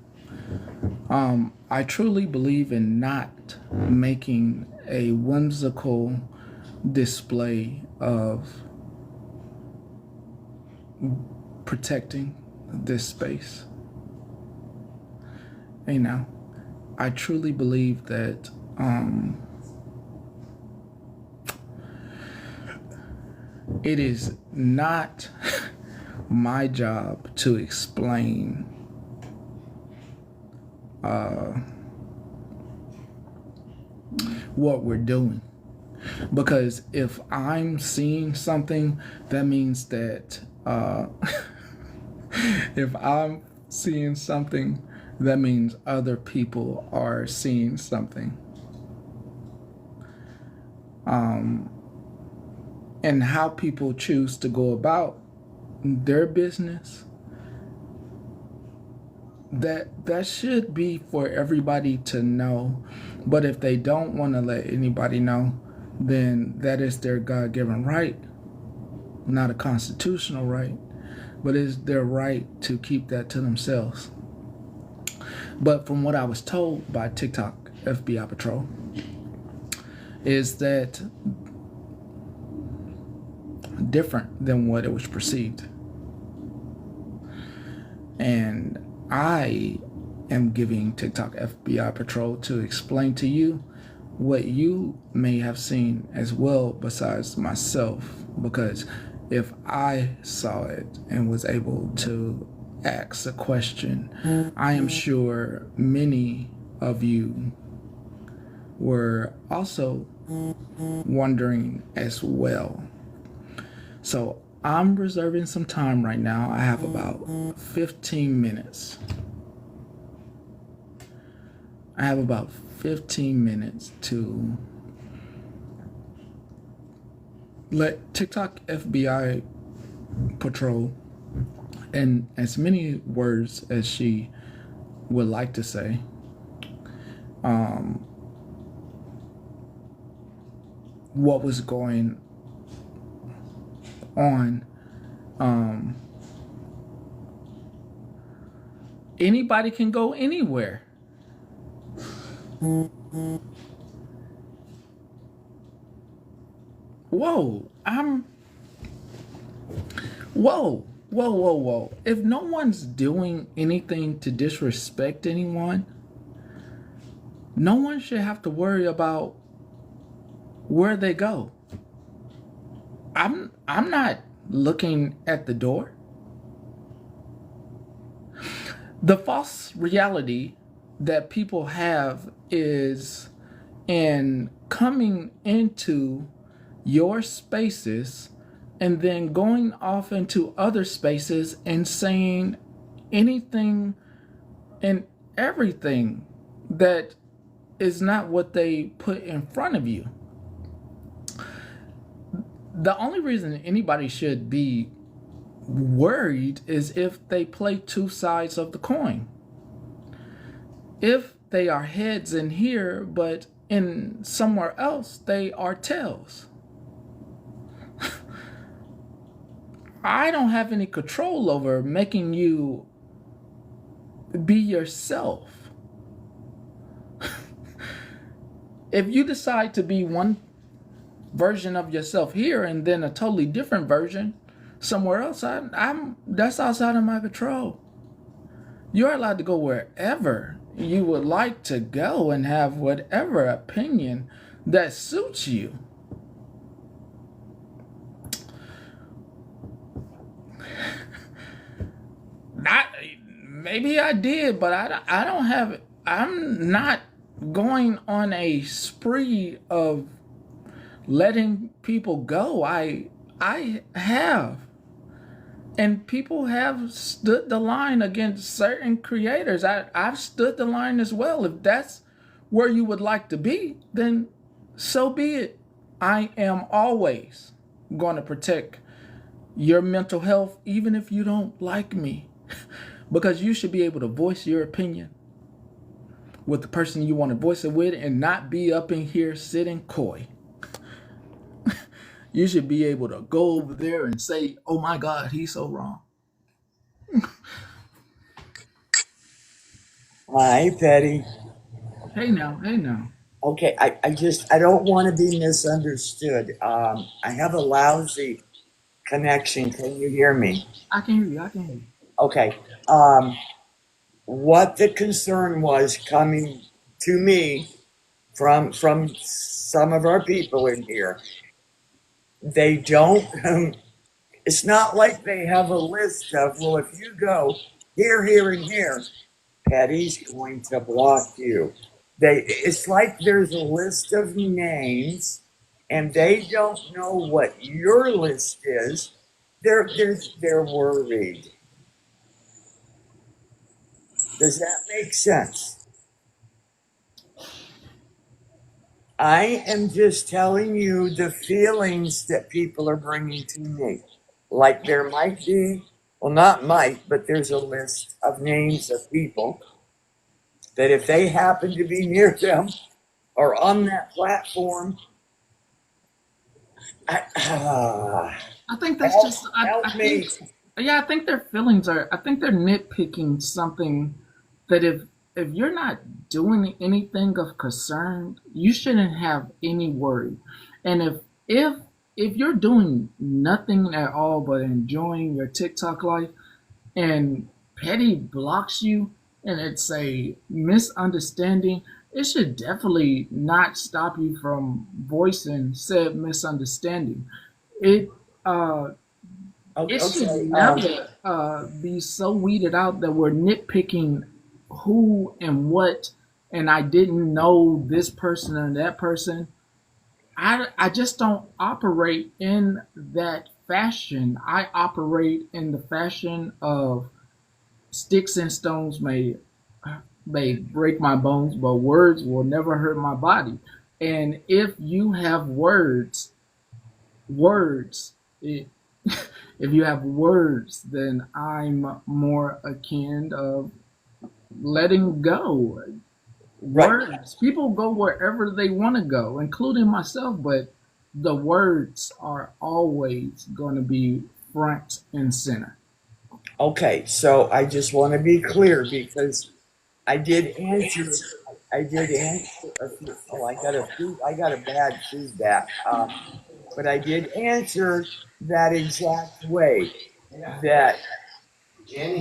I truly believe in not making a whimsical display of protecting this space. You know, I truly believe that it is not my job to explain what we're doing. Because if I'm seeing something, that means that if I'm seeing something, that means other people are seeing something. And how people choose to go about their business, that should be for everybody to know. But if they don't want to let anybody know, then that is their God-given right, not a constitutional right, but it's their right to keep that to themselves. But from what I was told by TikTok FBI Patrol, is that different than what it was perceived. And I am giving TikTok FBI Patrol to explain to you what you may have seen as well besides myself. Because if I saw it and was able to ask a question, I am sure many of you were also wondering as well. So I'm reserving some time right now. I have about 15 minutes. I have about 15 minutes to let TikTok FBI Patrol, in as many words as she would like to say, what was going on. Anybody can go anywhere. Whoa, whoa. If no one's doing anything to disrespect anyone, no one should have to worry about where they go. I'm not looking at the door. The false reality that people have is in coming into your spaces and then going off into other spaces and saying anything and everything that is not what they put in front of you. The only reason anybody should be worried is if they play two sides of the coin. If they are heads in here, but in somewhere else, they are tails. I don't have any control over making you be yourself. If you decide to be one version of yourself here and then a totally different version somewhere else, that's outside of my control. You're allowed to go wherever you would like to go and have whatever opinion that suits you. maybe I did, but I don't have. I'm not going on a spree of letting people go. I have, and people have stood the line against certain creators. I've stood the line as well. If that's where you would like to be, then so be it. I am always going to protect your mental health, even if you don't like me, because you should be able to voice your opinion with the person you want to voice it with and not be up in here sitting coy. You should be able to go over there and say, oh my God, he's so wrong. Hi, Petty. Hey now, hey now. Okay, I don't want to be misunderstood. I have a lousy connection. Can you hear me? I can hear you, I can hear you. Okay. What the concern was coming to me from some of our people in here, they don't. It's not like they have a list of, well, if you go here, here, and here, Petty's going to block you. It's like there's a list of names, and they don't know what your list is. They're worried. Does that make sense? I am just telling you the feelings that people are bringing to me. Like there might be, well, not might, but there's a list of names of people that if they happen to be near them or on that platform, I think that's help, just, help I me. think, yeah, I think their feelings are, I think they're nitpicking something that if you're not doing anything of concern, you shouldn't have any worry. And if you're doing nothing at all but enjoying your TikTok life, and Petty blocks you and it's a misunderstanding, it should definitely not stop you from voicing said misunderstanding. It uh it should Okay. never be so weeded out that we're nitpicking who and what, and I didn't know this person and that person. I just don't operate in that fashion. I operate in the fashion of sticks and stones may break my bones, but words will never hurt my body. And if you have words, it, if you have words, then I'm more akin of letting go. Right. Words. People go wherever they want to go, including myself, but the words are always going to be front and center. Okay. So I just want to be clear because I did answer. I did answer. Oh, I got a bad feedback. But I did answer that exact way. That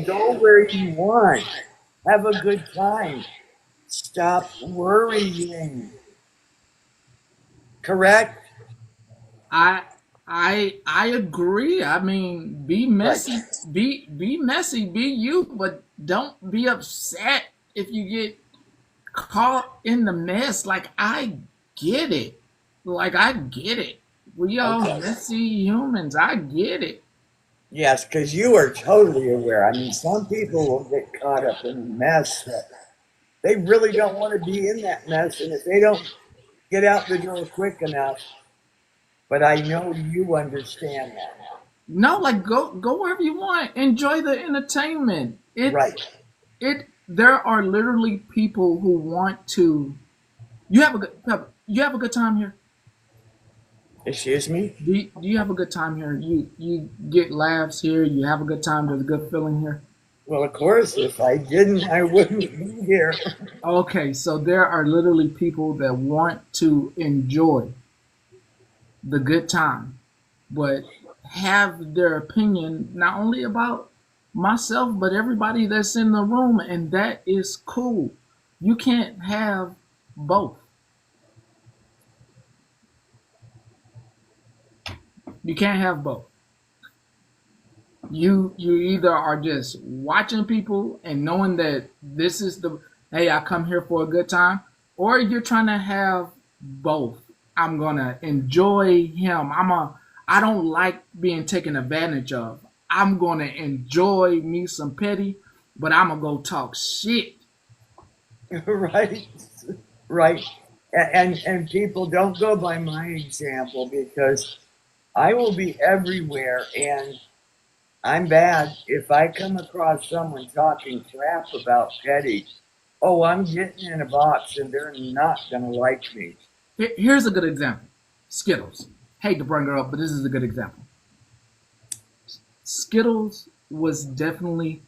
go where you want. Have a good time. Stop worrying. Correct? I I agree. I mean, be Right. messy, be messy, be you, but don't be upset if you get caught in the mess. Like I get it. Like I get it. We all Okay. messy humans. I get it. Yes, because you are totally aware. I mean, some people will get caught up in a mess that they really don't want to be in that mess. And if they don't get out the door quick enough, but I know you understand that. No, like go wherever you want. Enjoy the entertainment. Right. There are literally people who want to. You have a good time here. Excuse me? Do you have a good time here? You get laughs here. You have a good time. There's a good feeling here. Well, of course, if I didn't, I wouldn't be here. Okay, so there are literally people that want to enjoy the good time, but have their opinion not only about myself but everybody that's in the room, and that is cool. You can't have both. You can't have both. You either are just watching people and knowing that this is the hey, I come here for a good time, or you're trying to have both. I'm gonna enjoy him. I don't like being taken advantage of. I'm gonna enjoy me some petty, but I'm gonna go talk shit. Right, right. And people don't go by my example because I will be everywhere and I'm bad. If I come across someone talking crap about Petty, oh, I'm getting in a box and they're not going to like me. Here's a good example. Skittles. Hate to bring her up, but this is a good example. Skittles was definitely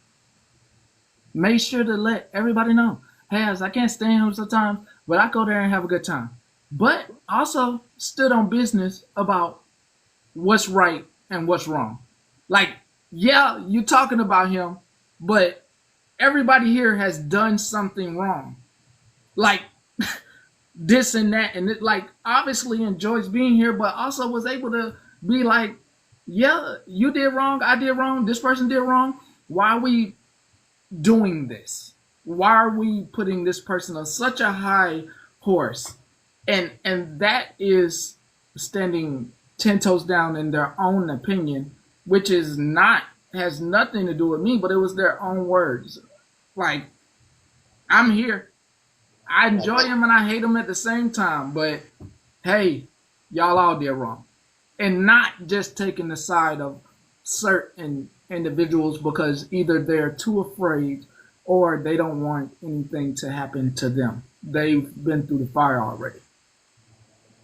made sure to let everybody know, hey, I can't stand him sometimes, but I go there and have a good time. But also stood on business about what's right and what's wrong. Like, yeah, you talking about him, but everybody here has done something wrong. Like this and that, and it like obviously enjoys being here, but also was able to be like, yeah, you did wrong, I did wrong, this person did wrong. Why are we doing this? Why are we putting this person on such a high horse? And that is standing 10 toes down in their own opinion, which is not has nothing to do with me, but it was their own words. Like, I'm here. I enjoy him and I hate him at the same time, but hey, y'all all did wrong. And not just taking the side of certain individuals because either they're too afraid or they don't want anything to happen to them. They've been through the fire already.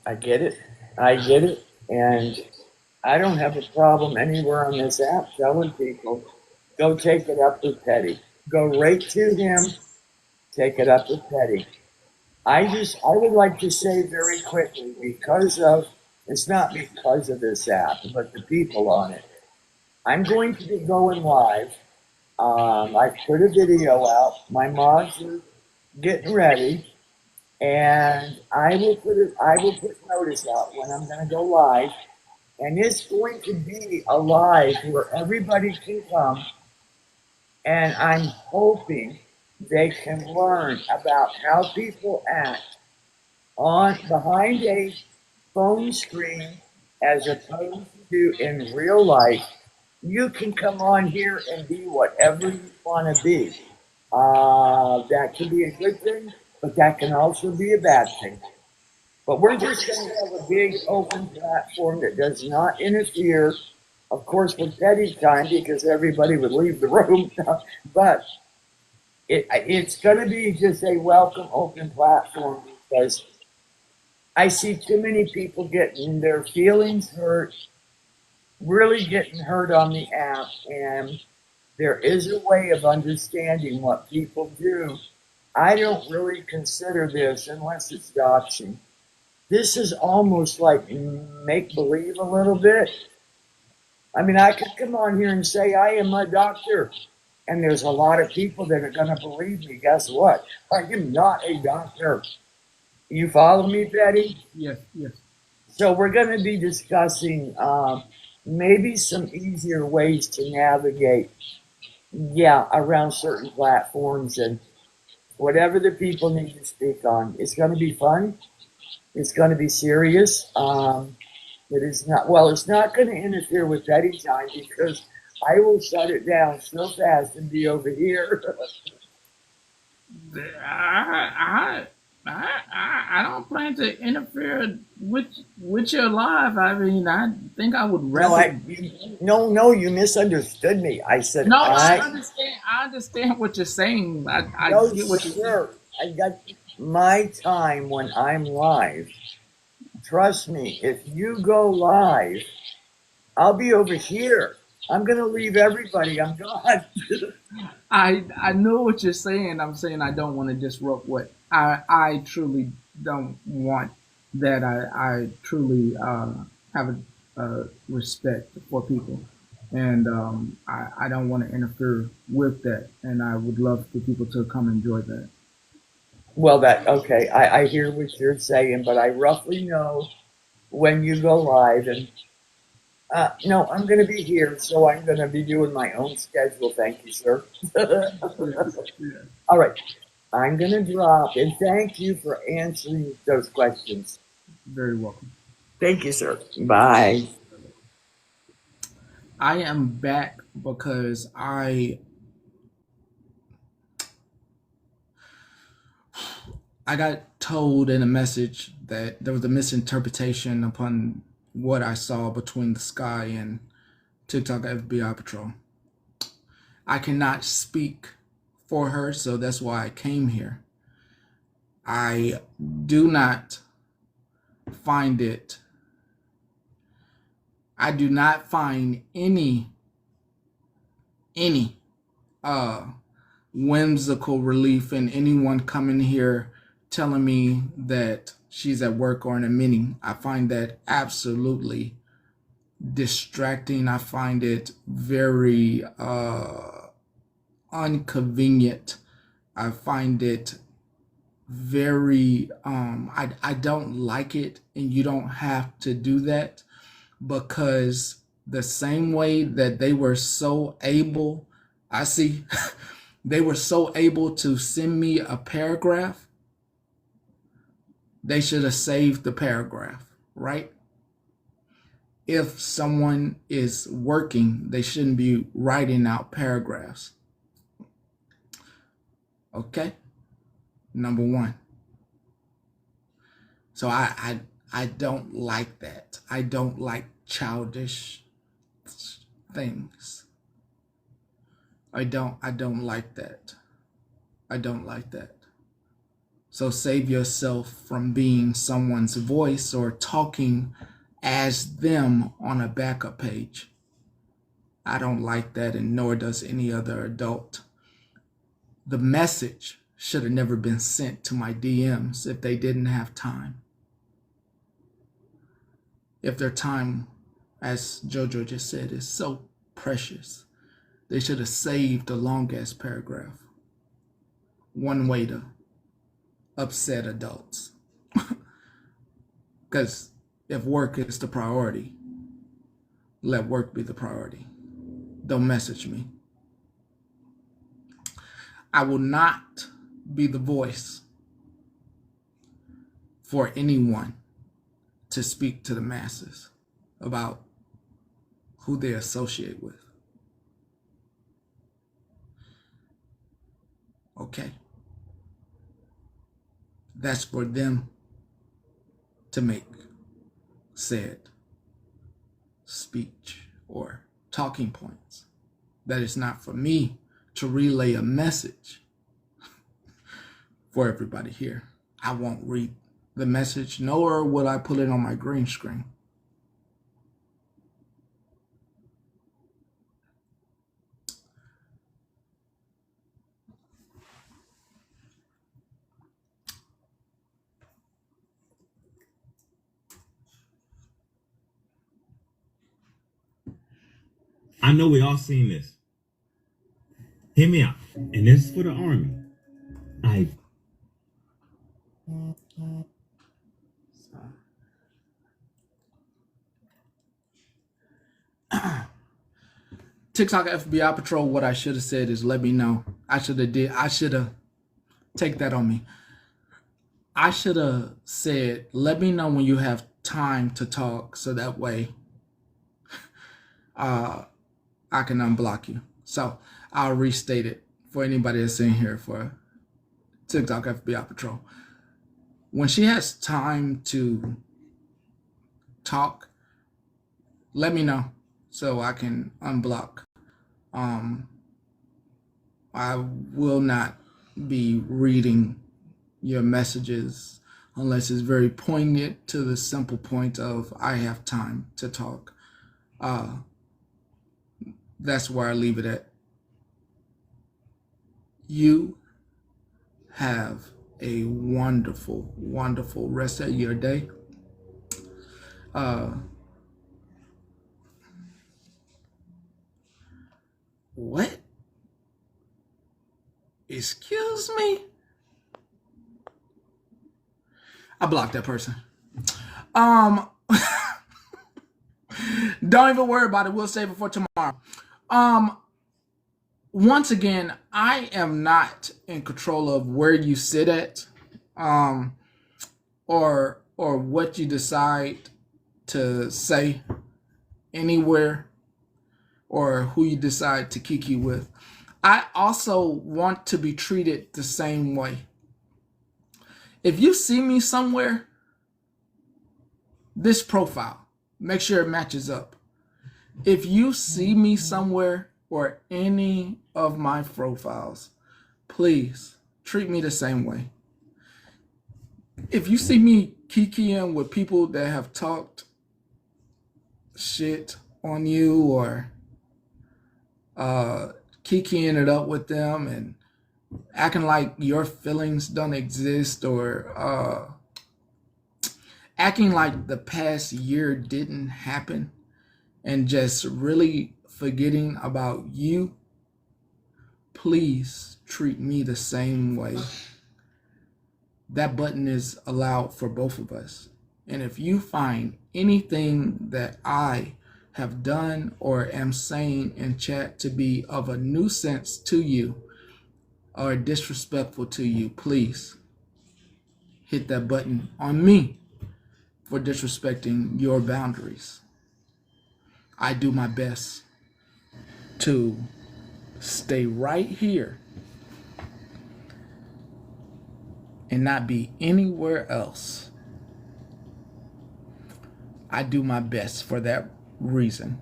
I get it. I get it. And I don't have a problem anywhere on this app telling people, go take it up with Petty. Go right to him, take it up with Petty. I would like to say very quickly, because of, it's not because of this app, but the people on it. I'm going to be going live. I've put a video out. My mods are getting ready, and I will put notice out when I'm going to go live, and it's going to be a live where everybody can come, and I'm hoping they can learn about how people act on behind a phone screen as opposed to in real life. You can come on here and be whatever you want to be. That can be a good thing, but that can also be a bad thing. But we're just going to have a big open platform that does not interfere, of course, with Petty's time because everybody would leave the room. But it's going to be just a welcome open platform because I see too many people getting their feelings hurt, really getting hurt on the app, and there is a way of understanding what people do. I don't really consider this, unless it's doxing. This is almost like make believe a little bit. I mean, I could come on here and say I am a doctor, and there's a lot of people that are going to believe me. Guess what? I am not a doctor. You follow me, Betty? Yes, yes. So we're going to be discussing maybe some easier ways to navigate, around certain platforms and whatever the people need to speak on. It's going to be fun. It's going to be serious. It is not, well, it's not going to interfere with Betty time because I will shut it down so fast and be over here. I don't plan to interfere with your life. I mean, I think I would rather. No, you misunderstood me. I said No, I understand. I understand what you're saying. I no, get what you're saying. sir. I got my time when I'm live. Trust me, if you go live, I'll be over here. I'm gonna leave everybody. I'm gone. I know what you're saying. I'm saying I don't want to disrupt what I truly don't want. That I truly have a respect for people, and I don't want to interfere with that. And I would love for people to come enjoy that. Well, okay. I hear what you're saying, but I roughly know when you go live, and No, I'm going to be here, so I'm going to be doing my own schedule. Thank you, sir. All right. I'm going to drop, and thank you for answering those questions. Very welcome. Thank you, sir. Bye. I am back because I got told in a message that there was a misinterpretation upon what I saw between the sky and TikTok FBI Patrol. I cannot speak for her, so that's why I came here. I do not find any whimsical relief in anyone coming here telling me that she's at work or in a meeting. I find that absolutely distracting. I find it very inconvenient. I find it very I don't like it, and you don't have to do that, because the same way that they were so able, I see they were so able to send me a paragraph, they should have saved the paragraph, right? If someone is working, they shouldn't be writing out paragraphs. Okay? Number one. So I don't like that. I don't like childish things. I don't like that. I don't like that. So save yourself from being someone's voice or talking as them on a backup page. I don't like that, and nor does any other adult. The message should have never been sent to my DMs if they didn't have time. If their time, as JoJo just said, is so precious, they should have saved the long-ass paragraph. One way to upset adults. Because if work is the priority, let work be the priority. Don't message me. I will not be the voice for anyone to speak to the masses about who they associate with. Okay? That's for them to make said speech or talking points. That is not for me to relay a message for everybody here. I won't read the message, nor will I put it on my green screen. I know we all seen this. Hear me out. And this is for the Army. TikTok FBI Patrol, what I should have said is let me know. I should have take that on me. I should have said, let me know when you have time to talk, so that way I can unblock you. So I'll restate it for anybody that's in here for TikTok FBI Patrol. When she has time to talk, let me know so I can unblock. I will not be reading your messages unless it's very poignant to the simple point of I have time to talk. That's where I leave it at. You have a wonderful, wonderful rest of your day. What? Excuse me? I blocked that person. Don't even worry about it. We'll save it for tomorrow. Once again, I am not in control of where you sit at, or what you decide to say anywhere, or who you decide to kiki with. I also want to be treated the same way. If you see me somewhere, this profile, make sure it matches up. If you see me somewhere or any of my profiles, please treat me the same way. If you see me kikiing with people that have talked shit on you, or kikiing it up with them and acting like your feelings don't exist, or acting like the past year didn't happen, and just really forgetting about you, please treat me the same way. That button is allowed for both of us. And if you find anything that I have done or am saying in chat to be of a nuisance to you or disrespectful to you, please hit that button on me for disrespecting your boundaries. I do my best to stay right here and not be anywhere else. I do my best for that reason.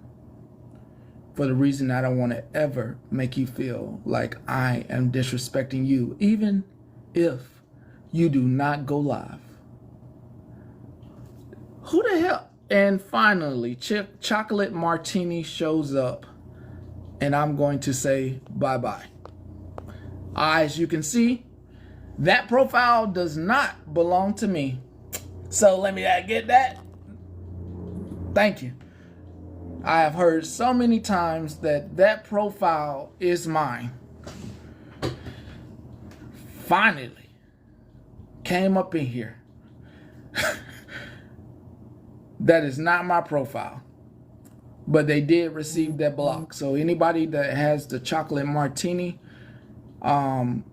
For the reason I don't want to ever make you feel like I am disrespecting you, even if you do not go live. Who the hell? And finally, Chocolate Martini shows up, and I'm going to say bye-bye. As you can see, that profile does not belong to me. So let me get that. Thank you. I have heard so many times that that profile is mine. Finally, came up in here. That is not my profile. But they did receive that block. So anybody that has the Chocolate Martini account,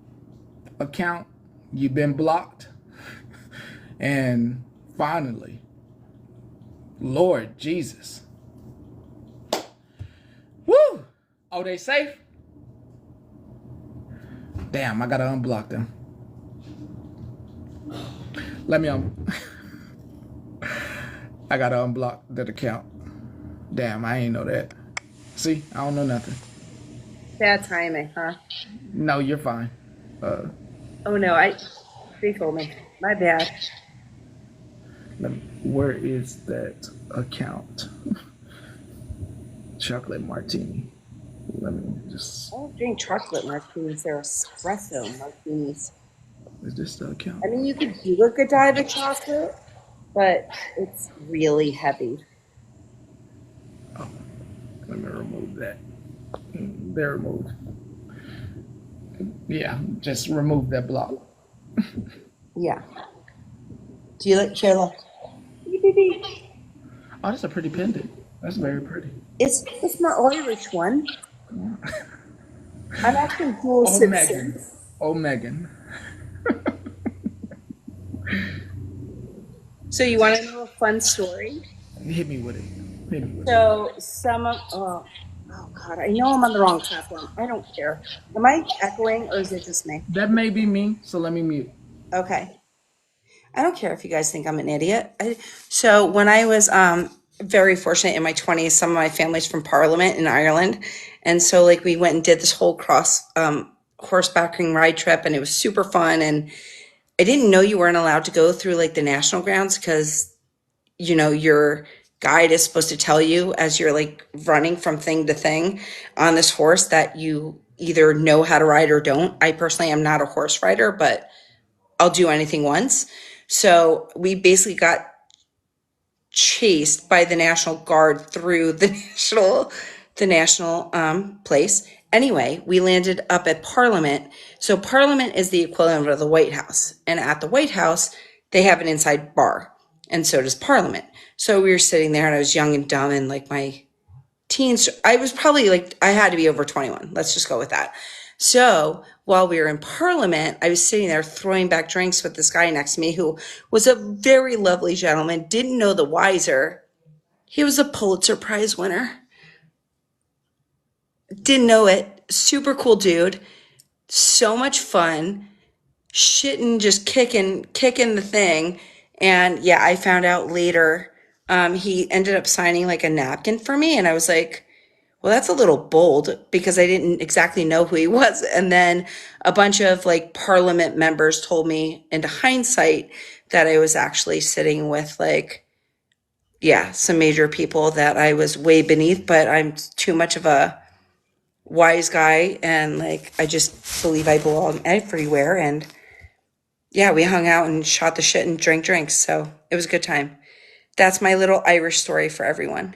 you've been blocked. And finally, Lord Jesus. Woo! Oh, they safe? Damn, I gotta unblock them. Let me I gotta unblock that account. Damn, I ain't know that. See, I don't know nothing. Bad timing, huh? No, you're fine. Oh no, they told me. My bad. Where is that account? Chocolate Martini. Let me just. I don't drink chocolate martinis. They're espresso martinis. Is this the account? I mean, you could do a Godiva chocolate, but it's really heavy. Oh, let me remove that. They're removed. Yeah, just remove that block. Yeah. Do you like Kayla? Oh, that's a pretty pendant. That's very pretty. It's my Irish one. I'm actually dual citizen. Oh, Megan. So you want to know a fun story? Hit me with it. So oh God, I know I'm on the wrong platform. I don't care. Am I echoing or is it just me? That may be me, so let me mute. Okay. I don't care if you guys think I'm an idiot. So when I was very fortunate in my 20s, some of my family's from Parliament in Ireland. And so like we went and did this whole horsebacking ride trip, and it was super fun. And I didn't know you weren't allowed to go through like the national grounds because, you know, your guide is supposed to tell you as you're like running from thing to thing on this horse that you either know how to ride or don't. I personally am not a horse rider, but I'll do anything once. So we basically got chased by the National Guard through the national place. Anyway, we landed up at Parliament. So Parliament is the equivalent of the White House. And at the White House, they have an inside bar. And so does Parliament. So we were sitting there, and I was young and dumb, and like my teens. I was probably like, I had to be over 21. Let's just go with that. So while we were in Parliament, I was sitting there throwing back drinks with this guy next to me who was a very lovely gentleman, didn't know the wiser. He was a Pulitzer Prize winner. Didn't know it. Super cool dude. So much fun. Shitting, just kicking the thing. And yeah, I found out later, he ended up signing like a napkin for me. And I was like, well, that's a little bold because I didn't exactly know who he was. And then a bunch of like Parliament members told me into hindsight that I was actually sitting with like, yeah, some major people that I was way beneath, but I'm too much of a wise guy. And like, I just believe I belong everywhere. And yeah, we hung out and shot the shit and drank drinks. So it was a good time. That's my little Irish story for everyone.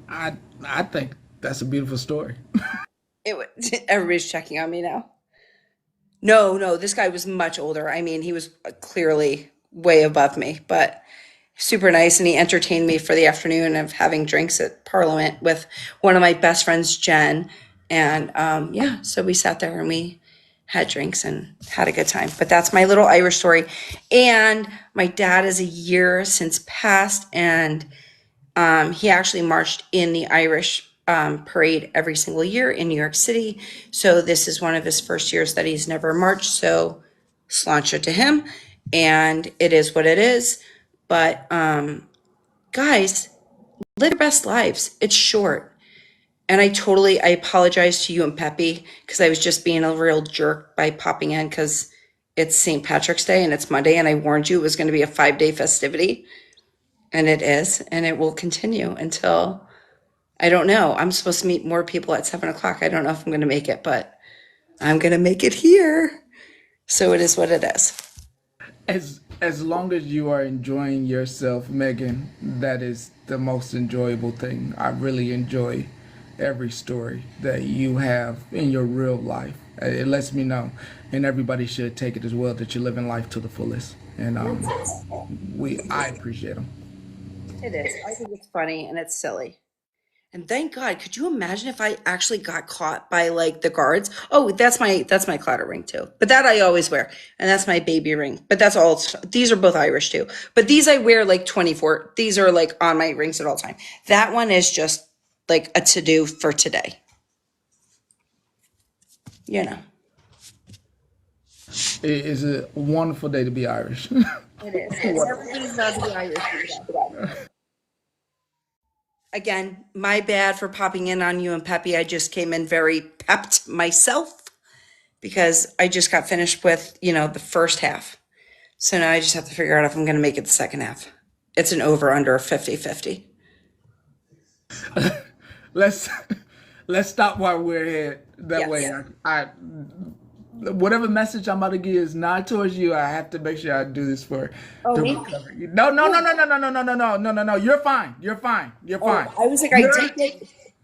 I think that's a beautiful story. Everybody's checking on me now. No, this guy was much older. I mean, he was clearly way above me, but super nice. And he entertained me for the afternoon of having drinks at Parliament with one of my best friends, Jen. And yeah, so we sat there and we had drinks and had a good time. But that's my little Irish story. And my dad is a year since passed, and he actually marched in the Irish parade every single year in New York City. So this is one of his first years that he's never marched. So sláinte to him. And it is what it is. But guys, live your best lives. It's short. And I apologize to you and Peppy because I was just being a real jerk by popping in because it's St. Patrick's Day and it's Monday. And I warned you it was going to be a 5-day festivity. And it is. And it will continue until, I don't know. I'm supposed to meet more people at 7:00. I don't know if I'm going to make it, but I'm going to make it here. So it is what it is. As long as you are enjoying yourself, Megan, that is the most enjoyable thing. I really enjoy every story that you have in your real life. It lets me know, and everybody should take it as well, that you're living life to the fullest. And I appreciate them. It is. I think it's funny and it's silly. And thank God, could you imagine if I actually got caught by like the guards? Oh, that's my clatter ring too. But that I always wear. And that's my baby ring. But that's all. These are both Irish too. But these I wear like 24. These are like on my rings at all time. That one is just like a to-do for today. You know. It is a wonderful day to be Irish. It is. Everybody's allowed to be Irish. Again, my bad for popping in on you and Peppy. I just came in very pepped myself because I just got finished with, the first half. So now I just have to figure out if I'm going to make it the second half. It's an over under 50-50. let's stop while we're here. That Yes. way, I whatever message I'm about to give is not towards you. I have to make sure I do this for the me? recovery. No. You're fine. You're fine. You're fine. I was like,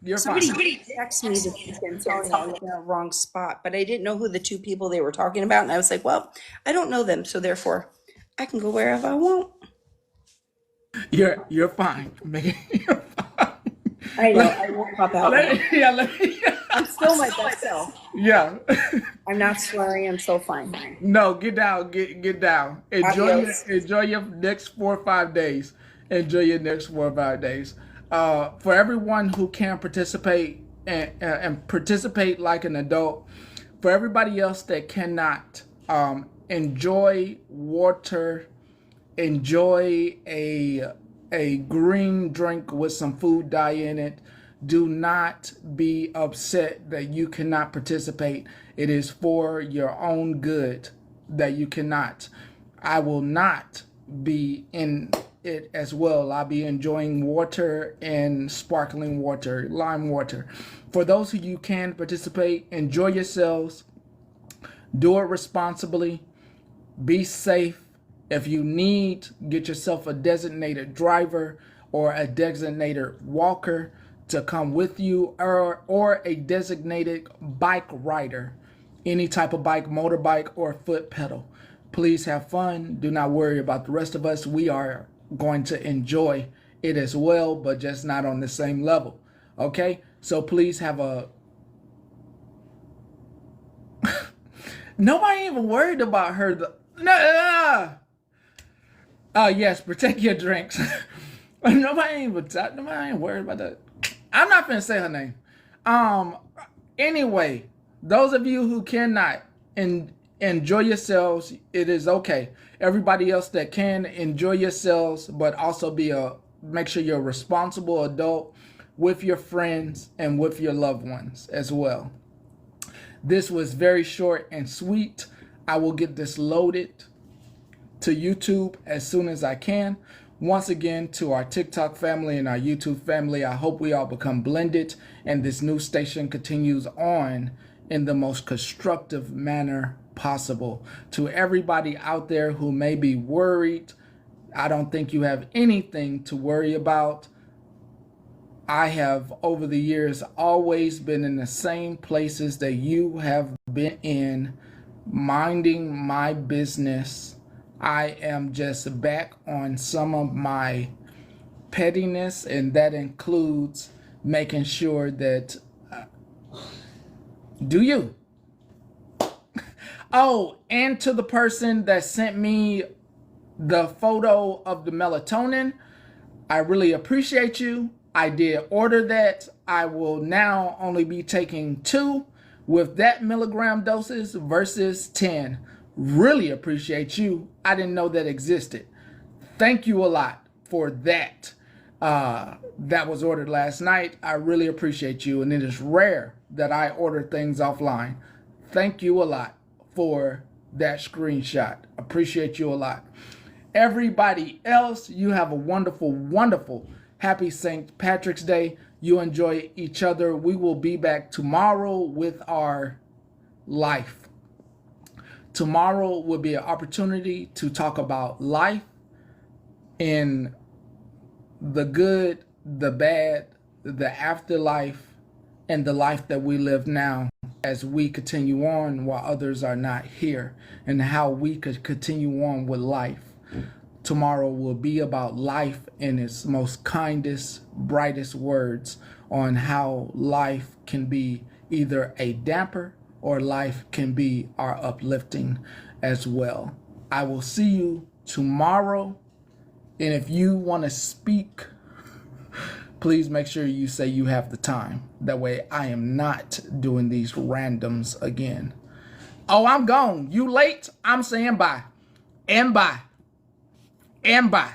You're somebody fine. texted me this weekend telling me I was in the wrong spot, but I didn't know who the two people they were talking about. And I was like, well, I don't know them. So therefore, I can go wherever I want. You're fine. You're fine. I know. I won't pop out. I'm still my best self. Yeah. I'm not swearing. I'm so fine. No, get down. Get down. Enjoy your next 4 or 5 days. Enjoy your next 4 or 5 days. For everyone who can participate and participate like an adult, for everybody else that cannot, enjoy water, enjoy a green drink with some food dye in it. Do not be upset that you cannot participate. It is for your own good that you cannot. I will not be in it as well. I'll be enjoying water and sparkling water, lime water. For those of you who can participate, enjoy yourselves. Do it responsibly. Be safe. If you need, get yourself a designated driver or a designated walker to come with you, or a designated bike rider, any type of bike, motorbike, or foot pedal. Please have fun. Do not worry about the rest of us. We are going to enjoy it as well, but just not on the same level. Okay? So please have a... Nobody even worried about her. Yes, protect your drinks. Nobody ain't worried about that. I'm not gonna say her name. Anyway, those of you who cannot enjoy yourselves, it is okay. Everybody else that can, enjoy yourselves, but also make sure you're a responsible adult with your friends and with your loved ones as well. This was very short and sweet. I will get this loaded to YouTube as soon as I can. Once again, to our TikTok family and our YouTube family, I hope we all become blended and this new station continues on in the most constructive manner possible. To everybody out there who may be worried, I don't think you have anything to worry about. I have, over the years, always been in the same places that you have been in, minding my business. I am just back on some of my pettiness, and that includes making sure that... do you? Oh, and to the person that sent me the photo of the melatonin, I really appreciate you. I did order that. I will now only be taking 2 with that milligram doses versus 10. Really appreciate you. I didn't know that existed. Thank you a lot for that. That was ordered last night. I really appreciate you, and it is rare that I order things offline. Thank you a lot for that screenshot. Appreciate you a lot. Everybody else, you have a wonderful, wonderful, happy St. Patrick's Day. You enjoy each other. We will be back tomorrow with our life. Tomorrow will be an opportunity to talk about life in the good, the bad, the afterlife, and the life that we live now as we continue on while others are not here, and how we could continue on with life. Tomorrow will be about life in its most kindest, brightest words on how life can be either a damper or life can be our uplifting as well. I will see you tomorrow. And if you want to speak, please make sure you say you have the time. That way I am not doing these randoms again. Oh, I'm gone. You late? I'm saying bye. And bye. And bye.